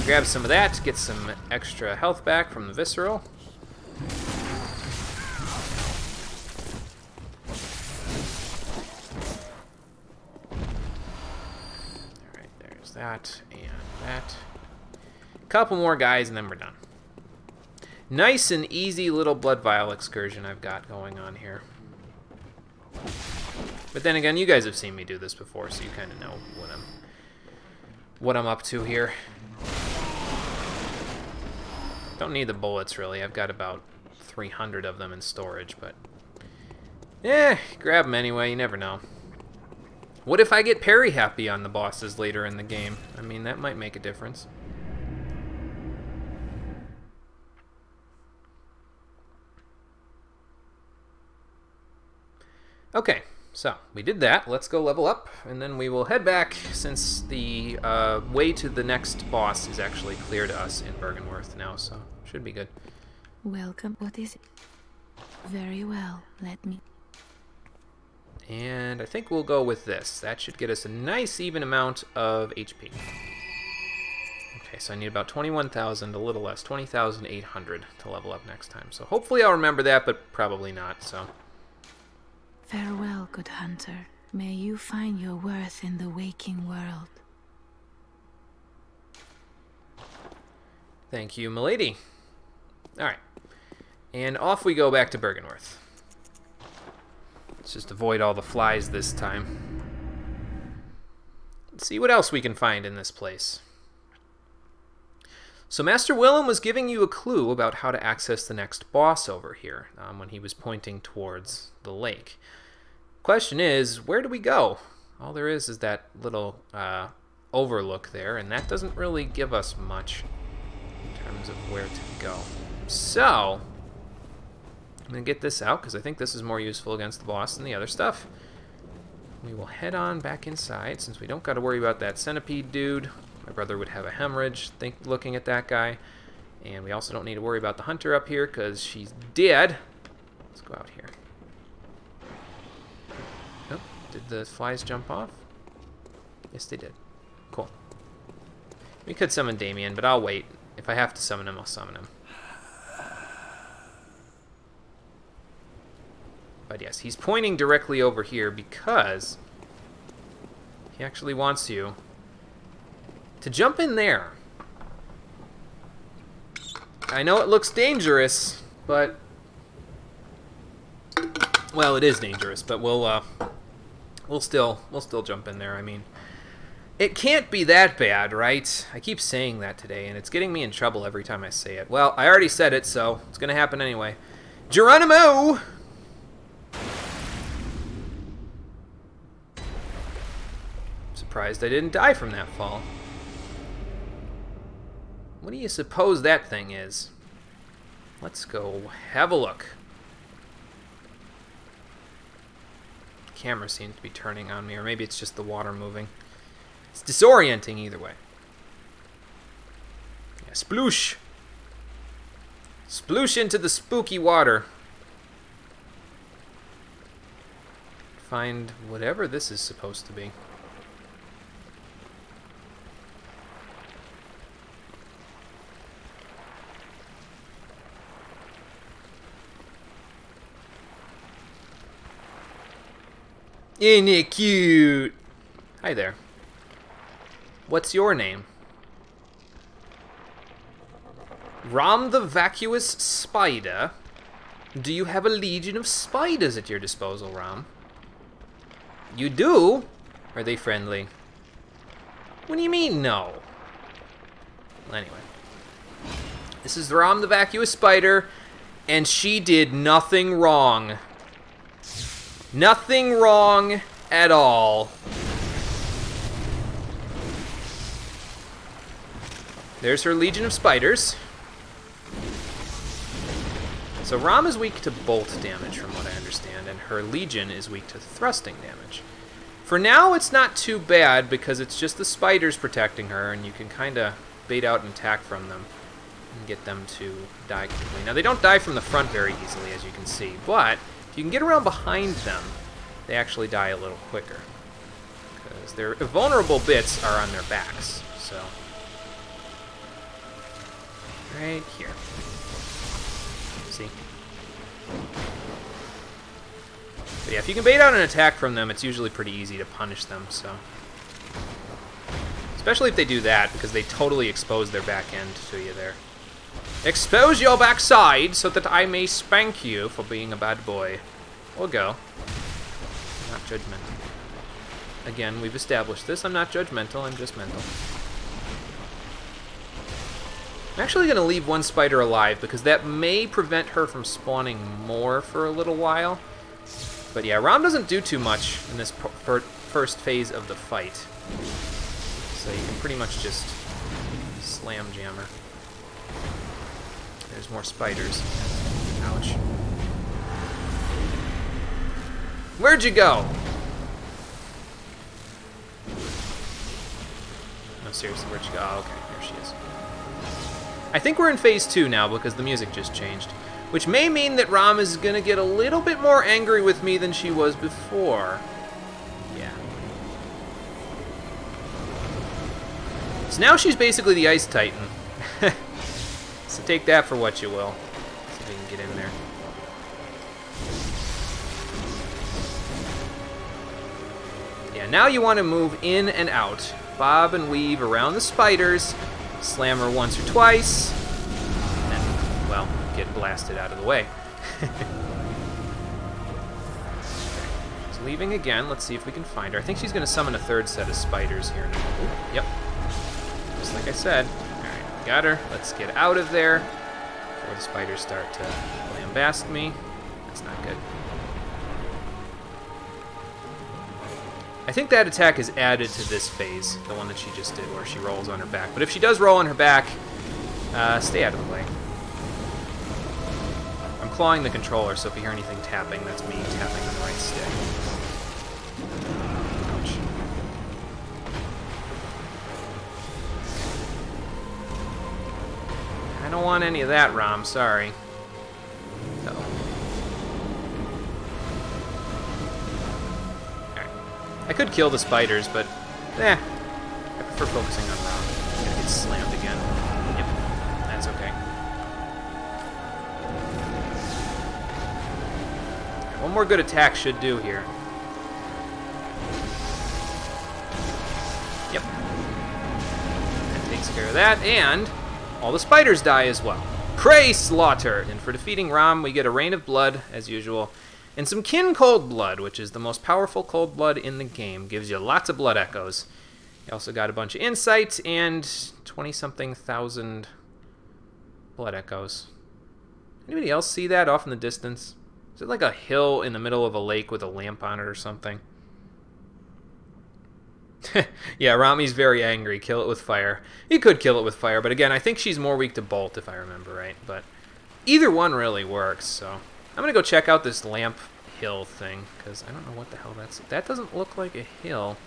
grab some of that, get some extra health back from the visceral. Alright, there's that, and that. Couple more guys, and then we're done. Nice and easy little blood vial excursion I've got going on here. But then again, you guys have seen me do this before, so you kind of know what I'm up to here. Don't need the bullets, really. I've got about 300 of them in storage, but... grab them anyway, you never know. What if I get parry happy on the bosses later in the game? I mean, that might make a difference. Okay, so we did that. Let's go level up, and then we will head back, since the way to the next boss is actually clear to us in Byrgenwerth now, so should be good. Welcome. What is it? Very well. Let me... And I think we'll go with this. That should get us a nice even amount of HP. Okay, so I need about 21,000, a little less, 20,800 to level up next time. So hopefully I'll remember that, but probably not, so... Farewell, good hunter. May you find your worth in the waking world. Thank you, milady. Alright. And off we go back to Byrgenwerth. Let's just avoid all the flies this time. Let's see what else we can find in this place. So Master Willem was giving you a clue about how to access the next boss over here when he was pointing towards the lake. Question is, where do we go? All there is that little overlook there, and that doesn't really give us much in terms of where to go. So, I'm going to get this out because I think this is more useful against the boss than the other stuff. We will head on back inside since we don't got to worry about that centipede dude. My brother would have a hemorrhage looking at that guy. And we also don't need to worry about the hunter up here because she's dead. Let's go out here. Oh, did the flies jump off? Yes, they did. Cool. We could summon Damien, but I'll wait. If I have to summon him, I'll summon him. But yes, he's pointing directly over here because he actually wants you to jump in there. I know it looks dangerous, but... well, it is dangerous, but we'll still jump in there. I mean, it can't be that bad, right? I keep saying that today, and it's getting me in trouble every time I say it. Well, I already said it, so it's gonna happen anyway. Geronimo! Surprised I didn't die from that fall. What do you suppose that thing is? Let's go have a look. The camera seems to be turning on me, or maybe it's just the water moving. It's disorienting either way. Yeah, sploosh! Sploosh into the spooky water. Find whatever this is supposed to be. Ain't it cute? Hi there. What's your name? Rom the Vacuous Spider? Do you have a legion of spiders at your disposal, Rom? You do? Are they friendly? What do you mean, no? Well, anyway. This is Rom the Vacuous Spider, and she did nothing wrong. Nothing wrong at all. There's her legion of spiders. So Rom is weak to bolt damage from what I understand, and her legion is weak to thrusting damage. For now, it's not too bad because it's just the spiders protecting her, and you can kind of bait out an attack from them and get them to die quickly. Now, they don't die from the front very easily, as you can see, but if you can get around behind them, they actually die a little quicker. Because their vulnerable bits are on their backs, so... right here. See? But yeah, if you can bait out an attack from them, it's usually pretty easy to punish them, so... especially if they do that, because they totally expose their back end to you there. Expose your backside so that I may spank you for being a bad boy. Or go. Not judgmental. Again, we've established this. I'm not judgmental, I'm just mental. I'm actually going to leave one spider alive, because that may prevent her from spawning more for a little while. But yeah, Rom doesn't do too much in this first phase of the fight. So you can pretty much just slam jam her. There's more spiders. Ouch. Where'd you go? No, seriously, where'd you go? Oh, okay, there she is. I think we're in phase 2 now because the music just changed. Which may mean that Rom is going to get a little bit more angry with me than she was before. Yeah. So now she's basically the Ice Titan. So take that for what you will. See if we can get in there. Yeah, now you want to move in and out. Bob and weave around the spiders. Slam her once or twice. And then, well, get blasted out of the way. She's leaving again. Let's see if we can find her. I think she's going to summon a third set of spiders here. Ooh, yep. Just like I said. Alright, got her. Let's get out of there before the spiders start to lambast me. That's not good. I think that attack is added to this phase, the one that she just did, where she rolls on her back. But if she does roll on her back, stay out of the way. I'm clawing the controller, so if you hear anything tapping, that's me tapping on the right stick. Ouch. I don't want any of that, Rom. Sorry. Uh-oh. Alright. I could kill the spiders, but I prefer focusing on Rom. I'm gonna get slammed again. Yep. That's okay. One more good attack should do here. Yep. That takes care of that, and all the spiders die as well. Prey slaughter! And for defeating Rom, we get a rain of blood, as usual, and some kin cold blood, which is the most powerful cold blood in the game. Gives you lots of blood echoes. You also got a bunch of insight and 20-something thousand blood echoes. Anybody else see that off in the distance? Is it like a hill in the middle of a lake with a lamp on it or something? Yeah, Rami's very angry. Kill it with fire. You could kill it with fire, but again, I think she's more weak to bolt, if I remember right. But either one really works, so I'm going to go check out this lamp hill thing, because I don't know what the hell that's... That doesn't look like a hill.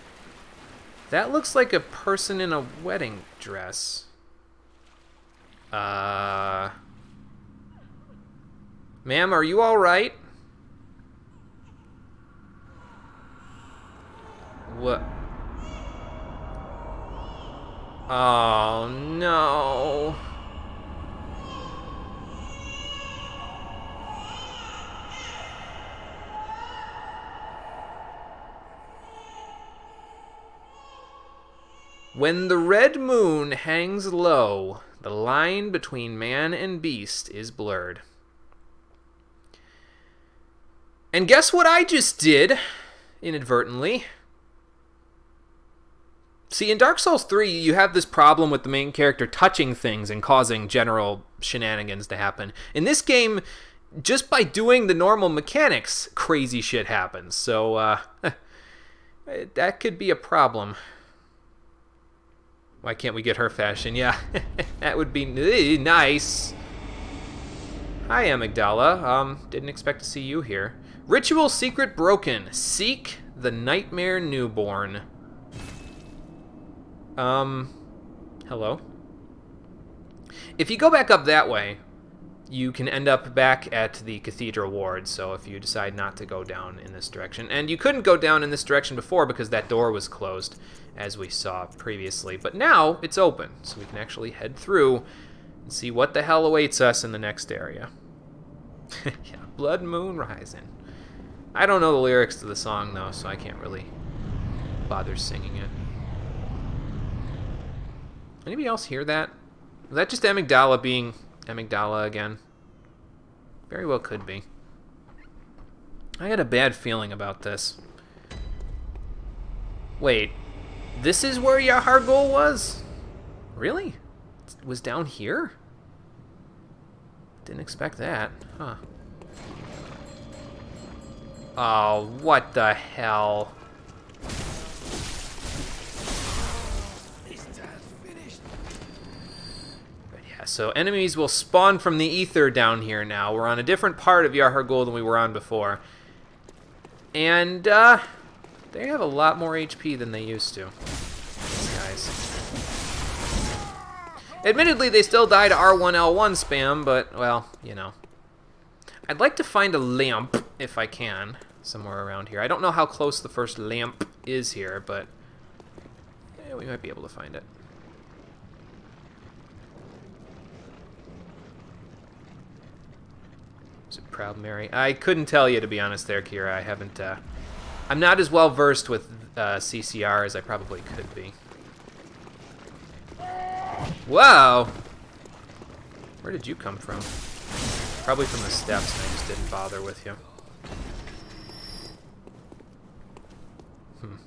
That looks like a person in a wedding dress. Ma'am, are you all right? What? Oh, no. When the red moon hangs low, the line between man and beast is blurred. And guess what I just did, inadvertently? See, in Dark Souls 3, you have this problem with the main character touching things and causing general shenanigans to happen. In this game, just by doing the normal mechanics, crazy shit happens. So, that could be a problem. Why can't we get her fashion? Yeah, that would be nice. Hi, Amygdala. Didn't expect to see you here. Ritual secret broken. Seek the nightmare newborn. Hello? If you go back up that way, you can end up back at the Cathedral Ward, so if you decide not to go down in this direction. And you couldn't go down in this direction before because that door was closed, as we saw previously. But now it's open, so we can actually head through and see what the hell awaits us in the next area. Yeah, Blood Moon Rising. I don't know the lyrics to the song, though, so I can't really bother singing it. Anybody else hear that? Was that just Amygdala being Amygdala again? Very well could be. I had a bad feeling about this. Wait, this is where Yahar'gul was? Really? It was down here? Didn't expect that. Huh. Oh, what the hell? So enemies will spawn from the ether down here now. We're on a different part of Yahar'gul than we were on before. And, they have a lot more HP than they used to. These guys. Admittedly, they still die to R1L1 spam, but, well, you know. I'd like to find a lamp, if I can, somewhere around here. I don't know how close the first lamp is here, but yeah, we might be able to find it. Is it Proud Mary? I couldn't tell you, to be honest there, Kira. I haven't, I'm not as well versed with CCR as I probably could be. Whoa! Where did you come from? Probably from the steps, and I just didn't bother with you.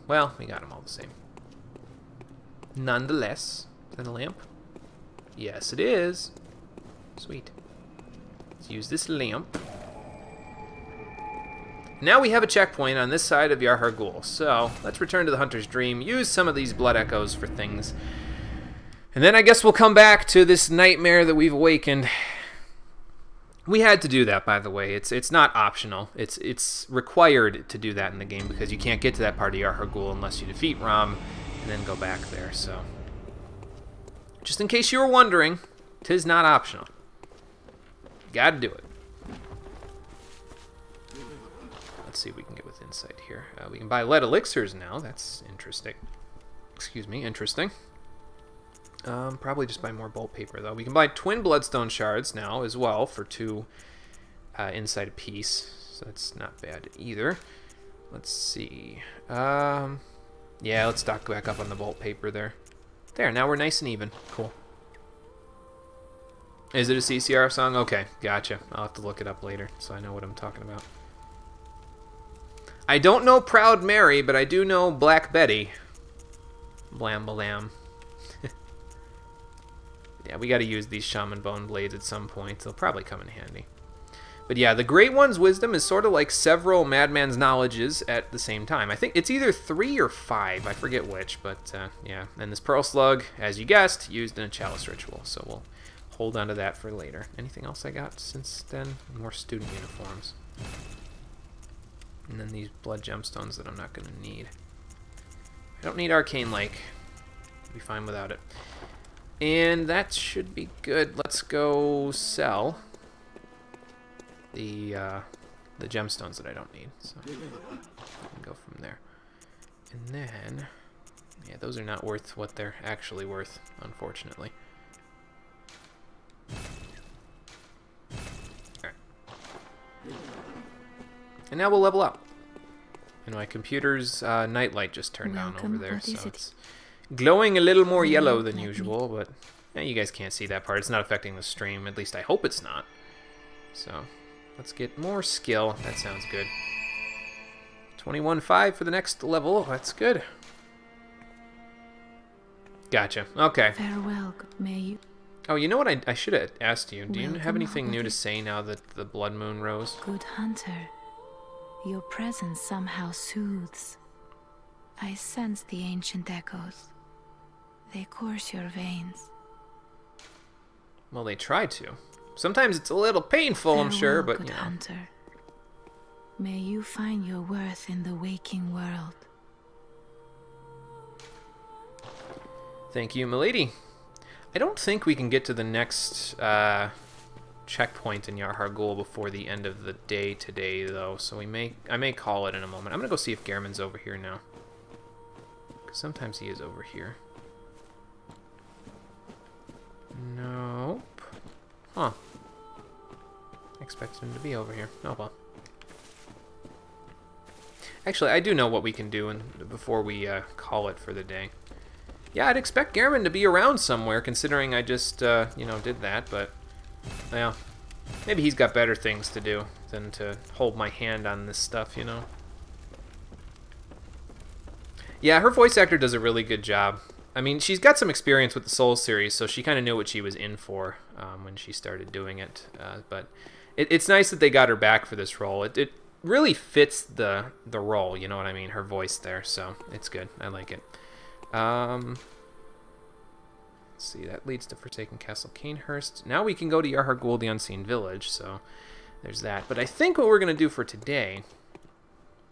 Well, we got them all the same. Nonetheless, is that a lamp? Yes, it is. Sweet. Let's use this lamp. Now we have a checkpoint on this side of Yahar'gul, so let's return to the Hunter's Dream, use some of these blood echoes for things, and then I guess we'll come back to this nightmare that we've awakened. We had to do that, by the way. It's not optional. It's required to do that in the game because you can't get to that part of Yarhagul unless you defeat Rom and then go back there. So, just in case you were wondering, 'tis not optional. Got to do it. Let's see if we can get with insight here. We can buy lead elixirs now. That's interesting. Excuse me, interesting. Probably just buy more bolt paper, though. We can buy twin bloodstone shards now as well for 2 insight apiece. So that's not bad either. Let's see. Yeah, let's stock back up on the bolt paper there. There, now we're nice and even. Cool. Is it a CCR song? Okay, gotcha. I'll have to look it up later so I know what I'm talking about. I don't know Proud Mary, but I do know Black Betty. Blam balam. Yeah, we got to use these Shaman Bone Blades at some point. They'll probably come in handy. But yeah, the Great One's Wisdom is sort of like several Madman's Knowledges at the same time. I think it's either 3 or 5. I forget which, but yeah. And this Pearl Slug, as you guessed, used in a Chalice Ritual. So we'll hold on to that for later. Anything else I got since then? More student uniforms. And then these blood gemstones that I'm not going to need. I don't need Arcane Lake. I'll be fine without it. And that should be good. Let's go sell the gemstones that I don't need. So we can go from there. And then, yeah, those are not worth what they're actually worth, unfortunately. Alright. And now we'll level up. And my computer's nightlight just turned down over there, so it's glowing a little more yellow than usual, but you guys can't see that part. It's not affecting the stream. At least I hope it's not. So let's get more skill. That sounds good. 21.5 for the next level. That's good. Gotcha. Okay. Farewell, may you. Oh, you know what I should have asked you? Do you have anything new to say now that the blood moon rose? Good hunter, your presence somehow soothes. I sense the ancient echoes. They course your veins. Well, they try to. Sometimes it's a little painful, I'm sure, but good you know. hunter. May you find your worth in the waking world. Thank you, milady. I don't think we can get to the next checkpoint in Yarhagul before the end of the day today, though. So I may call it in a moment. I'm gonna go see if Gehrman's over here now. Because sometimes he is over here. Nope. Huh. I expected him to be over here. Oh well. Actually, I do know what we can do before we call it for the day. Yeah, I'd expect Gehrman to be around somewhere, considering I just, you know, did that, but, well, maybe he's got better things to do than to hold my hand on this stuff, you know? Yeah, her voice actor does a really good job. I mean, she's got some experience with the Souls series, so she kind of knew what she was in for when she started doing it, but it's nice that they got her back for this role. It really fits the role, you know what I mean? Her voice there, so it's good. I like it. Let's see, that leads to Forsaken Castle Canehurst. Now we can go to Yarhagul, the Unseen Village, so there's that. But I think what we're going to do for today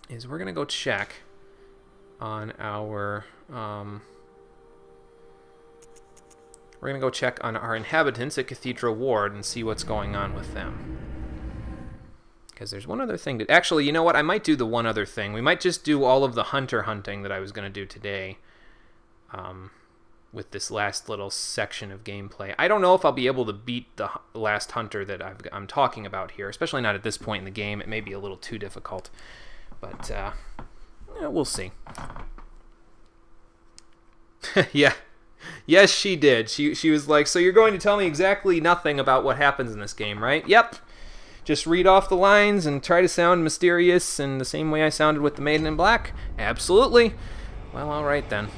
is we're going to go check on our... we're going to go check on our inhabitants at Cathedral Ward and see what's going on with them. Because there's one other thing that... Actually, you know what? I might do the one other thing. We might just do all of the hunter hunting that I was going to do today. With this last little section of gameplay. I don't know if I'll be able to beat the last hunter that I'm talking about here, especially not at this point in the game. It may be a little too difficult, but yeah, we'll see. Yeah. Yes, she did. She was like, so you're going to tell me exactly nothing about what happens in this game, right? Yep. Just read off the lines and try to sound mysterious in the same way I sounded with the Maiden in Black? Absolutely. Well, all right then.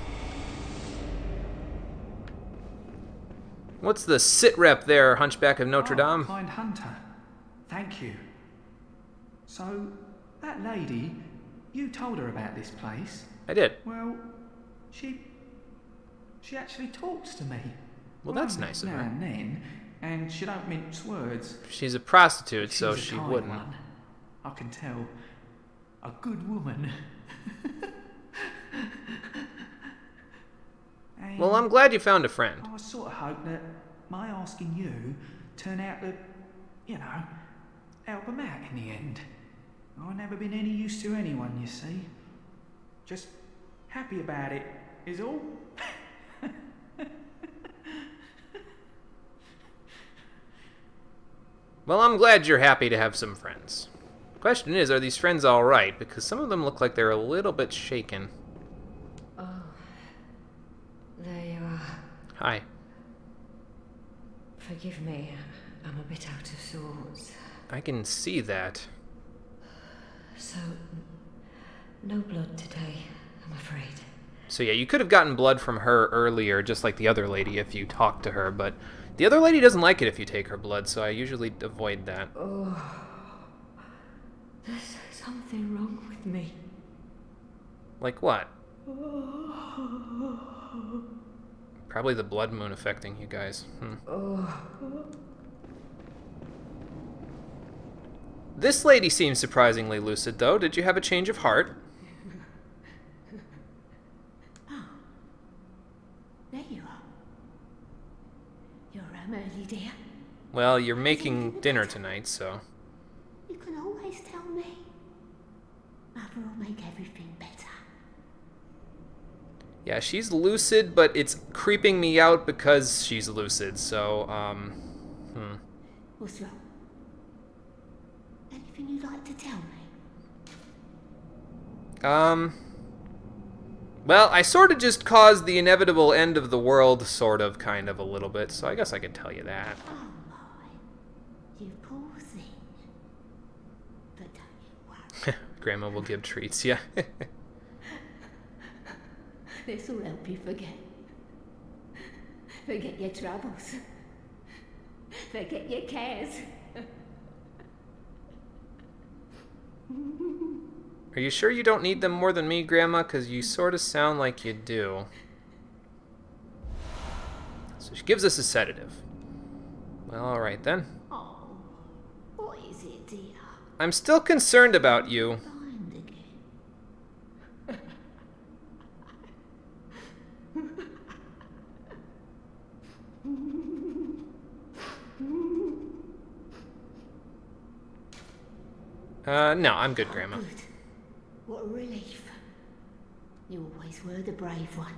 What's the sit rep there, Hunchback of Notre Dame? Kind hunter. Thank you. So, that lady, you told her about this place? I did. Well, she actually talks to me. Well, that's nice of her. Now and then, And she don't mince words. She's a prostitute, She's so a she kind wouldn't. one. I can tell. A good woman. And Well, I'm glad you found a friend. I sort of hope that my asking you turn out to, you know, help them out in the end. I've never been any use to anyone, you see. Just happy about it, is all. Well, I'm glad you're happy to have some friends. Question is, are these friends all right? Because some of them look like they're a little bit shaken. Oh, there you are. Hi. Forgive me, I'm a bit out of sorts. I can see that. So, no blood today, I'm afraid. So yeah, you could have gotten blood from her earlier, just like the other lady, if you talked to her, but the other lady doesn't like it if you take her blood, so I usually avoid that. Oh, there's something wrong with me. Like what? Probably the blood moon affecting you guys. This lady seems surprisingly lucid, though. Did you have a change of heart? There you are. You're early, dear. Well, you're making dinner tonight, so... You can always tell me. Mother will make everything better. Yeah, she's lucid, but it's creeping me out because she's lucid, so, What's wrong? Anything you'd like to tell me? Well, I sort of just caused the inevitable end of the world, sort of, kind of, a little bit, so I guess I could tell you that. Oh my, you poor thing. But don't you worry. Grandma will give treats, yeah. This'll help you forget. Forget your troubles. Forget your cares. Are you sure you don't need them more than me, Grandma? Because you sort of sound like you do. So she gives us a sedative. Well, alright then. Oh, what is it, dear? I'm still concerned about you. Blind again. No, I'm good, Grandma. Good. What a relief. You always were the brave one.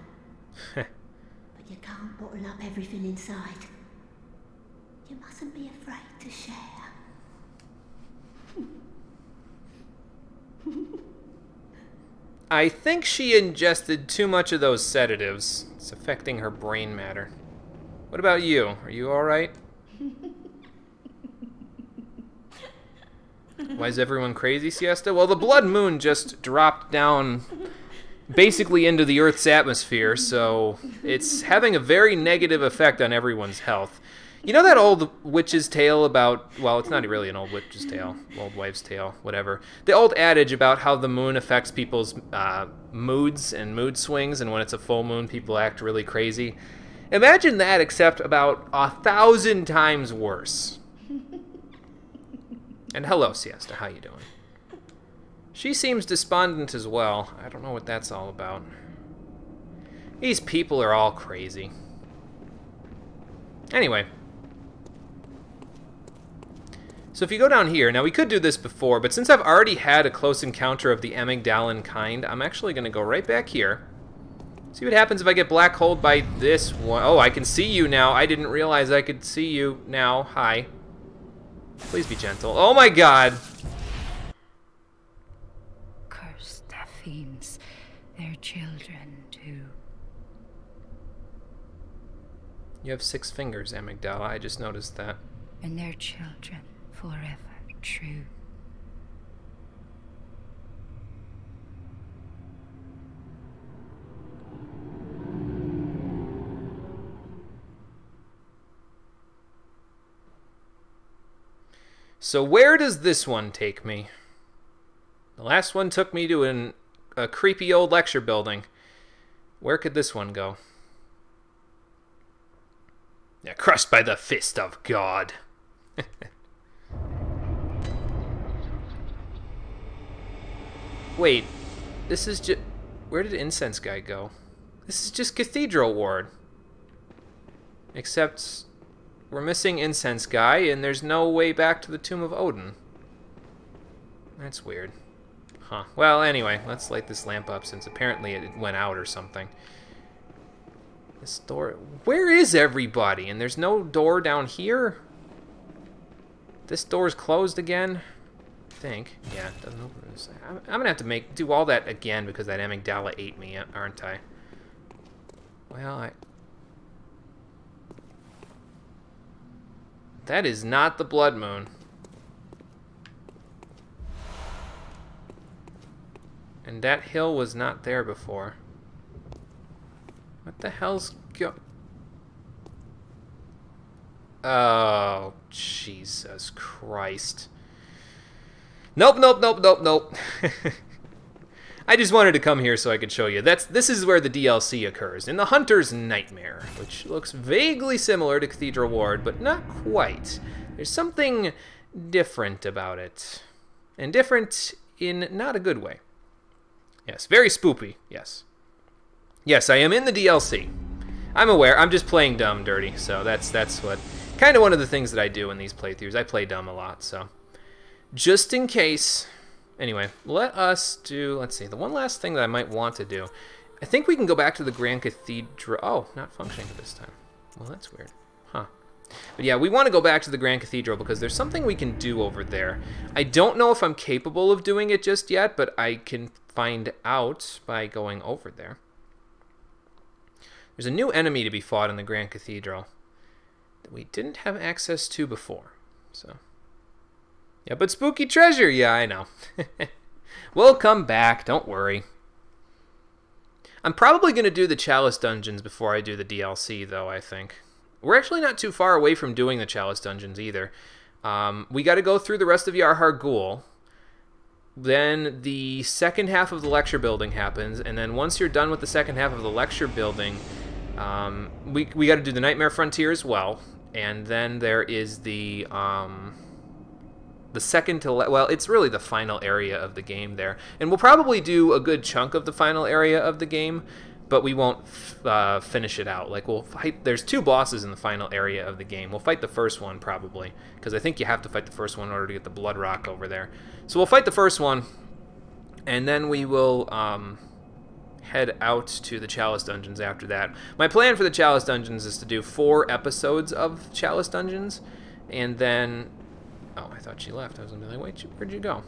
But you can't bottle up everything inside. You mustn't be afraid to share. I think she ingested too much of those sedatives. It's affecting her brain matter. What about you? Are you alright? Why is everyone crazy, Siesta? Well, the blood moon just dropped down basically into the Earth's atmosphere, so it's having a very negative effect on everyone's health. You know that old witch's tale about, well, it's not really an old witch's tale, old wives' tale, whatever. The old adage about how the moon affects people's moods and mood swings, and when it's a full moon, people act really crazy. Imagine that, except about 1,000 times worse. And hello, Siesta, how you doing? She seems despondent as well. I don't know what that's all about. These people are all crazy. Anyway. So if you go down here, now we could do this before, but since I've already had a close encounter of the amygdalin kind, I'm actually going to go right back here. See what happens if I get black holed by this one. Oh, I can see you now. I didn't realize I could see you now. Hi. Please be gentle. Oh my god! Cursed fiends, their children too. You have 6 fingers, Amygdala. I just noticed that. And their children forever true. So where does this one take me? The last one took me to a creepy old lecture building. Where could this one go? Yeah, crushed by the fist of God. Wait, this is just... Where did Incense Guy go? This is just Cathedral Ward. Except we're missing Incense Guy, and there's no way back to the Tomb of Odin. That's weird. Huh. Well, anyway, let's light this lamp up since apparently it went out or something. This door... Where is everybody? And there's no door down here? This door's closed again? I think. Yeah, it doesn't open this. I'm gonna have to do all that again because that amygdala ate me, aren't I? Well, That is not the Blood Moon. And that hill was not there before. What the hell's Oh, Jesus Christ. Nope, nope, nope, nope, nope. I just wanted to come here so I could show you. This is where the DLC occurs, in the Hunter's Nightmare, which looks vaguely similar to Cathedral Ward, but not quite. There's something different about it. And different in not a good way. Yes, very spoopy, yes. Yes, I am in the DLC. I'm aware, I'm just playing dumb dirty, so that's what... Kind of one of the things that I do in these playthroughs. I play dumb a lot, so... Just in case... Anyway, let us do... Let's see, the one last thing that I might want to do... I think we can go back to the Grand Cathedral... Oh, not functioning this time. Well, that's weird. Huh. But yeah, we want to go back to the Grand Cathedral because there's something we can do over there. I don't know if I'm capable of doing it just yet, but I can find out by going over there. There's a new enemy to be fought in the Grand Cathedral that we didn't have access to before. So, yeah, but spooky treasure, yeah, I know. We'll come back, don't worry. I'm probably going to do the Chalice Dungeons before I do the DLC, though, I think. We're actually not too far away from doing the Chalice Dungeons, either. We got to go through the rest of Yarhar Ghul. Then the second half of the lecture building happens, and then once you're done with the second half of the lecture building, we got to do the Nightmare Frontier as well, and then there is the second to well, it's really the final area of the game there, and we'll probably do a good chunk of the final area of the game, but we won't finish it out. Like, we'll fight. There's 2 bosses in the final area of the game. We'll fight the first one probably, because I think you have to fight the first one in order to get the Blood Rock over there. So we'll fight the first one, and then we will head out to the Chalice Dungeons after that. My plan for the Chalice Dungeons is to do 4 episodes of Chalice Dungeons, and then... Oh, I thought she left. I was going to be like, wait, where'd you go?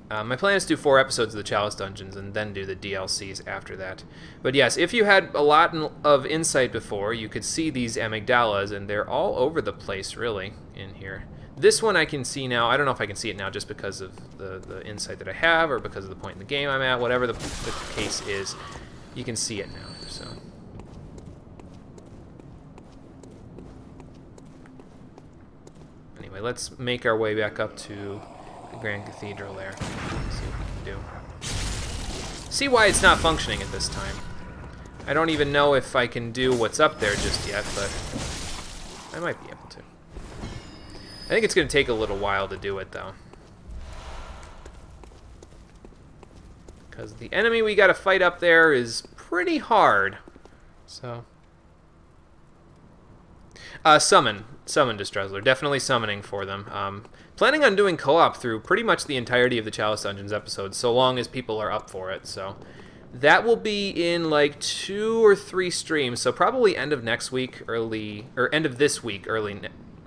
My plan is to do 4 episodes of the Chalice Dungeons and then do the DLCs after that. But yes, if you had a lot of insight before, you could see these amygdalas, and they're all over the place, really, in here. This one I can see now. I don't know if I can see it now just because of the insight that I have or because of the point in the game I'm at. Whatever the case is, you can see it now. So. Anyway, let's make our way back up to the Grand Cathedral there. See what we can do. See why it's not functioning at this time. I don't even know if I can do what's up there just yet, but I might be able to. I think it's going to take a little while to do it, though. Because the enemy we got to fight up there is pretty hard. So... Summon Distressler. Definitely summoning for them. Planning on doing co-op through pretty much the entirety of the Chalice Dungeons episodes, so long as people are up for it. So that will be in like 2 or 3 streams. So probably end of next week, end of this week,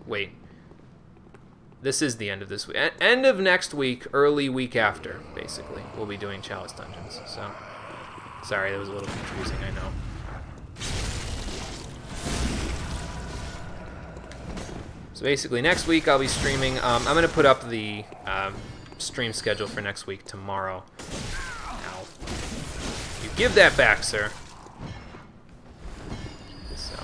wait. This is the end of this week. End of next week, early week after, basically. We'll be doing Chalice Dungeons. So sorry, that was a little confusing, I know. So basically, next week I'll be streaming. I'm going to put up the stream schedule for next week tomorrow. Ow. You give that back, sir. So,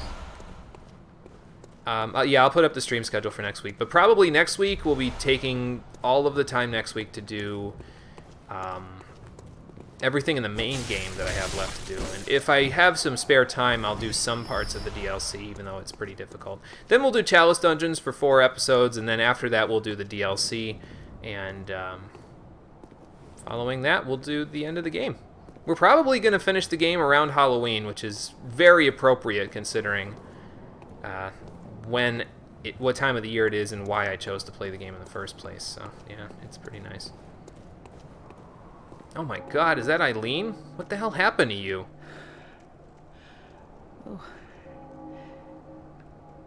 yeah, I'll put up the stream schedule for next week. But probably next week we'll be taking all of the time next week to do everything in the main game that I have left to do. And if I have some spare time, I'll do some parts of the DLC, even though it's pretty difficult. Then we'll do Chalice Dungeons for 4 episodes, and then after that we'll do the DLC, and following that we'll do the end of the game. We're probably going to finish the game around Halloween, which is very appropriate considering what time of the year it is and why I chose to play the game in the first place. So, yeah, it's pretty nice. Oh my god, is that Eileen? What the hell happened to you? Oh.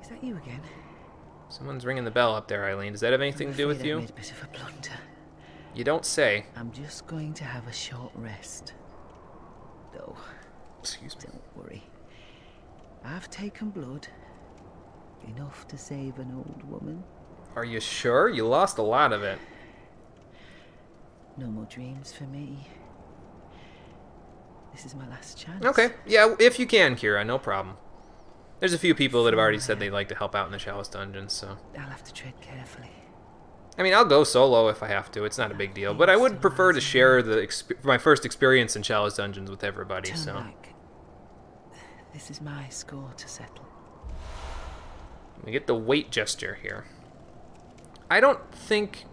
Is that you again? Someone's ringing the bell up there, Eileen. Does that have anything to do with you? I've made a bit of a blunder. You don't say. I'm just going to have a short rest. Though, Excuse me. don't worry. I've taken blood. Enough to save an old woman. Are you sure? You lost a lot of it. No more dreams for me. This is my last chance. Okay. Yeah, if you can, Kira, no problem. There's a few people that have already said they'd like to help out in the Chalice Dungeons, so... I'll have to tread carefully. I mean, I'll go solo if I have to. It's not a big deal. But I would prefer to share my first experience in Chalice Dungeons with everybody, Turn so... back. This is my score to settle. We get the wait gesture here. I don't think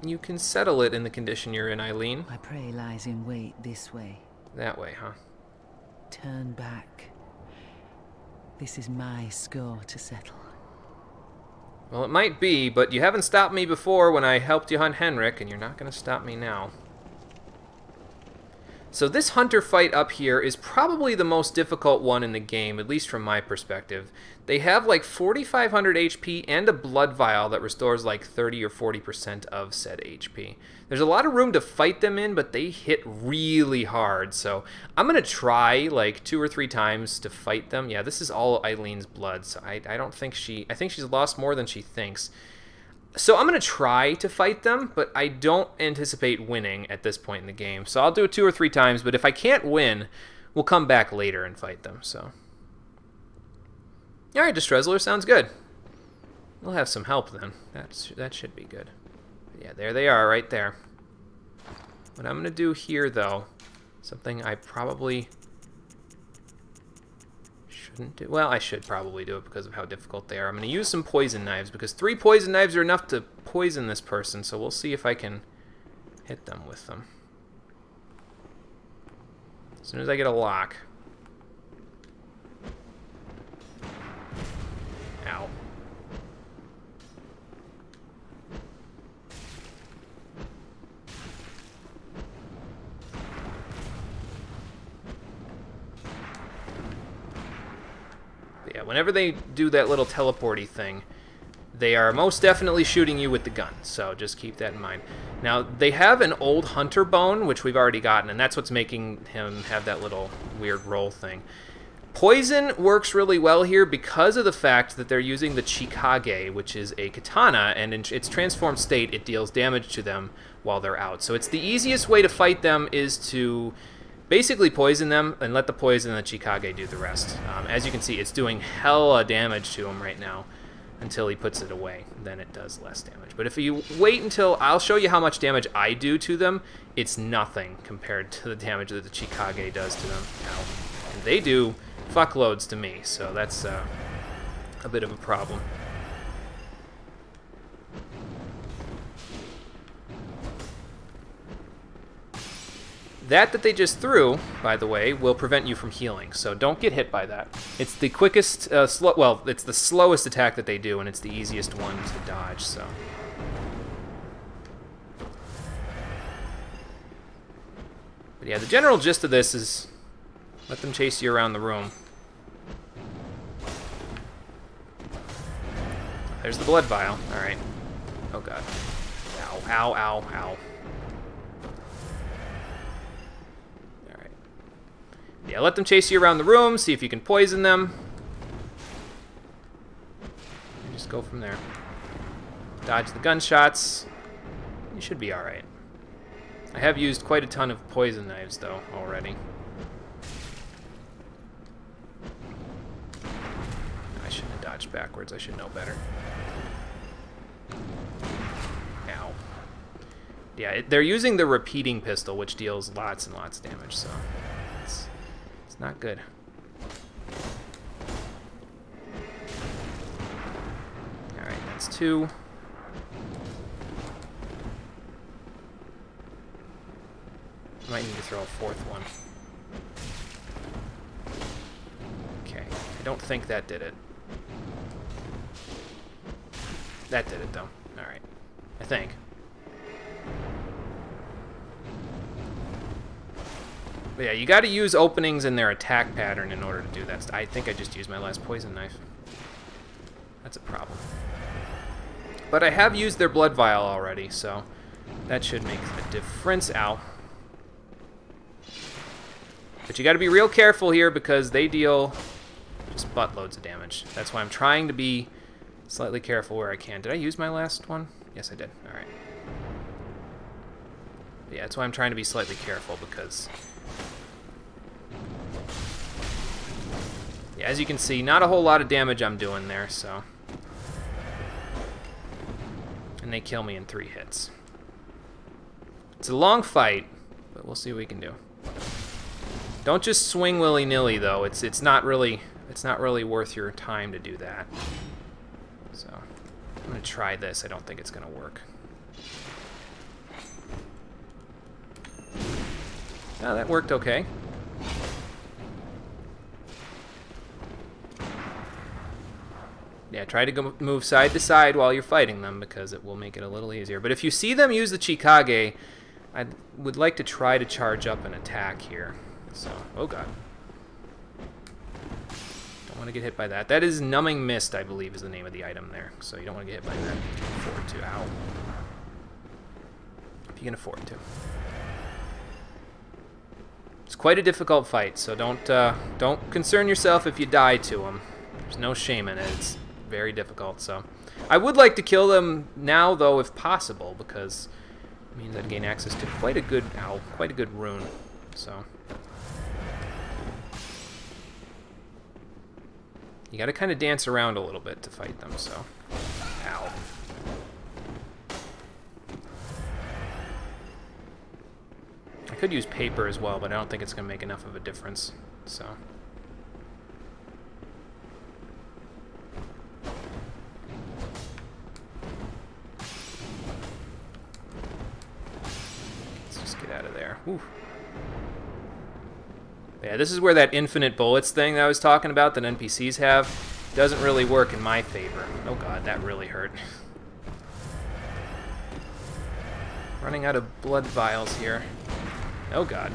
you can settle it in the condition you're in, Eileen. My prey lies in wait this way. That way, huh? Turn back. This is my score to settle. Well, it might be, but you haven't stopped me before when I helped you hunt Henrik, and you're not going to stop me now. So this hunter fight up here is probably the most difficult one in the game, at least from my perspective. They have like 4,500 HP and a blood vial that restores like 30 or 40% of said HP. There's a lot of room to fight them in, but they hit really hard. So I'm going to try like 2 or 3 times to fight them. Yeah, this is all Eileen's blood, so I don't think I think she's lost more than she thinks. So I'm going to try to fight them, but I don't anticipate winning at this point in the game. So I'll do it 2 or 3 times, but if I can't win, we'll come back later and fight them, so... Alright, Distressler, sounds good. We'll have some help then. That should be good. Yeah, there they are, right there. What I'm going to do here, though, something I probably shouldn't do. Well, I should probably do it because of how difficult they are. I'm going to use some poison knives, because 3 poison knives are enough to poison this person, so we'll see if I can hit them with them. As soon as I get a lock. Ow. Yeah, whenever they do that little teleporty thing, they are most definitely shooting you with the gun, so just keep that in mind. Now, they have an old hunter bone, which we've already gotten, and that's what's making him have that little weird roll thing. Poison works really well here because of the fact that they're using the Chikage, which is a katana, and in its transformed state, it deals damage to them while they're out. So it's the easiest way to fight them is to basically poison them and let the poison and the Chikage do the rest. As you can see, it's doing hella damage to him right now until he puts it away. Then it does less damage. But if you wait until... I'll show you how much damage I do to them. It's nothing compared to the damage that the Chikage does to them. Ow. And they do fuckloads to me, so that's a bit of a problem. That they just threw, by the way, will prevent you from healing, so don't get hit by that. It's the quickest, well, it's the slowest attack that they do, and it's the easiest one to dodge, so... But yeah, the general gist of this is let them chase you around the room. There's the blood vial. Alright. Oh god. Ow, ow, ow, ow. Alright. Yeah, let them chase you around the room, see if you can poison them. And just go from there. Dodge the gunshots. You should be alright. I have used quite a ton of poison knives, though, already. I shouldn't have dodged backwards. I should know better. Ow. Yeah, they're using the repeating pistol, which deals lots and lots of damage, so it's not good. Alright, that's 2. Might need to throw a 4th one. Okay, I don't think that did it. That did it, though. Alright, I think. But yeah, you gotta use openings in their attack pattern in order to do that. I think I just used my last poison knife. That's a problem. But I have used their blood vial already, so that should make a difference. Ow. But you gotta be real careful here because they deal just buttloads of damage. That's why I'm trying to be slightly careful where I can. Did I use my last one? Yes, I did. Alright. Yeah, that's why I'm trying to be slightly careful because... yeah, as you can see, not a whole lot of damage I'm doing there, so... and they kill me in 3 hits. It's a long fight, but we'll see what we can do. Don't just swing willy-nilly, though. It's not really worth your time to do that. So, I'm gonna try this. I don't think it's gonna work. Oh, that worked okay. Yeah, try to go move side to side while you're fighting them because it will make it a little easier. But if you see them use the Chikage, I would like to try to charge up an attack here. So, oh god. Don't want to get hit by that. That is Numbing Mist, I believe, is the name of the item there. So you don't want to get hit by that. If you can afford to. Ow. If you can afford to. It's quite a difficult fight, so don't concern yourself if you die to them. There's no shame in it. It's very difficult, so. I would like to kill them now, though, if possible, because it means I'd gain access to quite a good rune. So. You gotta kind of dance around a little bit to fight them, so. Ow. I could use paper as well, but I don't think it's gonna make enough of a difference, so. Let's just get out of there. Whew. Yeah, this is where that infinite bullets thing that I was talking about that NPCs have doesn't really work in my favor. Oh god, that really hurt. Running out of blood vials here. Oh god.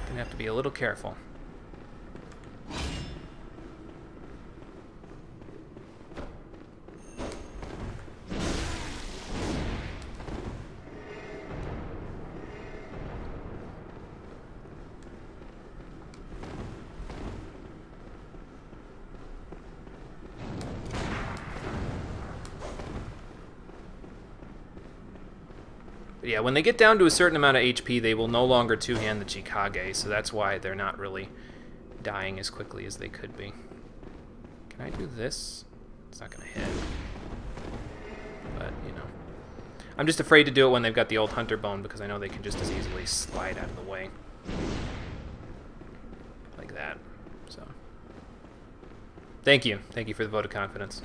Gonna have to be a little careful. Yeah, when they get down to a certain amount of HP, they will no longer two-hand the Chikage, so that's why they're not really dying as quickly as they could be. Can I do this? It's not gonna hit. But, you know. I'm just afraid to do it when they've got the old hunter bone, because I know they can just as easily slide out of the way. Like that. So. Thank you. Thank you for the vote of confidence.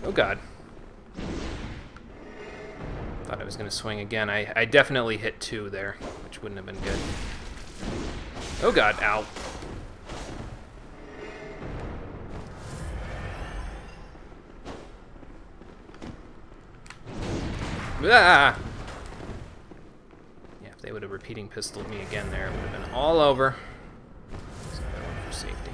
Oh god. Thought I was going to swing again. I definitely hit 2 there, which wouldn't have been good. Oh god, ow. Ah! Yeah, if they would have repeating pistoled me again there, it would have been all over. So I went for safety.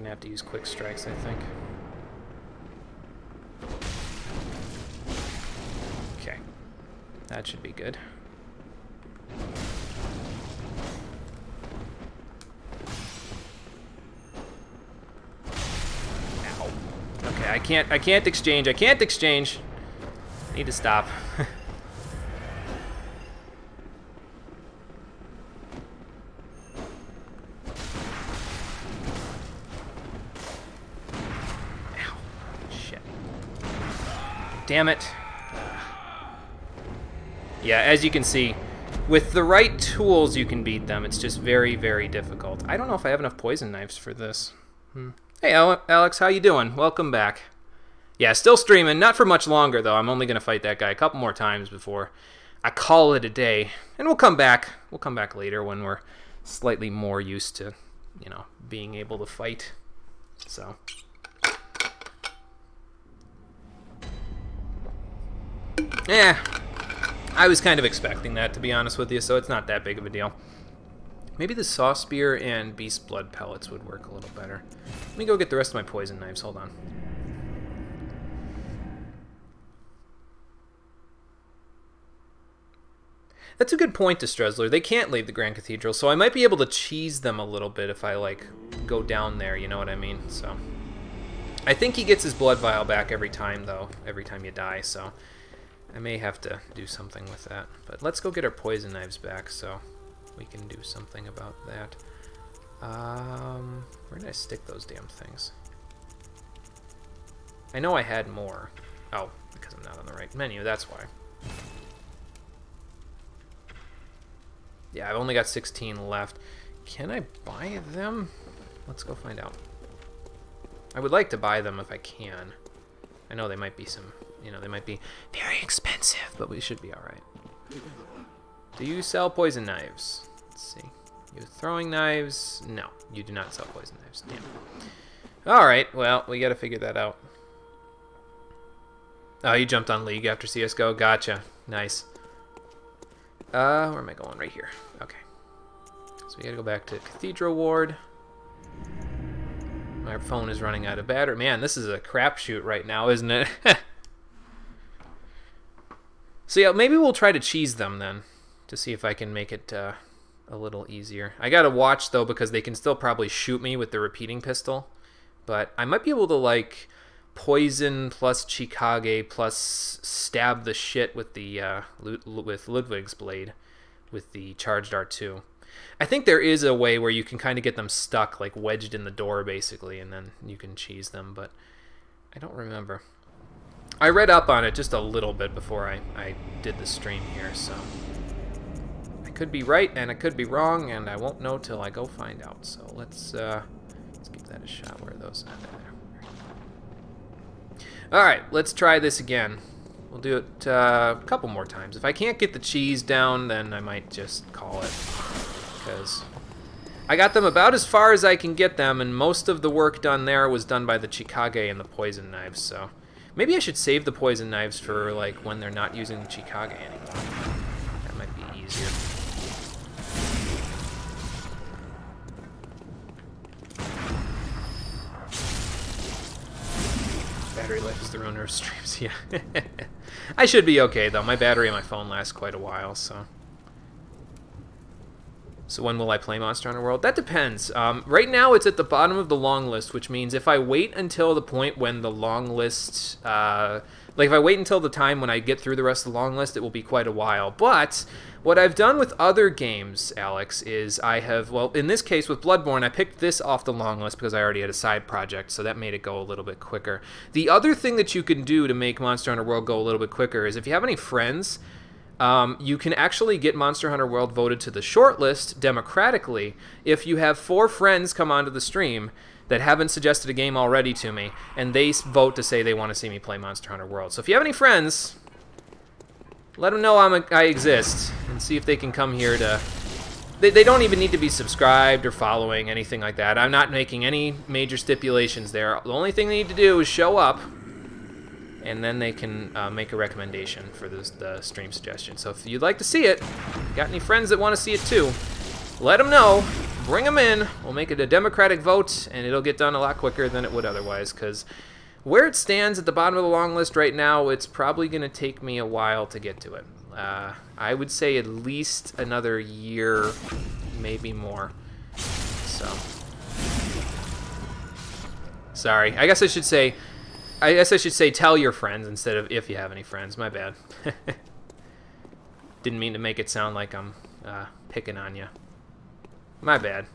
Have to use quick strikes, I think. Okay. That should be good. Ow. Okay, Yeah, I can't exchange. I can't exchange. I need to stop. Ow. Shit. Damn it. Yeah, as you can see, with the right tools you can beat them. It's just very, very difficult. I don't know if I have enough poison knives for this. Hey, Alex, how you doing? Welcome back. Yeah, still streaming. Not for much longer, though. I'm only going to fight that guy a couple more times before I call it a day. And we'll come back. We'll come back later when we're slightly more used to, you know, being able to fight. So... yeah. I was kind of expecting that, to be honest with you, so it's not that big of a deal. Maybe the saw spear and beast blood pellets would work a little better. Let me go get the rest of my poison knives. Hold on. That's a good point to Strezler. They can't leave the Grand Cathedral, so I might be able to cheese them a little bit if I, like, go down there, you know what I mean? So I think he gets his blood vial back every time, though, every time you die, so... I may have to do something with that. But let's go get our poison knives back so we can do something about that. Where did I stick those damn things? I know I had more. Oh, because I'm not on the right menu, that's why. Yeah, I've only got 16 left. Can I buy them? Let's go find out. I would like to buy them if I can. I know they might be some... you know, they might be very expensive, but we should be alright. Do you sell poison knives? Let's see. You throwing knives? No, you do not sell poison knives. Damn. Alright, well, we gotta figure that out. Oh, you jumped on League after CSGO? Gotcha. Nice. Where am I going? Right here. Okay. So we gotta go back to Cathedral Ward. My phone is running out of battery. Man, this is a crapshoot right now, isn't it? So yeah, maybe we'll try to cheese them then, to see if I can make it a little easier. I gotta watch though, because they can still probably shoot me with the repeating pistol. But I might be able to like poison plus Chikage plus stab the shit with the with Ludwig's blade with the charged R2. I think there is a way where you can kind of get them stuck, like wedged in the door basically, and then you can cheese them, but I don't remember. I read up on it just a little bit before I did the stream here, so I could be right and I could be wrong, and I won't know till I go find out. So let's give that a shot. Where are those? All right, let's try this again. We'll do it a couple more times. If I can't get the cheese down, then I might just call it, because I got them about as far as I can get them, and most of the work done there was done by the Chikage and the poison knives, so maybe I should save the poison knives for like when they're not using the Chikage anymore. That might be easier. Battery life is the ruiner of streams, yeah. I should be okay though. My battery on my phone lasts quite a while, so. So when will I play Monster Hunter World? That depends. Right now it's at the bottom of the long list, which means if I wait until the point when the long list, like if I wait until the time when I get through the rest of the long list, it will be quite a while. But what I've done with other games, Alex, is I have, well, in this case with Bloodborne, I picked this off the long list because I already had a side project, so that made it go a little bit quicker. The other thing that you can do to make Monster Hunter World go a little bit quicker is if you have any friends, you can actually get Monster Hunter World voted to the shortlist democratically if you have 4 friends come onto the stream that haven't suggested a game already to me, and they vote to say they want to see me play Monster Hunter World. So if you have any friends, let them know I exist, and see if they can come here to... They don't even need to be subscribed or following, anything like that. I'm not making any major stipulations there. The only thing they need to do is show up, and then they can make a recommendation for the stream suggestion. So if you'd like to see it, if you got any friends that want to see it too, let them know, bring them in, we'll make it a democratic vote, and it'll get done a lot quicker than it would otherwise, because where it stands at the bottom of the long list right now, it's probably going to take me a while to get to it. I would say at least another year, maybe more. So, sorry. I guess I should say, I guess I should say tell your friends instead of if you have any friends. My bad. Didn't mean to make it sound like I'm picking on you. My bad.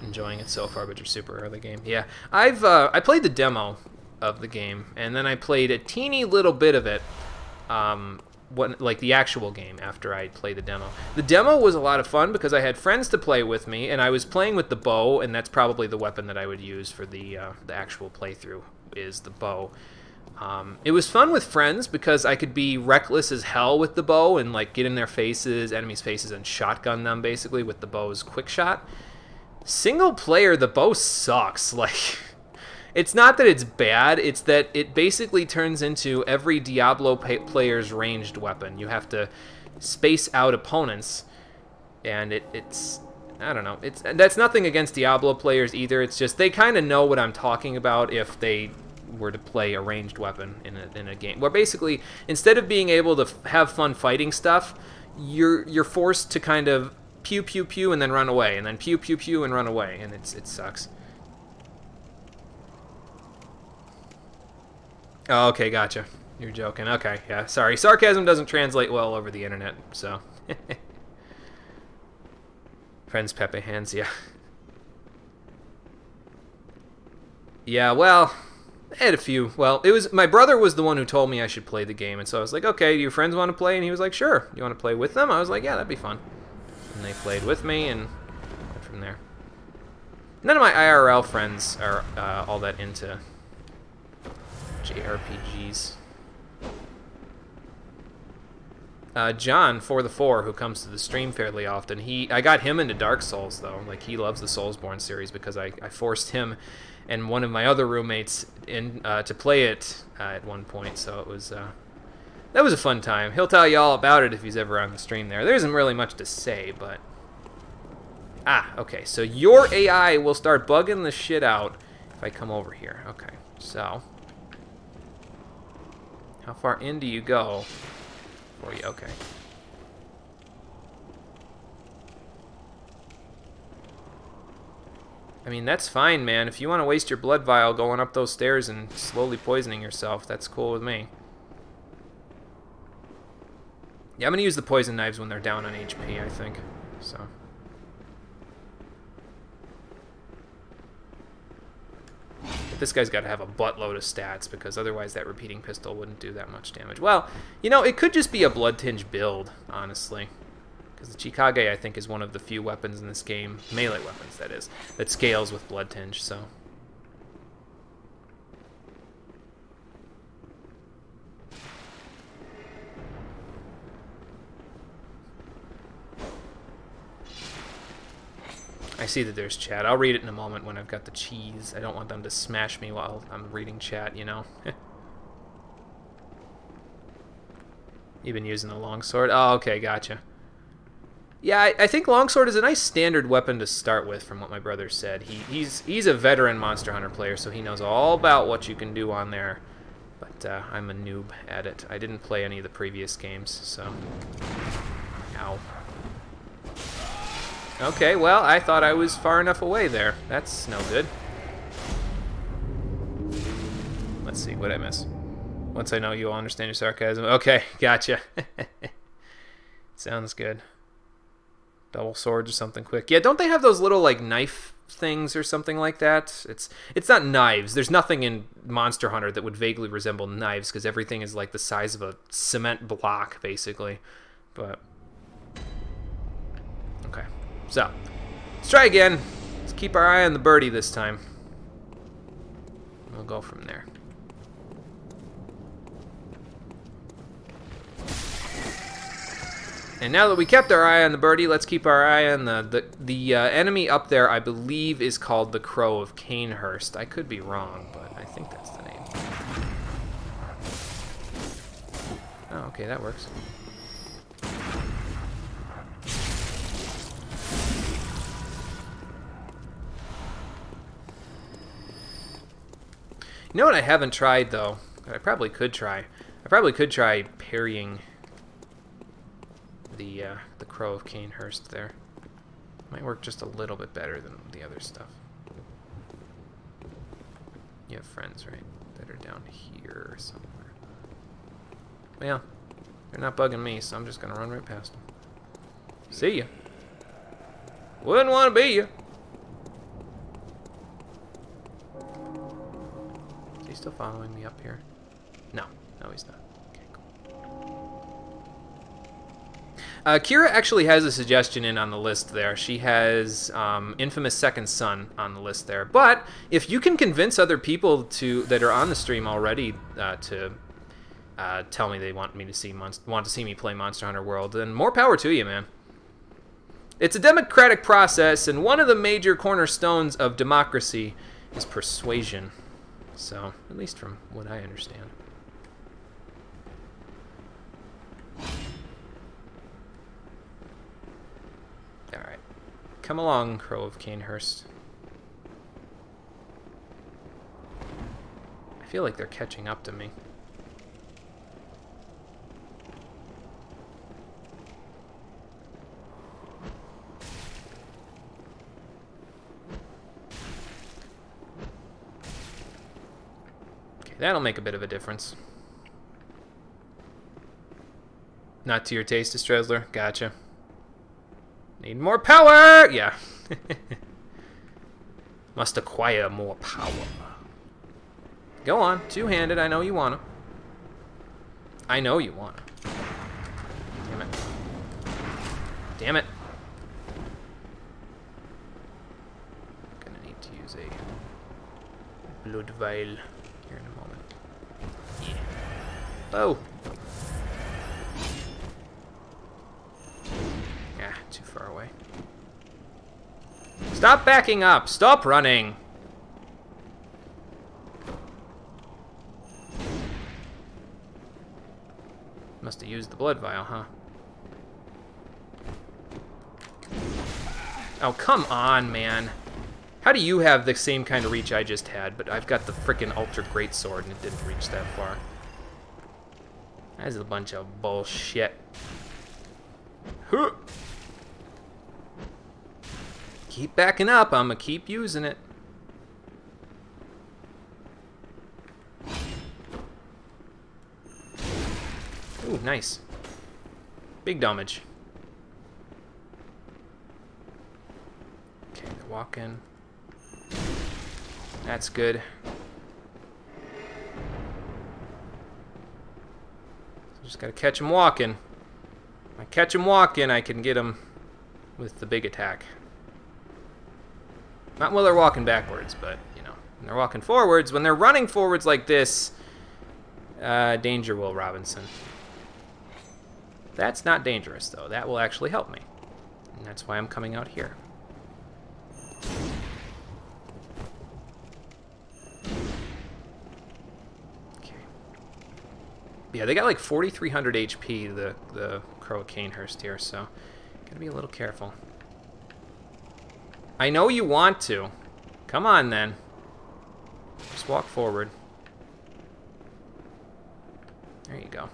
Enjoying it so far, but you're super early game. Yeah, I played the demo of the game, and then I played a teeny little bit of it, like the actual game after I played the demo. The demo was a lot of fun because I had friends to play with me, and I was playing with the bow, and that's probably the weapon that I would use for the actual playthrough is the bow. It was fun with friends because I could be reckless as hell with the bow and like get in their faces, enemies' faces, and shotgun them basically with the bow's quick shot. Single player, the bow sucks. Like, it's not that it's bad, it's that it basically turns into every Diablo player's ranged weapon. You have to space out opponents, and it's I don't know. That's nothing against Diablo players either. It's just they kind of know what I'm talking about if they were to play a ranged weapon in a game where basically instead of being able to have fun fighting stuff, you're forced to kind of pew pew pew and then run away, and then pew pew pew and run away, and it sucks. Oh, okay, gotcha. You're joking. Okay, yeah, sorry. Sarcasm doesn't translate well over the internet, so. Friends Pepe hands, yeah. Yeah, well, I had a few. Well, it was my brother was the one who told me I should play the game, and so I was like, okay, do your friends want to play? And he was like, sure. You want to play with them? I was like, yeah, that'd be fun. And they played with me, and went from there. None of my IRL friends are all that into JRPGs. John, for the 4, who comes to the stream fairly often, I got him into Dark Souls, though. Like, he loves the Soulsborne series because I forced him and one of my other roommates in to play it at one point, so it was that was a fun time. He'll tell you all about it if he's ever on the stream there. There isn't really much to say, but... okay, so your AI will start bugging the shit out if I come over here. Okay, so... how far in do you go? For you, okay. I mean, that's fine, man. If you want to waste your blood vial going up those stairs and slowly poisoning yourself, that's cool with me. Yeah, I'm going to use the poison knives when they're down on HP, I think. So. But this guy's got to have a buttload of stats, because otherwise that repeating pistol wouldn't do that much damage. Well, you know, it could just be a blood tinge build, honestly. Because the Chikage, I think, is one of the few weapons in this game, melee weapons, that is, that scales with blood tinge, so... I see that there's chat. I'll read it in a moment when I've got the cheese. I don't want them to smash me while I'm reading chat, you know? You've been using the longsword? Oh, okay, gotcha. Yeah, I think longsword is a nice standard weapon to start with, from what my brother said. He's a veteran Monster Hunter player, so he knows all about what you can do on there. But I'm a noob at it. I didn't play any of the previous games, so... Ow. Okay, well, I thought I was far enough away there. That's no good. Let's see, what'd I miss? Once I know you'll understand your sarcasm. Okay, gotcha. Sounds good. Double swords or something quick. Yeah, don't they have those little, like, knife things or something like that? It's not knives. There's nothing in Monster Hunter that would vaguely resemble knives, because everything is, like, the size of a cement block, basically. But... okay. So, let's try again. Let's keep our eye on the birdie this time. We'll go from there. And now that we kept our eye on the birdie, let's keep our eye on the enemy up there. I believe is called the Crow of Canehurst. I could be wrong, but I think that's the name. Oh, okay, that works. You know what I haven't tried, though? I probably could try. I probably could try parrying the Crow of Canehurst there. Might work just a little bit better than the other stuff. You have friends, right? That are down here somewhere. Well, they're not bugging me, so I'm just gonna run right past them. See ya. Wouldn't want to be you. Is he still following me up here? No. No, he's not. Okay, cool. Kira actually has a suggestion in on the list there. She has Infamous Second Son on the list there. But if you can convince other people that are on the stream already to tell me they want to see me play Monster Hunter World, then more power to you, man. It's a democratic process, and one of the major cornerstones of democracy is persuasion. So, at least from what I understand. Alright. Come along, Crow of Canehurst. I feel like they're catching up to me. That'll make a bit of a difference. Not to your taste, Strezler. Gotcha. Need more power! Yeah. Must acquire more power. Go on. Two-handed. I know you want to. I know you want to. Damn it. Damn it. Gonna need to use a blood vial. Here in a moment. Yeah. Oh! Ah, too far away. Stop backing up! Stop running! Must have used the blood vial, huh? Oh, come on, man. How do you have the same kind of reach I just had, but I've got the frickin' Ultra Greatsword and it didn't reach that far? That's a bunch of bullshit. Huh. Keep backing up, I'ma keep using it. Ooh, nice. Big damage. Okay, they're walking. That's good. So just gotta catch him walking. If I catch him walking, I can get him with the big attack. Not while they're walking backwards, but, you know, when they're walking forwards, when they're running forwards like this, danger, Will Robinson. That's not dangerous, though. That will actually help me. And that's why I'm coming out here. Yeah, they got like 4,300 HP, the Crow of Canehurst here, so gotta be a little careful. I know you want to. Come on, then. Just walk forward. There you go.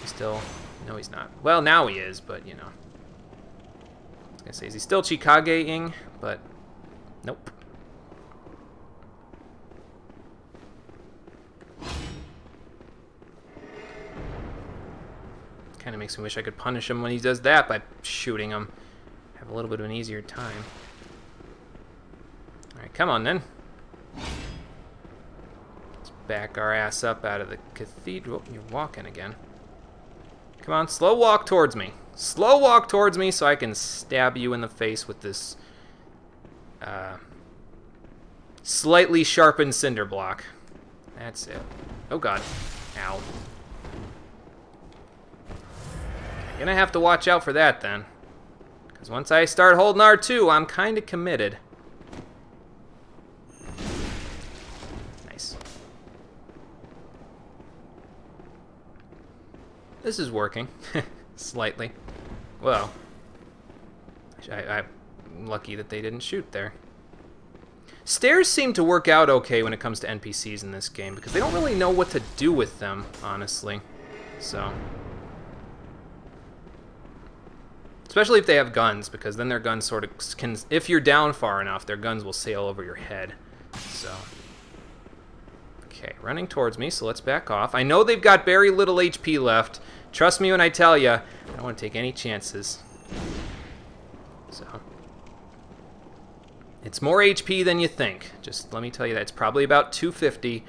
He's still... No, he's not. Well, now he is, but, you know. I was gonna say, is he still Chikage-ing? But, nope. Kind of makes me wish I could punish him when he does that by shooting him. Have a little bit of an easier time. Alright, come on then. Let's back our ass up out of the cathedral. You're walking again. Come on, slow walk towards me. Slow walk towards me so I can stab you in the face with this slightly sharpened cinder block. That's it. Oh god. Ow. Gonna have to watch out for that then. Because once I start holding R2, I'm kind of committed. Nice. This is working. Slightly. Well. I'm lucky that they didn't shoot there. Stairs seem to work out okay when it comes to NPCs in this game, because they don't really know what to do with them, honestly. So... Especially if they have guns, because then their guns sort of can... If you're down far enough, their guns will sail over your head. So... Okay, running towards me, so let's back off. I know they've got very little HP left. Trust me when I tell you, I don't want to take any chances. So... It's more HP than you think. Just let me tell you that. It's probably about 250,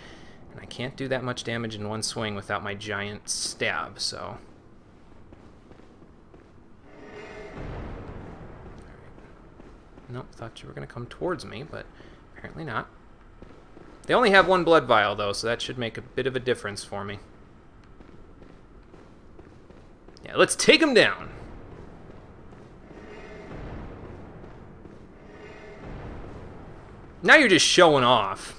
and I can't do that much damage in one swing without my giant stab, so... Nope, thought you were going to come towards me, but apparently not. They only have one blood vial, though, so that should make a bit of a difference for me. Yeah, let's take him down. Now you're just showing off.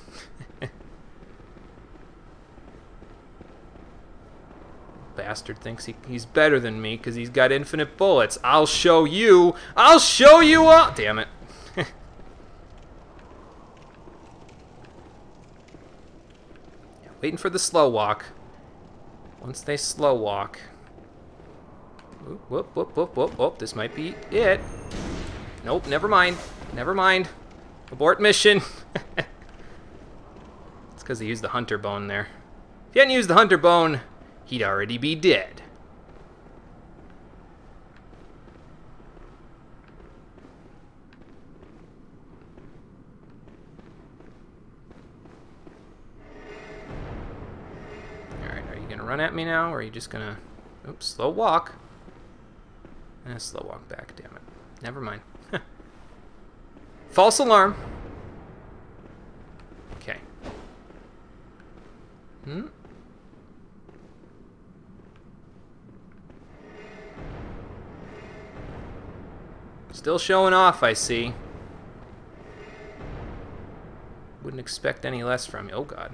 Bastard thinks he's better than me because he's got infinite bullets. I'll show you. I'll show you all. Damn it. Yeah, waiting for the slow walk. Once they slow walk. Whoop, whoop, whoop, whoop, whoop, whoop. This might be it. Nope, never mind. Never mind. Abort mission. It's because he used the hunter bone there. If he hadn't used the hunter bone, he'd already be dead. Alright, are you going to run at me now, or are you just going to... Oops, slow walk. Slow walk back, damn it. Never mind. False alarm. Okay. Still showing off, I see. Wouldn't expect any less from you. Oh, God.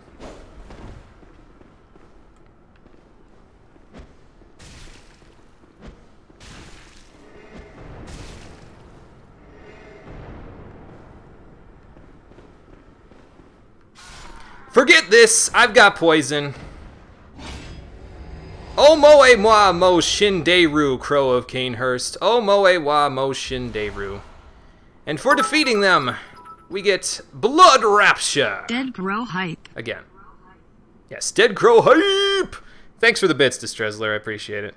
Forget this! I've got poison. O moe moi mo shinderu, Crow of Canehurst. O moe wa mo shinderu. And for defeating them, we get Blood Rapture. Dead Crow hype. Again. Yes, Dead Crow hype! Thanks for the bits, Distressler. I appreciate it.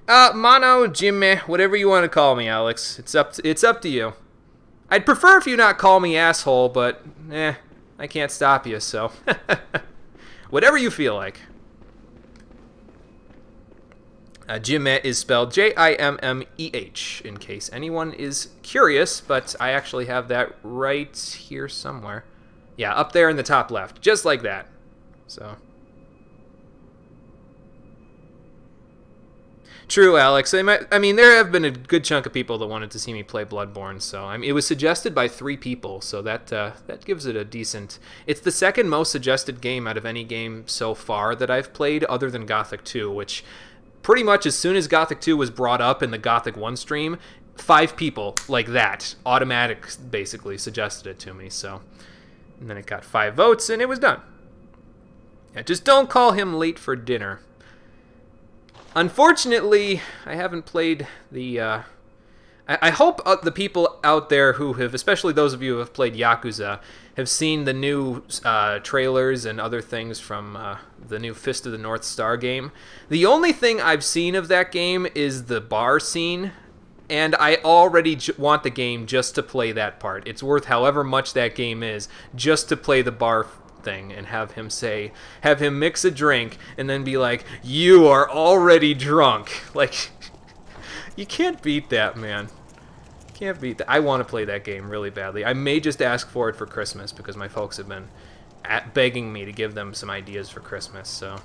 Mono, Jimmy, whatever you want to call me, Alex. It's up to you. I'd prefer if you not call me asshole, but I can't stop you, so whatever you feel like. Jimmeh is spelled Jimmeh, in case anyone is curious, but I actually have that right here somewhere. Yeah, up there in the top left, just like that. So. True, Alex. I mean, there have been a good chunk of people that wanted to see me play Bloodborne, so I mean, it was suggested by 3 people, so that gives it a decent... It's the second most suggested game out of any game so far that I've played, other than Gothic 2, which pretty much as soon as Gothic 2 was brought up in the Gothic 1 stream, 5 people like that, automatic, basically, suggested it to me, so... And then it got 5 votes, and it was done. Yeah, just don't call him late for dinner. Unfortunately, I haven't played the... I hope the people out there who have, especially those of you who have played Yakuza, have seen the new trailers and other things from the new Fist of the North Star game. The only thing I've seen of that game is the bar scene, and I already want the game just to play that part. It's worth however much that game is, just to play the bar thing and have him mix a drink and then be like, you are already drunk. Like, you can't beat that, man. Can't beat that. I want to play that game really badly. I may just ask for it for Christmas because my folks have been begging me to give them some ideas for Christmas, so.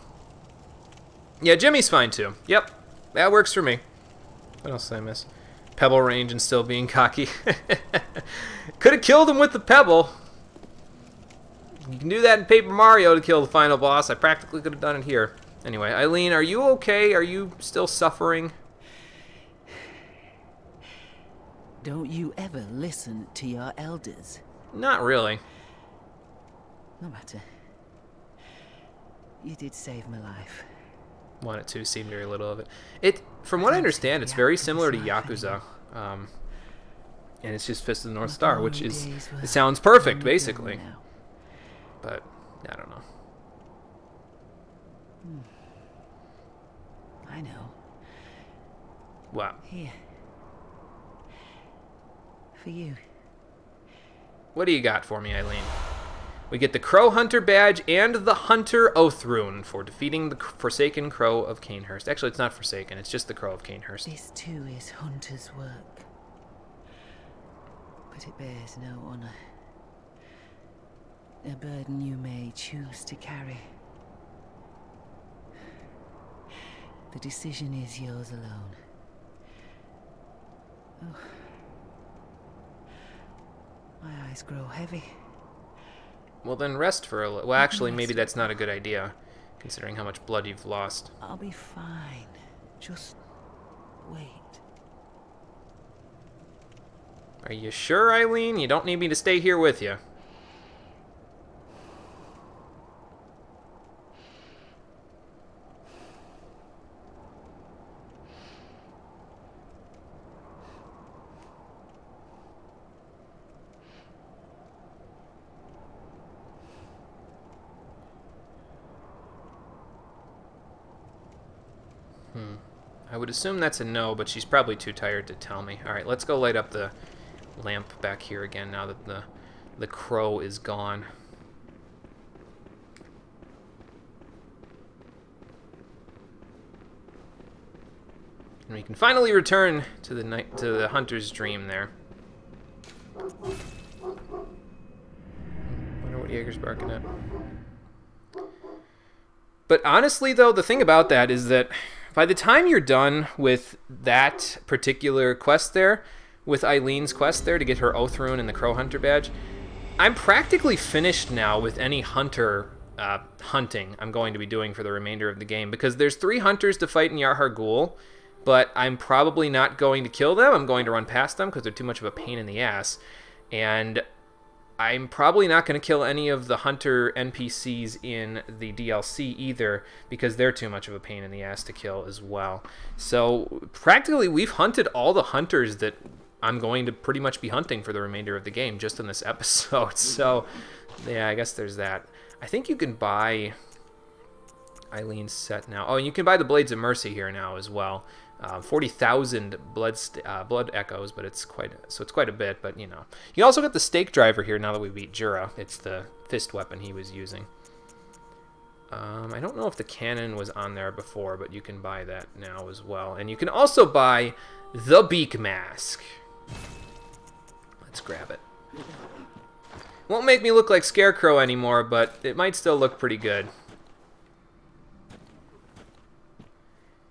Yeah, Jimmy's fine too. Yep, that works for me. What else did I miss? Pebble range and still being cocky. Could have killed him with the pebble. You can do that in Paper Mario to kill the final boss. I practically could have done it here. Anyway, Eileen, are you okay? Are you still suffering? Don't you ever listen to your elders? Not really. No matter. You did save my life. wanted to. Seen very little of it. From what I understand, it's very similar to Yakuza. And it's just Fist of the North Star, which is... It sounds perfect, basically. But, I don't know. I know. Wow. Here. For you. What do you got for me, Eileen? We get the Crow Hunter badge and the Hunter Oath Rune for defeating the Forsaken Crow of Canehurst. Actually, it's not Forsaken, it's just the Crow of Canehurst. This too is Hunter's work. But it bears no honor. A burden you may choose to carry. The decision is yours alone. Oh. My eyes grow heavy. Well, then rest for a little. Well, actually, maybe that's not a good idea, considering how much blood you've lost. I'll be fine. Just wait. Are you sure, Eileen? You don't need me to stay here with you. I would assume that's a no, but she's probably too tired to tell me. Alright, let's go light up the lamp back here again now that the crow is gone. And we can finally return to the hunter's dream there. Wonder what Jaeger's barking at. But honestly, though, the thing about that is that by the time you're done with that particular quest there, with Eileen's quest there to get her Oath Rune and the Crow Hunter badge, I'm practically finished now with any hunter hunting I'm going to be doing for the remainder of the game, because there's 3 hunters to fight in Yarhar Ghul, but I'm probably not going to kill them. I'm going to run past them because they're too much of a pain in the ass. And I'm probably not going to kill any of the hunter NPCs in the DLC either, because they're too much of a pain in the ass to kill as well. So practically we've hunted all the hunters that I'm going to pretty much be hunting for the remainder of the game just in this episode. So yeah, I guess there's that. I think you can buy Eileen's set now. Oh, and you can buy the Blades of Mercy here now as well. 40,000 blood echoes, but it's quite a bit. But you know, you also get the stake driver here now that we beat Jura. It's the fist weapon he was using. I don't know if the cannon was on there before, but you can buy that now as well. And you can also buy the beak mask. Let's grab it. Won't make me look like Scarecrow anymore, but it might still look pretty good.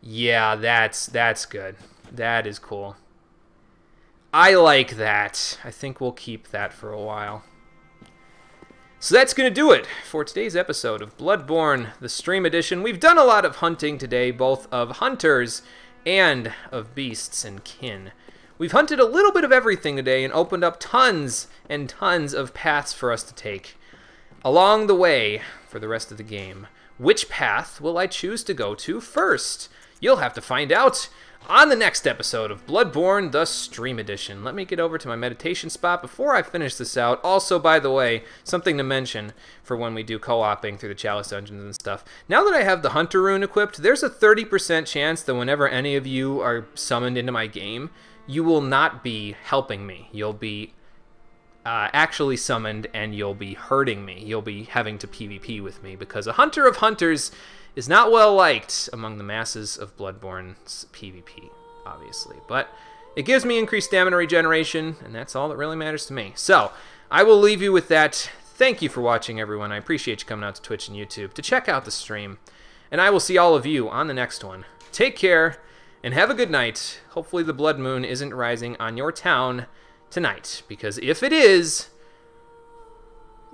Yeah, that's good. That is cool. I like that. I think we'll keep that for a while. So that's going to do it for today's episode of Bloodborne, the Stream Edition. We've done a lot of hunting today, both of hunters and of beasts and kin. We've hunted a little bit of everything today and opened up tons and tons of paths for us to take along the way for the rest of the game. Which path will I choose to go to first? You'll have to find out on the next episode of Bloodborne, the Stream Edition. Let me get over to my meditation spot before I finish this out. Also, by the way, something to mention for when we do co-oping through the Chalice Dungeons and stuff. Now that I have the Hunter Rune equipped, there's a 30% chance that whenever any of you are summoned into my game, you will not be helping me. You'll be actually summoned and you'll be hurting me. You'll be having to PvP with me because a Hunter of Hunters is not well liked among the masses of Bloodborne's PvP, obviously. But it gives me increased stamina regeneration, and that's all that really matters to me. So, I will leave you with that. Thank you for watching, everyone. I appreciate you coming out to Twitch and YouTube to check out the stream. And I will see all of you on the next one. Take care, and have a good night. Hopefully the blood moon isn't rising on your town tonight, because if it is,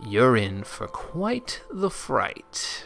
you're in for quite the fright.